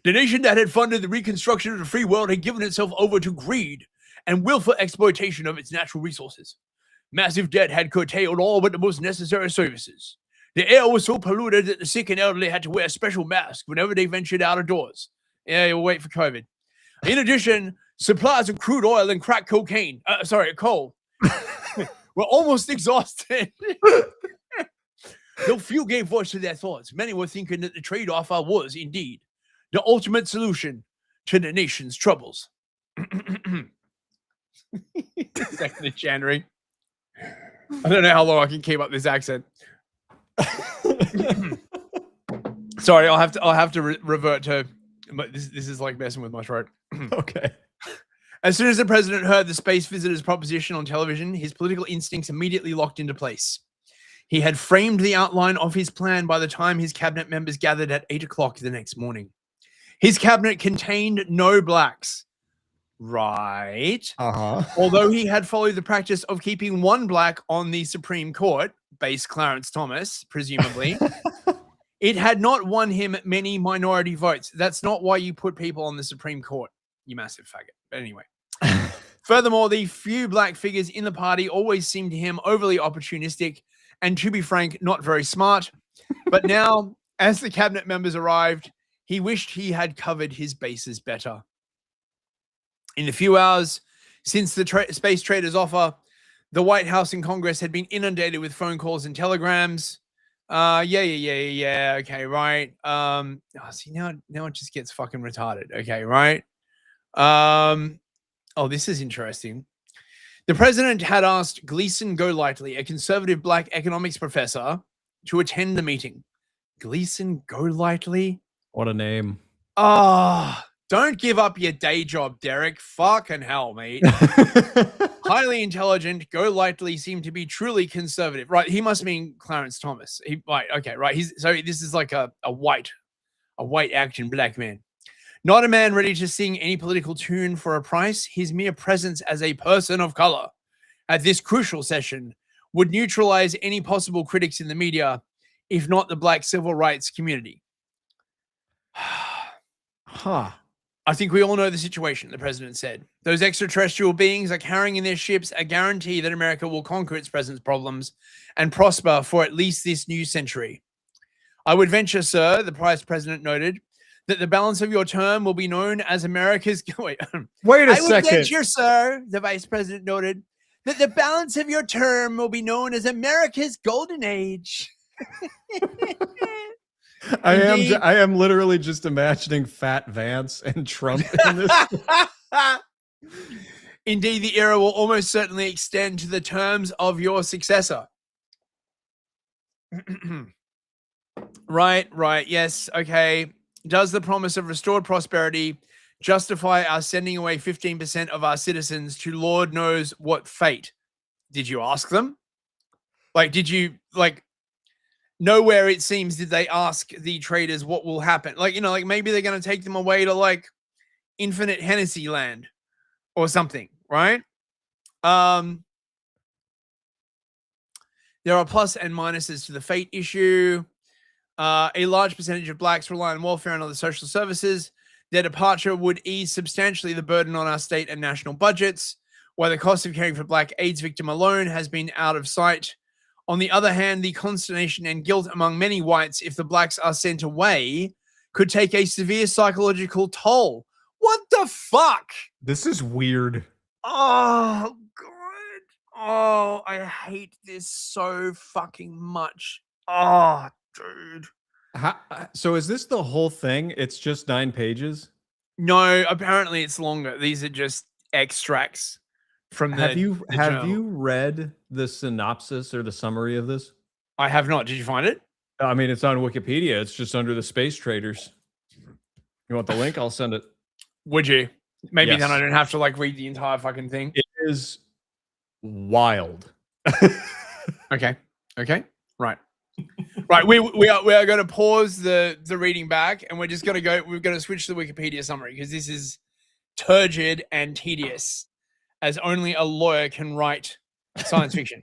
D: The nation that had funded the reconstruction of the free world had given itself over to greed and willful exploitation of its natural resources. Massive debt had curtailed all but the most necessary services. The air was so polluted that the sick and elderly had to wear a special mask whenever they ventured out of doors. Yeah, you'll wait for COVID. In addition, supplies of crude oil and crack coal were almost exhausted. Though few gave voice to their thoughts, many were thinking that the trade offer was, indeed, the ultimate solution to the nation's troubles. 2nd of January. I don't know how long I can keep up this accent. Sorry, I'll have to revert to. But this is like messing with my throat.
E: Okay.
D: As soon as the president heard the space visitors' proposition on television, his political instincts immediately locked into place. He had framed the outline of his plan by the time his cabinet members gathered at 8 o'clock the next morning. His cabinet contained no blacks. Right. Although he had followed the practice of keeping one black on the Supreme Court, base Clarence Thomas, presumably, it had not won him many minority votes. That's not why you put people on the Supreme Court, you massive faggot. But anyway. Furthermore, the few black figures in the party always seemed to him overly opportunistic and, to be frank, not very smart. But now, as the cabinet members arrived, he wished he had covered his bases better. In a few hours, Since the space traders' offer, the White House and Congress had been inundated with phone calls and telegrams. Yeah. Okay, right. See, now it just gets fucking retarded. Okay, right. Oh, this is interesting. The president had asked Gleason Golightly, a conservative black economics professor, to attend the meeting. Gleason Golightly?
E: What a name.
D: Don't give up your day job, Derek. Fucking hell, mate. Highly intelligent, Golightly seemed to be truly conservative. Right, he must mean Clarence Thomas. So this is like a white action black man. Not a man ready to sing any political tune for a price. His mere presence as a person of color at this crucial session would neutralize any possible critics in the media, if not the black civil rights community. I think we all know the situation, the president said. Those extraterrestrial beings are carrying in their ships a guarantee that America will conquer its present problems and prosper for at least this new century. I would venture, sir, the vice president noted, that the balance of your term will be known as America's... Wait a second. I would venture, sir, the vice president noted, that the balance of your term will be known as America's golden age.
E: I am literally just imagining Fat Vance and Trump in this.
D: Indeed, the era will almost certainly extend to the terms of your successor. Right. Yes. Okay. Does the promise of restored prosperity justify our sending away 15% of our citizens to Lord knows what fate? Did you ask them? Nowhere it seems did they ask the traders what will happen. Maybe they're going to take them away to infinite Hennessy land or something, right? There are plus and minuses to the fate issue. A large percentage of blacks rely on welfare and other social services. Their departure would ease substantially the burden on our state and national budgets, while the cost of caring for black AIDS victim alone has been out of sight. On the other hand, the consternation and guilt among many whites if the blacks are sent away could take a severe psychological toll. What the fuck?
E: This is weird.
D: Oh, God. Oh, I hate this so fucking much. Oh, dude.
E: So is this the whole thing? It's just 9 pages?
D: No, apparently it's longer. These are just extracts from the
E: Have you
D: journal.
E: read the synopsis or the summary of this?
D: I have not. Did you find it?
E: I mean, it's on Wikipedia. It's just under the space traders. You want the link? I'll send it.
D: Would you? Maybe
E: Yes.
D: then I don't have to read the entire fucking thing.
E: It is wild.
D: Okay. Right. We are going to pause the reading back, and we're going to switch to the Wikipedia summary because this is turgid and tedious, as only a lawyer can write science fiction.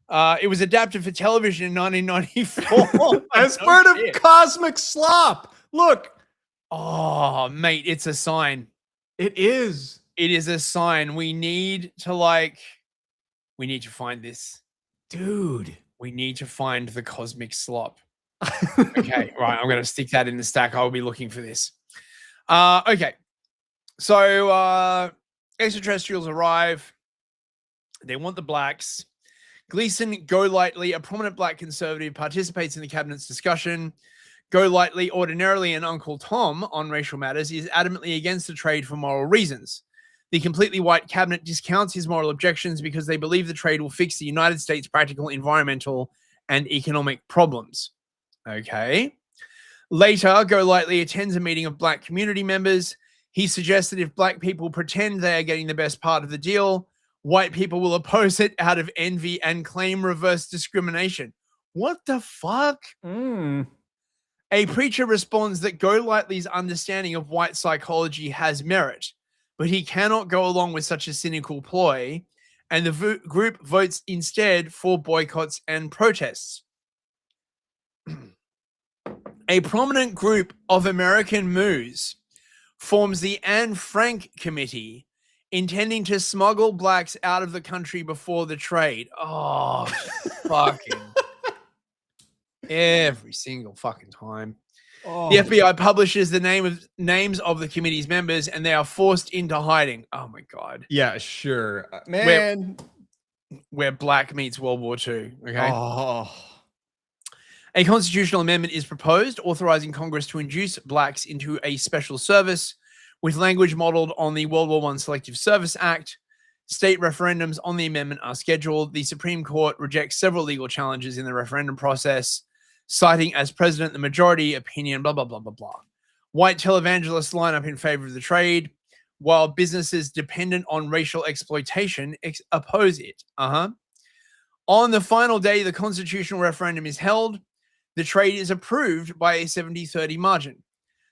D: It was adapted for television in 1994
E: as part of Cosmic Slop. Look.
D: Oh, mate, it's a sign.
E: It is.
D: It is a sign. We need to find this.
E: Dude.
D: We need to find the Cosmic Slop. Okay, right. I'm going to stick that in the stack. I'll be looking for this. Okay. So, extraterrestrials arrive. They want the blacks. Gleason Golightly, a prominent black conservative, participates in the cabinet's discussion. Golightly, ordinarily an Uncle Tom on racial matters, is adamantly against the trade for moral reasons. The completely white cabinet discounts his moral objections because they believe the trade will fix the United States' practical environmental and economic problems. Okay. Later, Golightly attends a meeting of black community members. He suggests that if black people pretend they are getting the best part of the deal, white people will oppose it out of envy and claim reverse discrimination. What the fuck? A preacher responds that Golightly's understanding of white psychology has merit, but he cannot go along with such a cynical ploy, and the group votes instead for boycotts and protests. A prominent group of American moos forms the Anne Frank Committee, intending to smuggle blacks out of the country before the trade. Oh, fucking every single fucking time. The FBI publishes the names of the committee's members, and they are forced into hiding. Oh my God.
E: Yeah, sure. Man.
D: Where black meets World War II. Okay.
E: Oh.
D: A constitutional amendment is proposed authorizing Congress to induce blacks into a special service with language modeled on the World War I Selective Service Act. State referendums on the amendment are scheduled. The Supreme Court rejects several legal challenges in the referendum process, citing as precedent the majority opinion, blah, blah, blah, blah, blah. White televangelists line up in favor of the trade, while businesses dependent on racial exploitation oppose it. On the final day the constitutional referendum is held, the trade is approved by a 70-30 margin.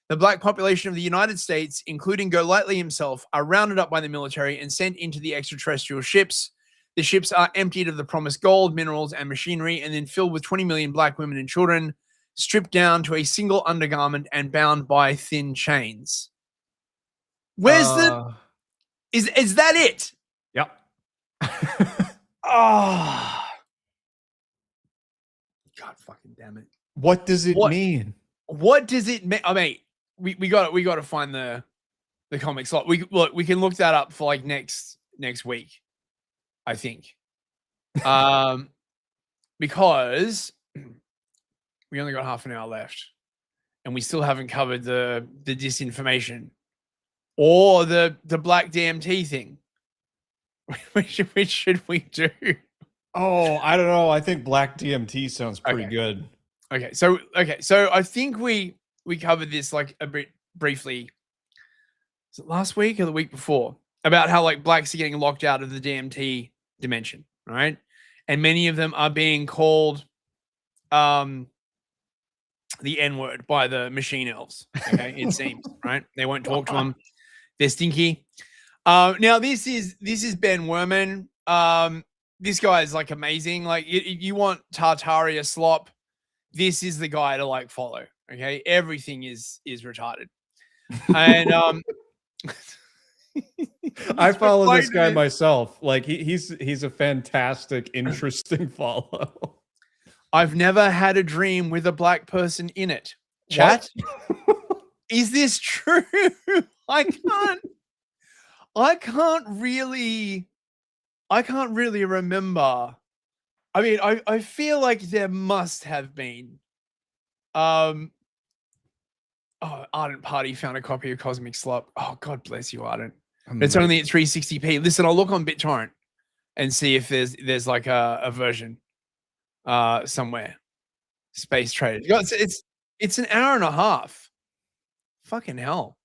D: The black population of the United States, including Golightly himself, are rounded up by the military and sent into the extraterrestrial ships. The ships are emptied of the promised gold, minerals, and machinery, and then filled with 20 million black women and children, stripped down to a single undergarment and bound by thin chains. Where's the... Is that it?
E: Yep.
D: Oh. God fucking damn it.
E: What does it mean?
D: What does it mean? I mean, we got to find the comic slot. We can look that up for like next week, I think. Because we only got half an hour left and we still haven't covered the disinformation or the black DMT thing. Which should we do?
E: Oh, I don't know. I think black DMT sounds pretty good.
D: Okay, so I think we covered this like a bit briefly. Was it last week or the week before? About how like blacks are getting locked out of the DMT dimension, right? And many of them are being called the N-word by the machine elves. Okay, it seems, right? They won't talk to them. They're stinky. Now this is Ben Werman. This guy is like amazing. Like you want Tartaria Slop, this is the guy to like follow. Okay, everything is retarded. And
E: I follow this guy myself. Like he's a fantastic, interesting follow.
D: I've never had a dream with a black person in it. Chat, is this true? I can't really remember. I mean, I feel like there must have been. Ardent Party found a copy of Cosmic Slop. Oh, God bless you, Ardent. It's only at 360p. Listen, I'll look on BitTorrent and see if there's like a version somewhere. Space Traders. It's an hour and a half. Fucking hell.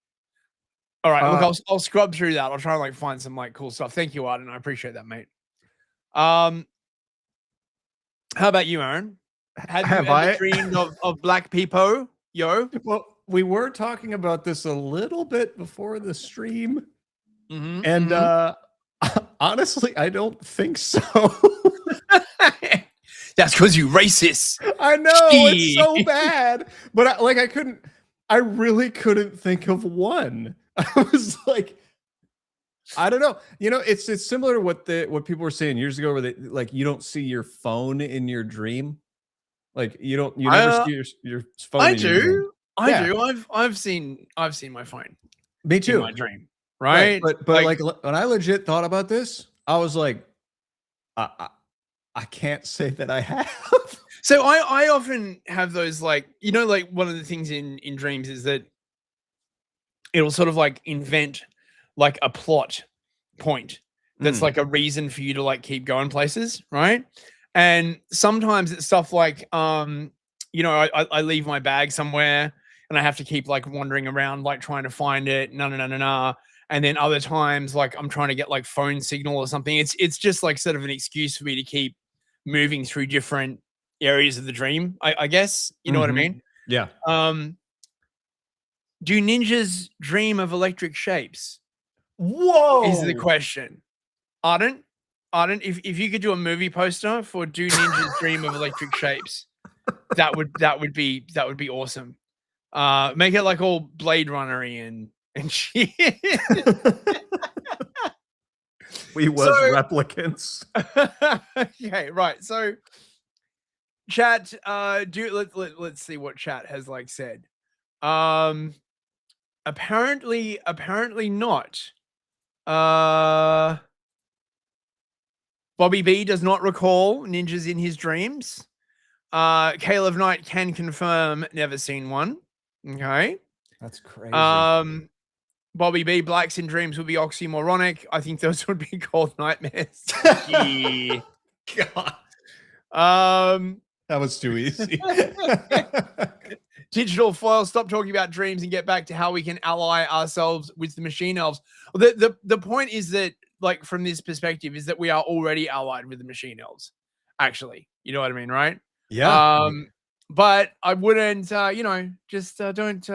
D: All right, look, I'll scrub through that. I'll try and like find some like cool stuff. Thank you, Arden. I appreciate that, mate. How about you, Aaron? Have you ever dreamed of black people? Yo.
E: Well, we were talking about this a little bit before the stream, and honestly, I don't think so.
D: That's because you racist.
E: I know it's so bad, but I really couldn't think of one. I was like, I don't know. You know, it's similar to what people were saying years ago, where they like you don't see your phone in your dream. Like you never see your phone.
D: I do. I've seen my phone.
E: Me too.
D: In my dream, right?
E: But like when I legit thought about this, I was like, I can't say that I have.
D: So I often have those like, you know, like one of the things in dreams is that it'll sort of like invent like a plot point that's like a reason for you to like keep going places, right? And sometimes it's stuff like you know, I leave my bag somewhere and I have to keep like wandering around like trying to find it, and then other times like I'm trying to get like phone signal or something. It's just like sort of an excuse for me to keep moving through different areas of the dream, I guess. You know what I mean?
E: Yeah.
D: Do ninjas dream of electric shapes?
E: Whoa!
D: Is the question. Arden, if you could do a movie poster for "Do Ninjas Dream of Electric Shapes," that would be awesome. Make it like all Blade Runner-y and shit.
E: We was replicants.
D: Okay, right. So, chat. Let's see what chat has like said. Apparently not. Bobby B does not recall ninjas in his dreams. Caleb Knight can confirm never seen one. Okay.
E: That's crazy.
D: Bobby B, blacks in dreams would be oxymoronic. I think those would be called nightmares. Yeah. God.
E: That was too easy.
D: Digital foil, stop talking about dreams and get back to how we can ally ourselves with the machine elves. The point is that, like, from this perspective, is that we are already allied with the machine elves, actually. You know what I mean, right?
E: Yeah.
D: But I wouldn't, just don't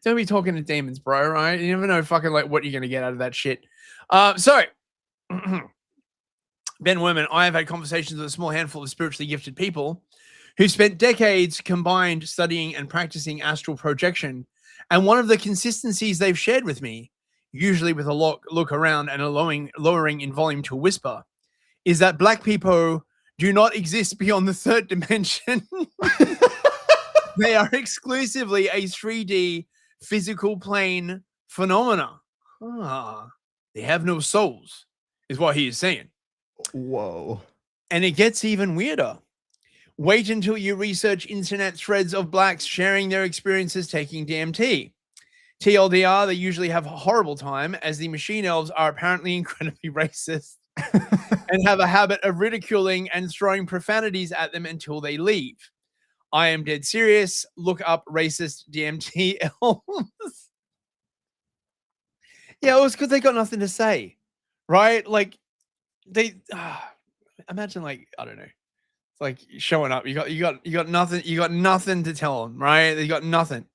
D: don't be talking to demons, bro, right? You never know fucking like what you're gonna get out of that shit. So Ben Werman, I have had conversations with a small handful of spiritually gifted people who spent decades combined studying and practicing astral projection. And one of the consistencies they've shared with me, usually with a look around and a lowering in volume to a whisper, is that black people do not exist beyond the third dimension. They are exclusively a 3D physical plane phenomena. They have no souls, is what he is saying.
E: Whoa.
D: And it gets even weirder. Wait until you research internet threads of blacks sharing their experiences taking DMT. TLDR, they usually have a horrible time, as the machine elves are apparently incredibly racist and have a habit of ridiculing and throwing profanities at them until they leave. I am dead serious. Look up racist DMT elves. Yeah, it was because they got nothing to say, right? Like, they imagine, like, I don't know, it's like showing up. You got nothing to tell them, right? They got nothing.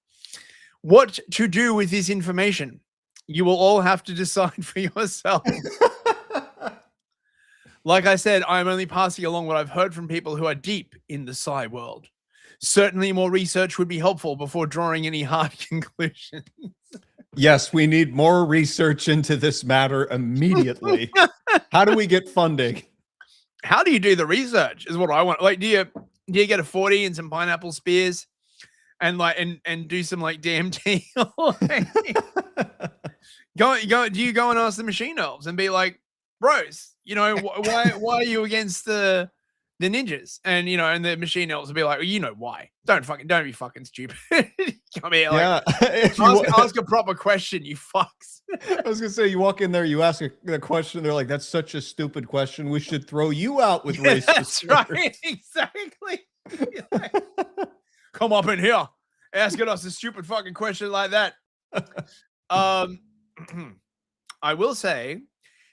D: What to do with this information? You will all have to decide for yourself. Like I said, I'm only passing along what I've heard from people who are deep in the psi world. Certainly more research would be helpful before drawing any hard conclusions.
E: Yes, we need more research into this matter immediately. How do we get funding?
D: How do you do the research is what I want. Like, do you get a 40 and some pineapple spears and like and do some like DMT? Do you go and ask the machine elves and be like, bros, why are you against the ninjas? And and the machine elves will be like, well, why? Don't be fucking stupid. Come here, like, ask a proper question, you fucks.
E: I was gonna say, you walk in there, you ask a question, they're like, that's such a stupid question. We should throw you out with racist.
D: That's right, exactly. Like, come up in here, asking us a stupid fucking question like that. I will say,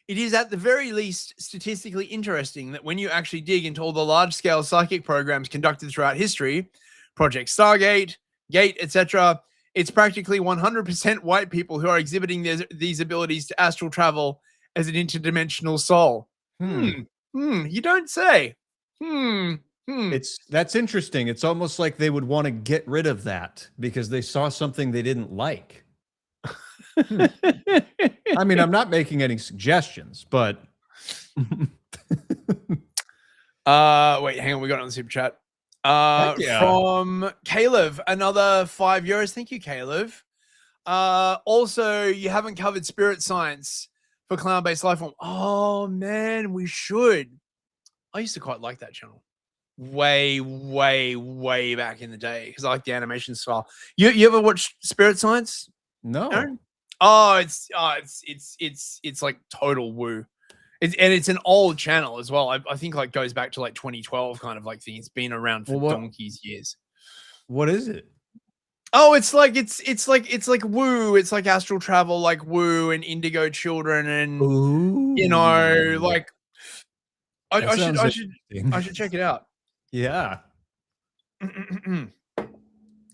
D: it is at the very least statistically interesting that when you actually dig into all the large-scale psychic programs conducted throughout history, Project Stargate, Gate, etc., it's practically 100% white people who are exhibiting these abilities to astral travel as an interdimensional soul. You don't say.
E: That's interesting. It's almost like they would want to get rid of that because they saw something they didn't like. I mean, I'm not making any suggestions, but
D: wait, hang on, we got it on the super chat. From Caleb, another €5. Thank you, Caleb. Also, you haven't covered spirit science for cloud-based lifeform. Oh man, we should. I used to quite like that channel. Way back in the day because I like the animation style. You ever watch Spirit Science?
E: No.
D: Aaron? It's like total woo. It's an old channel as well. I think like goes back to like 2012 kind of like thing. It's been around for donkey's years.
E: What is it?
D: Oh, it's like woo. It's like astral travel, like woo and indigo children, and like I should check it out.
E: Yeah.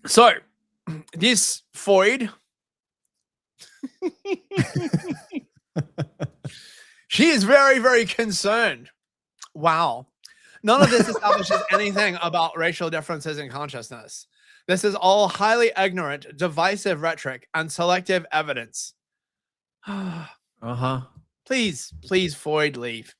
D: So this Foyd. She is very, very concerned. Wow. None of this establishes anything about racial differences in consciousness. This is all highly ignorant, divisive rhetoric and selective evidence. Please, Foyd, leave.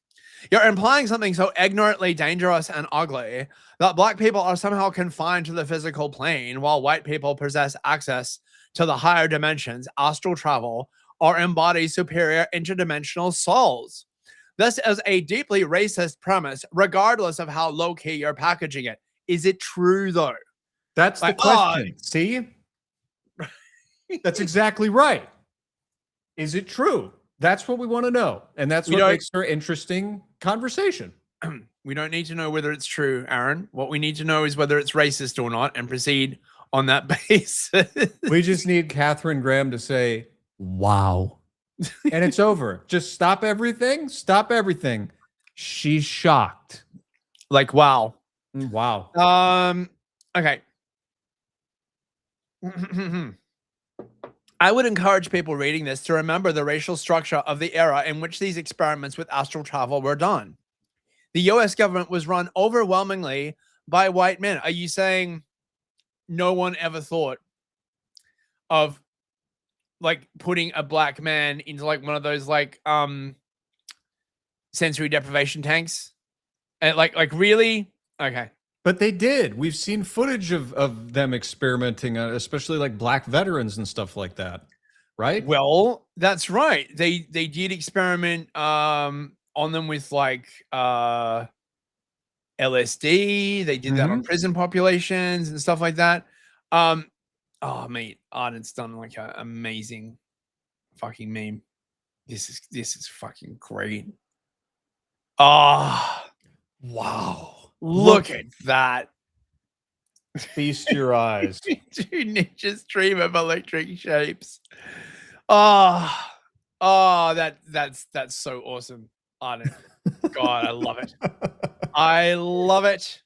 D: You're implying something so ignorantly dangerous and ugly that black people are somehow confined to the physical plane while white people possess access to the higher dimensions, astral travel, or embody superior interdimensional souls. This is a deeply racist premise, regardless of how low-key you're packaging it. Is it true, though?
E: That's the question. See? That's exactly right. Is it true? That's what we want to know. And that's what makes for interesting conversation.
D: We don't need to know whether it's true, Aaron. What we need to know is whether it's racist or not and proceed on that basis.
E: We just need Catherine Graham to say, wow. And it's over. Just stop everything. Stop everything. She's shocked.
D: Like, wow.
E: Wow.
D: Okay. I would encourage people reading this to remember the racial structure of the era in which these experiments with astral travel were done. The US government was run overwhelmingly by white men. Are you saying no one ever thought of like putting a black man into like one of those like sensory deprivation tanks? And like really? Okay.
E: But they did. We've seen footage of them experimenting, especially like black veterans and stuff like that, right?
D: Well, that's right. They did experiment on them with like LSD. They did that on prison populations and stuff like that. Oh mate, Arden's done like an amazing fucking meme. This is fucking great. Oh, wow. Look at that.
E: Feast your eyes.
D: Two ninjas dream of electric shapes. That's so awesome. God, I love it. I love it.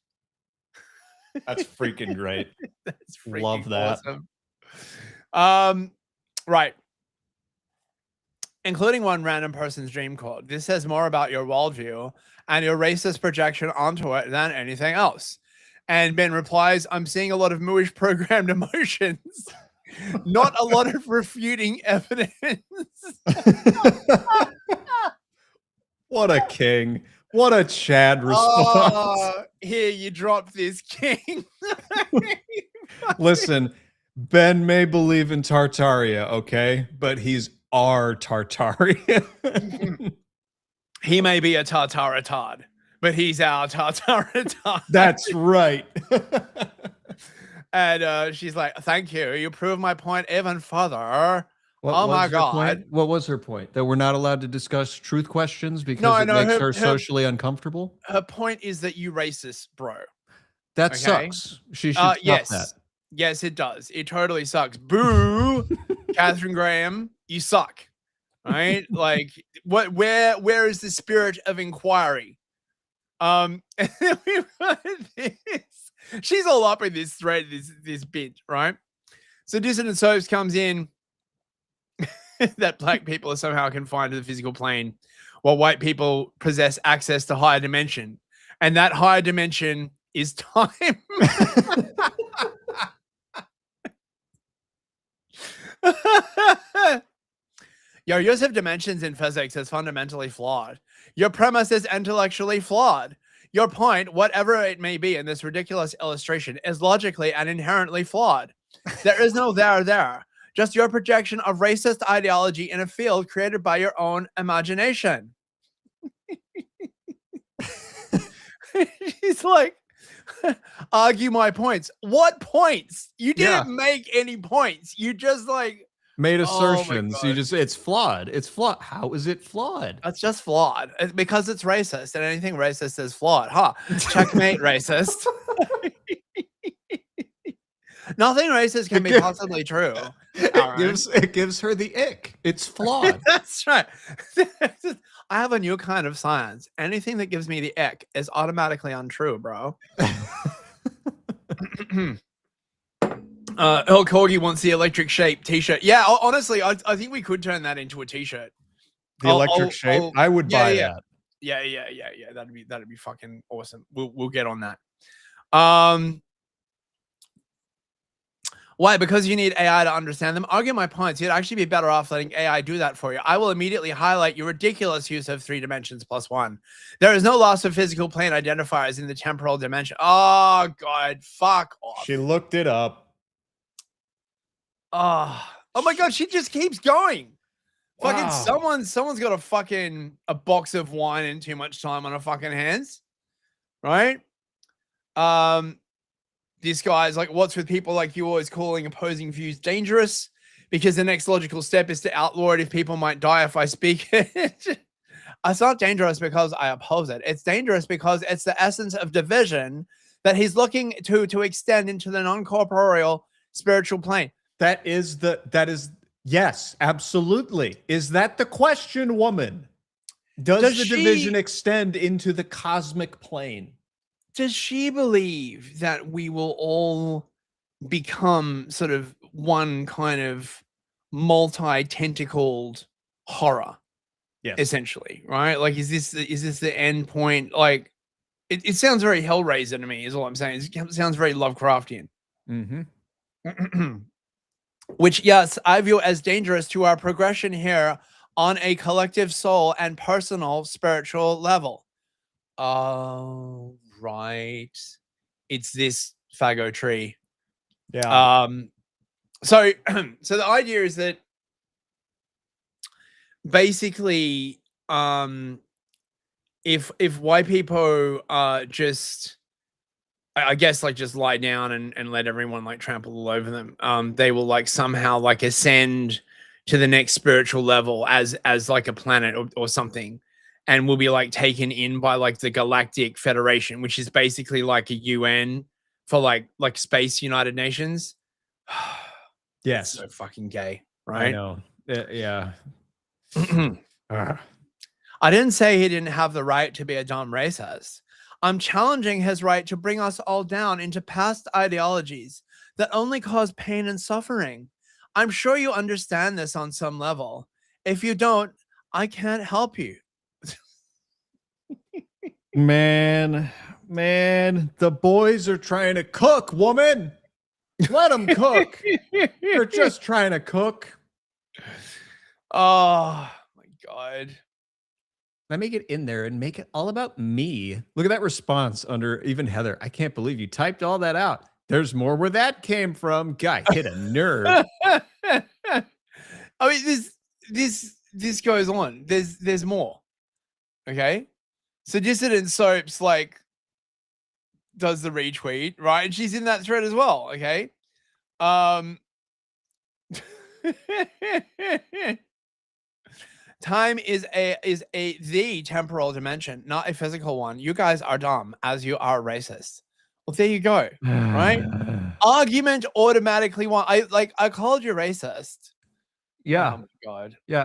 E: That's freaking great.
D: That's freaking
E: love that.
D: Awesome. Right. Including one random person's dream code. This says more about your worldview and your racist projection onto it than anything else. And Ben replies, I'm seeing a lot of mooish programmed emotions, not a lot of refuting evidence.
E: What a king. What a Chad response.
D: Here, you drop this king.
E: Listen, Ben may believe in Tartaria, okay? But he's our Tartarian.
D: He may be a Tartaritard, but he's our Tartaritard.
E: That's right.
D: And she's like, thank you. You prove my point even further.
E: Oh
D: my God.
E: Point? What was her point? That we're not allowed to discuss truth questions because it makes her socially uncomfortable?
D: Her point is that you racist, bro.
E: That sucks. She should stop that.
D: Yes, it does. It totally sucks. Boo, Catherine Graham, you suck. Right? Like, where is the spirit of inquiry? And then we've got this. She's all up in this thread, this bit, right? So Dissonant Soaps comes in that black people are somehow confined to the physical plane while white people possess access to higher dimension. And that higher dimension is time. Your use of dimensions in physics is fundamentally flawed. Your premise is intellectually flawed. Your point, whatever it may be in this ridiculous illustration, is logically and inherently flawed. There is no there. Just your projection of racist ideology in a field created by your own imagination. She's like, argue my points. What points? You didn't make any points. You just like
E: made assertions. It's flawed. It's flawed. How is it flawed?
D: It's just flawed. It's because it's racist, and anything racist is flawed. Checkmate, racist. Nothing racist can be possibly true.
E: It gives her the ick. It's flawed.
D: That's right. I have a new kind of science. Anything that gives me the ick is automatically untrue, bro. Earl Corgi wants the electric shape t-shirt. Yeah, honestly, I think we could turn that into a t-shirt.
E: The electric shape? I would buy that.
D: Yeah. That'd be fucking awesome. We'll get on that. Why? Because you need AI to understand them. Argue my points. You'd actually be better off letting AI do that for you. I will immediately highlight your ridiculous use of 3 dimensions plus 1. There is no loss of physical plane identifiers in the temporal dimension. Oh, God. Fuck off.
E: She looked it up.
D: Oh my God. She just keeps going.
E: Wow.
D: Fucking someone's got a box of wine and too much time on her fucking hands. Right? This guy's like, what's with people like you always calling opposing views dangerous? Because the next logical step is to outlaw it if people might die if I speak it. It's not dangerous because I oppose it. It's dangerous because it's the essence of division that he's looking to extend into the non-corporeal spiritual plane.
E: That is yes, absolutely. Is that the question, woman? Does the division extend into the cosmic plane?
D: Does she believe that we will all become sort of one kind of multi-tentacled horror?
E: Yes.
D: Essentially, right? Like, is this the end point? Like, it sounds very Hellraiser to me, is all I'm saying. It sounds very Lovecraftian.
E: Mm-hmm.
D: Which, yes, I view as dangerous to our progression here on a collective soul and personal spiritual level. Oh, right. It's this Fago tree.
E: Yeah.
D: So the idea is that basically, if white people just, I guess, like, just lie down and let everyone like trample all over them, they will like somehow like ascend to the next spiritual level as like a planet or something, and will be like taken in by like the Galactic Federation, which is basically like a UN for like space United Nations.
E: Yes.
D: So fucking gay, right?
E: I know. Yeah.
D: I didn't say he didn't have the right to be a dumb racist. I'm challenging his right to bring us all down into past ideologies that only cause pain and suffering. I'm sure you understand this on some level. If you don't, I can't help you.
E: Man, the boys are trying to cook, woman. Let them cook. They're just trying to cook.
D: Oh my God.
E: Let me get in there and make it all about me. Look at that response under even Heather. I can't believe you typed all that out. There's more where that came from. Guy hit a nerve.
D: I mean, this goes on. There's more. Okay. So Dissident Soaps like does the retweet, right? And she's in that thread as well. Okay. Time is the temporal dimension, not a physical one. You guys are dumb, as you are racist. Well, there you go. Right? Argument automatically won. I called you racist.
E: Yeah.
D: Oh my God.
E: Yeah.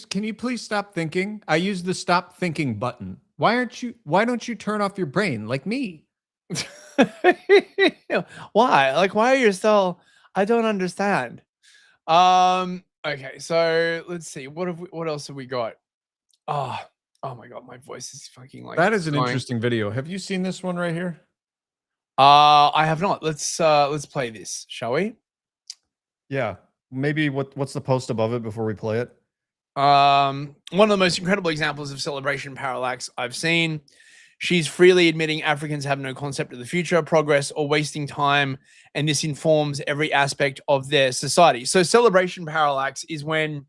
E: Can you please stop thinking? I use the stop thinking button. Why don't you turn off your brain like me?
D: Why? Like, why are you still? I don't understand. Okay, so let's see. What else have we got? Oh my God, my voice is fucking like
E: That is an
D: going.
E: interesting video. Have you seen this one right here?
D: I have not. Let's play this, shall we?
E: Yeah. Maybe what's the post above it before we play it?
D: One of the most incredible examples of celebration parallax I've seen. She's freely admitting Africans have no concept of the future, progress, or wasting time, and this informs every aspect of their society. So celebration parallax is when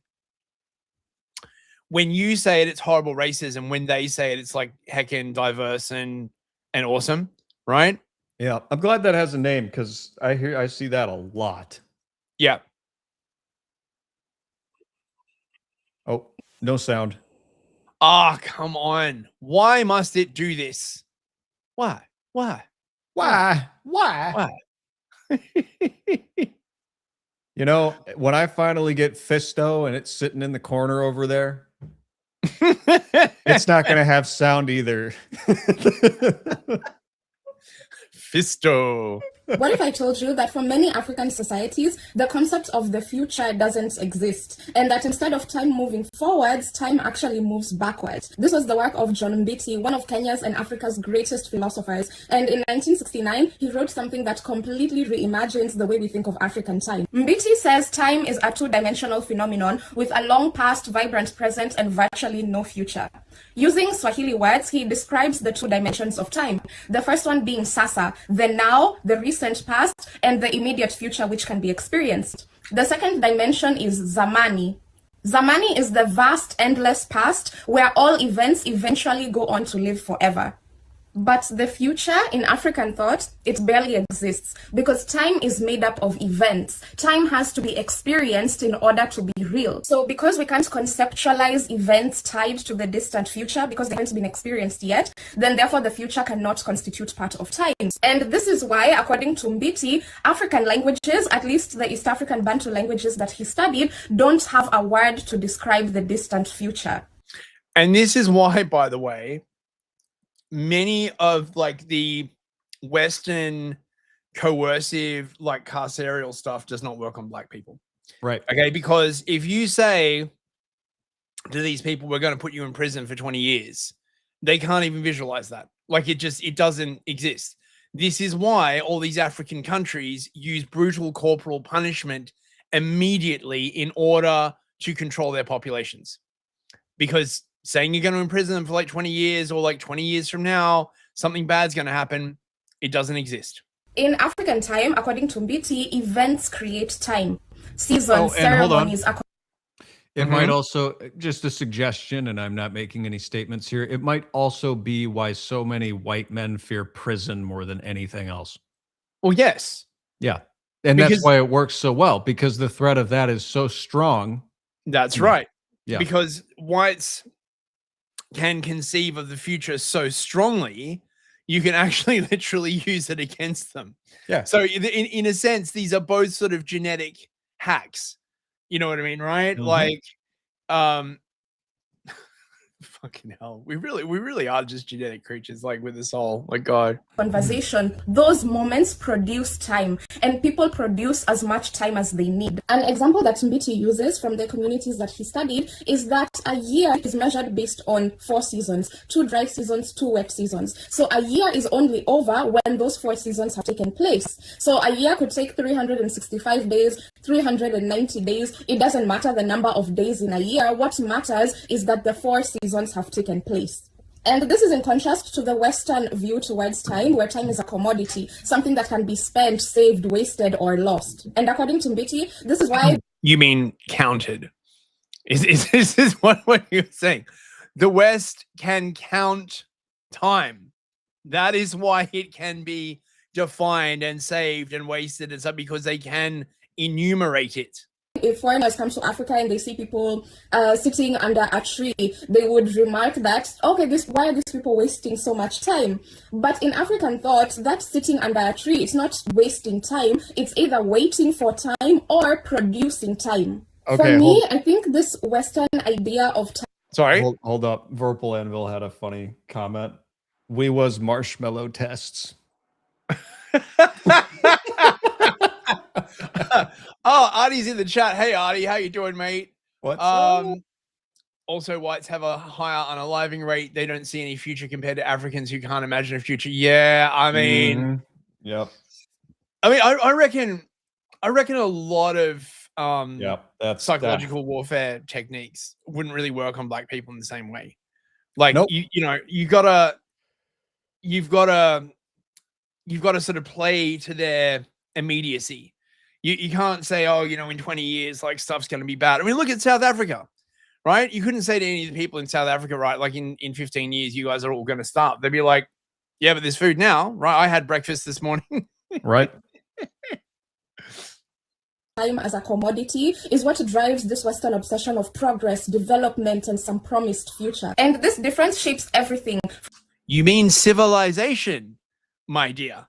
D: you say it, it's horrible racism. When they say it, it's like heckin' diverse and awesome, right?
E: Yeah, I'm glad that has a name because I see that a lot.
D: Yeah.
E: Oh, no sound.
D: Ah, come on. Why must it do this? Why?
E: You know, when I finally get Fisto and it's sitting in the corner over there, it's not going to have sound either.
D: Fisto.
J: What if I told you that for many African societies, the concept of the future doesn't exist, and that instead of time moving forwards, time actually moves backwards? This was the work of John Mbiti, one of Kenya's and Africa's greatest philosophers, and in 1969, he wrote something that completely reimagines the way we think of African time. Mbiti says time is a two-dimensional phenomenon with a long past, vibrant present, and virtually no future. Using Swahili words, he describes the two dimensions of time. The first one being sasa, the now, the recent past, and the immediate future which can be experienced. The second dimension is zamani. Zamani is the vast, endless past where all events eventually go on to live forever. But the future, in African thought, it barely exists because time is made up of events. Time has to be experienced in order to be real. So because we can't conceptualize events tied to the distant future because they haven't been experienced yet, then therefore the future cannot constitute part of time. And this is why, according to Mbiti, African languages, at least the East African Bantu languages that he studied, don't have a word to describe the distant future.
D: And this is why, by the way, many of like the Western coercive, like carceral stuff does not work on black people.
E: Right.
D: Okay. Because if you say to these people, we're going to put you in prison for 20 years, they can't even visualize that. Like it doesn't exist. This is why all these African countries use brutal corporal punishment immediately in order to control their populations. Because saying you're going to imprison them for like 20 years or like 20 years from now, something bad's going to happen, it doesn't exist.
J: In African time, according to Mbiti, events create time. Seasons, ceremonies.
E: It might also, just a suggestion, and I'm not making any statements here, it might also be why so many white men fear prison more than anything else.
D: Well, yes.
E: Yeah. And that's why it works so well, because the threat of that is so strong.
D: That's right.
E: Yeah.
D: Because whites can conceive of the future so strongly, you can actually literally use it against them.
E: Yeah.
D: So in a sense, these are both sort of genetic hacks. You know what I mean, right?
E: Mm-hmm.
D: Like, fucking hell. We really are just genetic creatures, like with the soul. Like God.
J: Conversation, those moments produce time, and people produce as much time as they need. An example that Mbiti uses from the communities that he studied is that a year is measured based on 4 seasons, 2 dry seasons, 2 wet seasons. So a year is only over when those 4 seasons have taken place. So a year could take 365 days, 390 days. It doesn't matter the number of days in a year. What matters is that the 4 seasons have taken place. And this is in contrast to the Western view towards time, where time is a commodity, something that can be spent, saved, wasted, or lost. And according to Mbiti, this is why...
D: You mean counted. Is this what you're saying? The West can count time. That is why it can be defined and saved and wasted and stuff, because they can enumerate it.
J: If foreigners come to Africa and they see people sitting under a tree, they would remark that, okay, why are these people wasting so much time? But in African thought, that sitting under a tree, it's not wasting time. It's either waiting for time or producing time.
E: Okay,
J: for me, I think this Western idea of time...
D: Sorry?
E: Hold up. Verpal Anvil had a funny comment. We was marshmallow tests.
D: Oh, Artie's in the chat. Hey, Artie, how you doing, mate?
E: What's up?
D: Also, whites have a higher unaliving rate. They don't see any future compared to Africans who can't imagine a future. Yeah, I mean,
E: yep.
D: I mean, I reckon a lot of
E: that's
D: psychological warfare techniques wouldn't really work on black people in the same way. Like, you've got to sort of play to their immediacy. You can't say, oh, in 20 years, like, stuff's going to be bad. I mean, look at South Africa, right? You couldn't say to any of the people in South Africa, right, like in 15 years, you guys are all going to starve. They'd be like, yeah, but there's food now, right? I had breakfast this morning.
E: Right.
J: Time as a commodity is what drives this Western obsession of progress, development, and some promised future. And this difference shapes everything.
D: You mean civilization, my dear.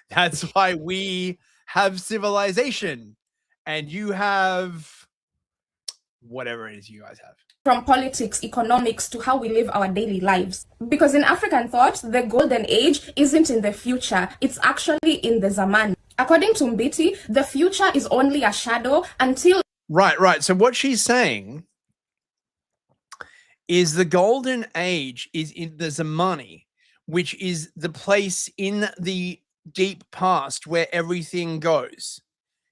D: That's why we have civilization and you have whatever it is you guys have.
J: from politics, economics, to how we live our daily lives. Because in African thought, the golden age isn't in the future, it's actually in the Zaman. According to Mbiti, the future is only a shadow until...
D: Right. So what she's saying is the golden age is in the Zamani, which is the place in the deep past where everything goes.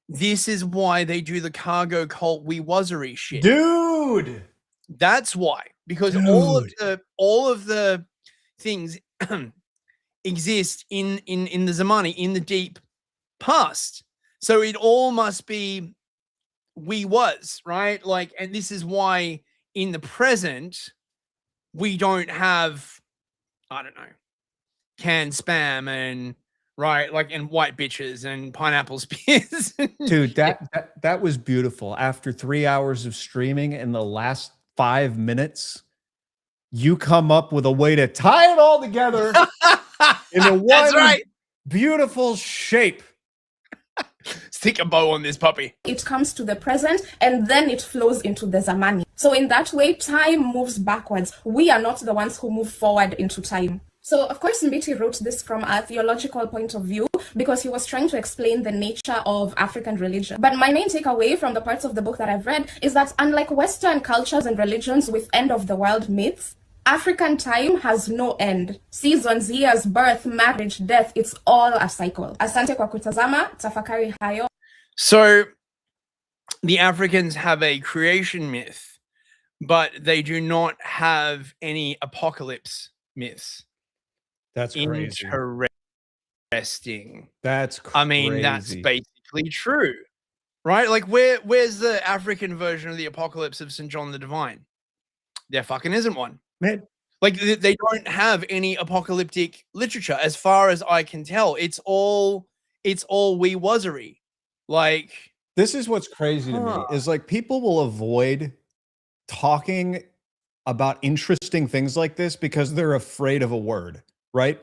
D: This is why they do the cargo cult Wuzzin shit.
E: Dude!
D: That's why. Because
E: Dude.
D: all of the things exist in the Zamani, in the deep past. So it all must be right? Like, and this is why in the present we don't have, I don't know, canned spam and right, like, and white bitches and pineapple spears.
E: Dude, that was beautiful. After 3 hours of streaming, in the last 5 minutes, you come up with a way to tie it all together in a one beautiful shape.
D: Stick a bow on this puppy.
J: It comes to the present and then it flows into the Zamani. So in that way, time moves backwards. We are not the ones who move forward into time. So, of course, Mbiti wrote this from a theological point of view because he was trying to explain the nature of African religion. But my main takeaway from the parts of the book that I've read is that unlike Western cultures and religions with end-of-the-world myths, African time has no end. Seasons, years, birth, marriage, death, it's all a cycle. Asante kwa kutazama, tafakari hayo.
D: So, the Africans have a creation myth, but they do not have any apocalypse myths.
E: That's crazy.
D: Interesting.
E: That's crazy.
D: I mean, that's basically true, right? Like, where's the African version of the apocalypse of St. John the Divine? There fucking isn't one.
E: Man.
D: Like, they don't have any apocalyptic literature, as far as I can tell. It's all Wuzzin. Like,
E: this is what's crazy to me is like people will avoid talking about interesting things like this because they're afraid of a word, right?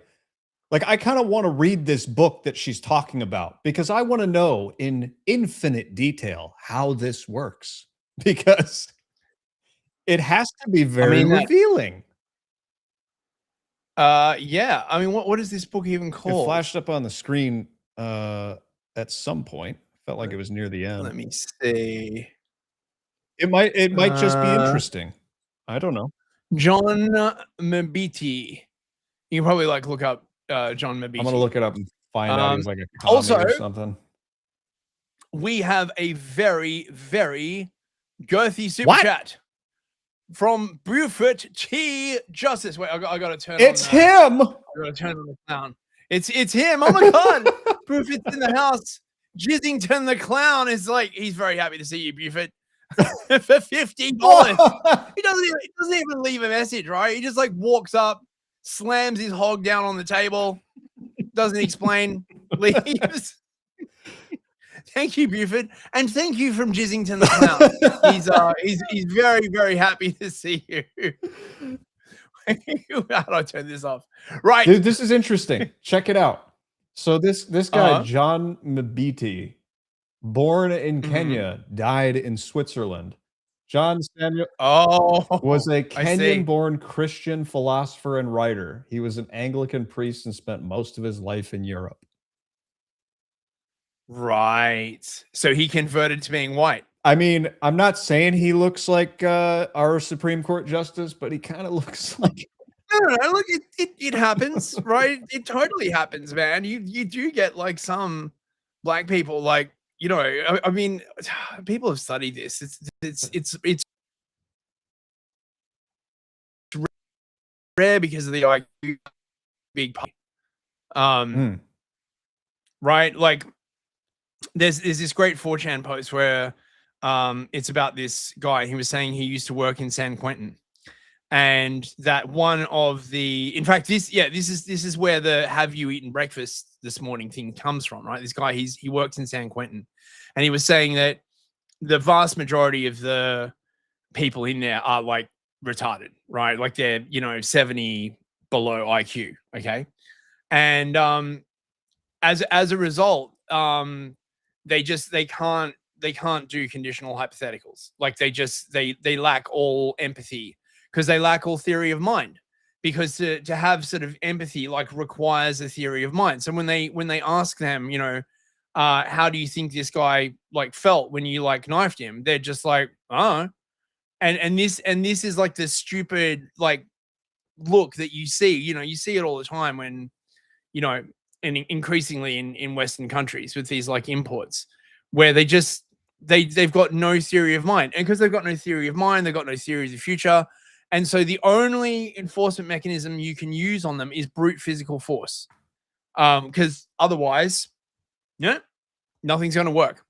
E: Like, I kind of want to read this book that she's talking about because I want to know in infinite detail how this works, because it has to be very revealing.
D: Yeah. I mean, what is this book even called?
E: It flashed up on the screen at some point. Felt like it was near the end.
D: Let me see.
E: It might just be interesting. I don't know.
D: John Mbiti. You can probably like look up John Mbiti.
E: I'm gonna look it up and find out he's like a commie or something.
D: We have a very, very girthy super chat from Buford T. Justice. Wait, I gotta turn.
E: It's him.
D: I gotta turn on the clown. It's him. Oh my god, Buford's in the house. Jizzington the clown is like, he's very happy to see you, Buford. For $50. He doesn't even leave a message, right? He just like walks up, slams his hog down on the table, doesn't explain, leaves. Thank you, Buford, and thank you from Jizzington the clown. He's very, very happy to see you. How do I turn this off? Right,
E: dude, this is interesting. Check it out. So this guy John Mbiti, born in Kenya, died in Switzerland. John Samuel was a Kenyan-born Christian philosopher and writer. He was an Anglican priest and spent most of his life in Europe.
D: Right. So he converted to being white.
E: I mean, I'm not saying he looks like our Supreme Court justice, but he kind of looks like...
D: I don't know. Look, it happens, right? It totally happens, man. You do get like some black people, like, you know, I mean, people have studied this. It's rare because of the IQ big right? Like, there's this great 4chan post where it's about this guy. He was saying he used to work in San Quentin. And that one of the, in fact, this is where the "have you eaten breakfast this morning" thing comes from, right? This guy, he works in San Quentin, and he was saying that the vast majority of the people in there are like retarded, right? Like they're, 70 below IQ, okay? And as a result, they can't do conditional hypotheticals. Like they lack all empathy because they lack all theory of mind. Because to have sort of empathy like requires a theory of mind. So when they ask them, you know, how do you think this guy like felt when you like knifed him? They're just like, oh, and this is like the stupid like look that you see. You know, you see it all the time when, you know, and increasingly in Western countries with these like imports, where they've got no theory of mind, and because they've got no theory of mind, they've got no theory of the future. And so the only enforcement mechanism you can use on them is brute physical force. Because otherwise, yeah, nothing's going to work.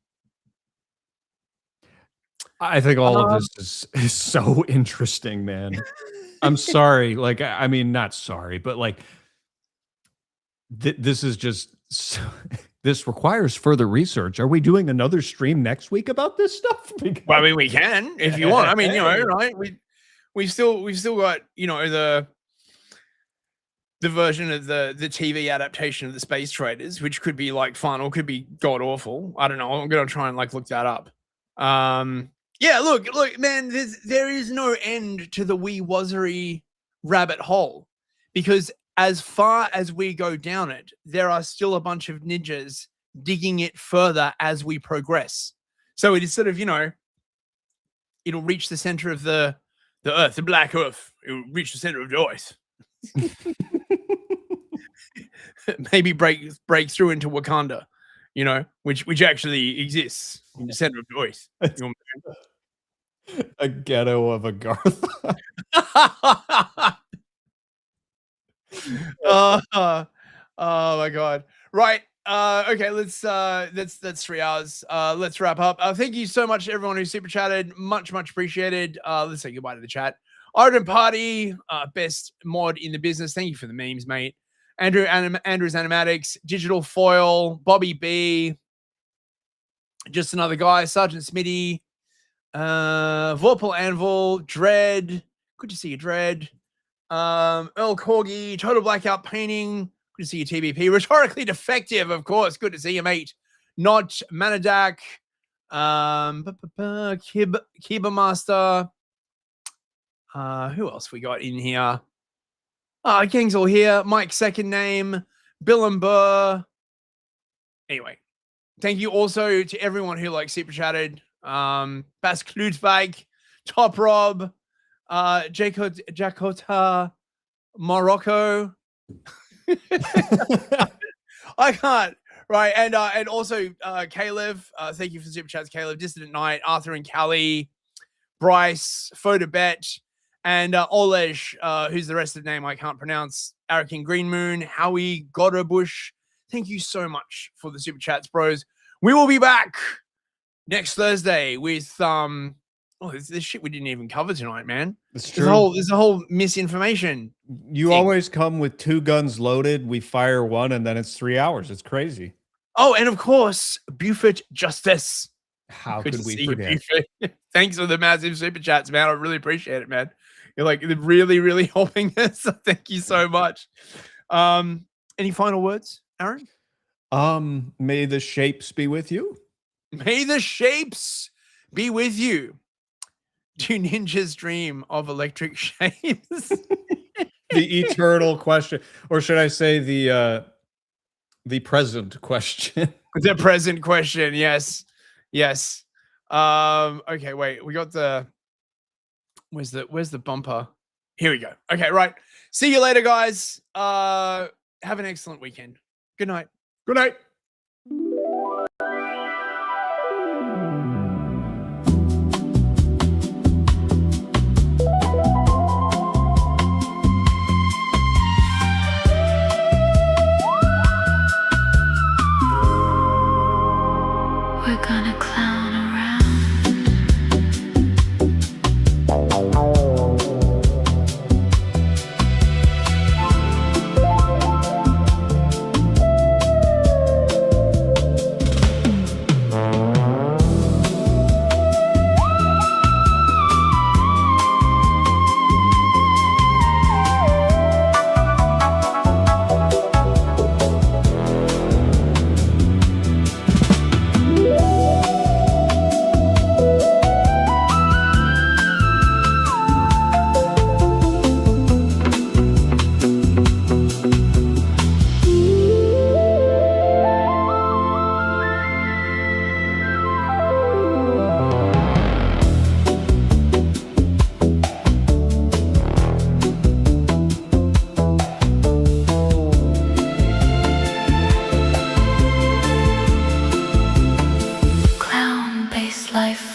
E: I think all of this is so interesting, man. I'm sorry. Like, I mean, not sorry, but like, this is just, this requires further research. Are we doing another stream next week about this stuff? Because,
D: well, I mean, we can, if you want. I mean, you know, right? We've still got, you know, the version of the TV adaptation of the Space Traders, which could be like fun or could be god awful. I don't know. I'm gonna try and like look that up. Yeah, look, man. There is no end to the wee wazzery rabbit hole, because as far as we go down it, there are still a bunch of ninjas digging it further as we progress. So it is sort of, you know, it'll reach the center of the Earth, the black Earth. It will reach the center of the Earth. Maybe break through into Wakanda, you know, which actually exists in the center of the Earth.
E: a ghetto of Agartha.
D: Oh my God! Right. Okay. That's 3 hours. Let's wrap up. Thank you so much to everyone who super chatted. Much appreciated. Let's say goodbye to the chat. Arden Party, best mod in the business. Thank you for the memes, mate. Andrew's Animatics, Digital Foil, Bobby B, just another guy, Sergeant Smitty, Vorpal Anvil, Dread. Good to see you, Dread. Earl Corgi, Total Blackout Painting. Good to see you, TBP. Rhetorically Defective, of course. Good to see you, mate. Not Manadak. Kiba Master. Who else we got in here? Gang's all here. Mike's second name. Bill and Burr. Anyway, thank you also to everyone who like super chatted. Bas Klutzweig, Top Rob, Jakota, Morocco. I can't. Right. And also Caleb. Thank you for the super chats, Caleb. Dissident Knight, Arthur and Callie, Bryce, Photobet, and Olej, who's the rest of the name I can't pronounce. Arakin Green Moon, Howie Gotterbush. Thank you so much for the super chats, bros. We will be back next Thursday with this shit we didn't even cover tonight, man.
E: It's true.
D: There's a whole misinformation.
E: You
D: thing.
E: always come with 2 guns loaded. We fire one, and then it's 3 hours. It's crazy.
D: Oh, and of course, Buford Justice.
E: How
D: Good
E: could
D: to
E: we
D: see you,
E: forget?
D: Buford. Thanks for the massive super chats, man. I really appreciate it, man. You're like really helping us. So thank you so much. Any final words, Aaron?
E: May the shapes be with you.
D: May the shapes be with you. Do ninjas dream of electric shapes?
E: The eternal question, or should I say the present question?
D: The present question, yes. Okay, wait. We got the where's the bumper? Here we go. Okay, right. See you later, guys. Have an excellent weekend. Good night.
E: Good night.
I: We're gonna clown around. life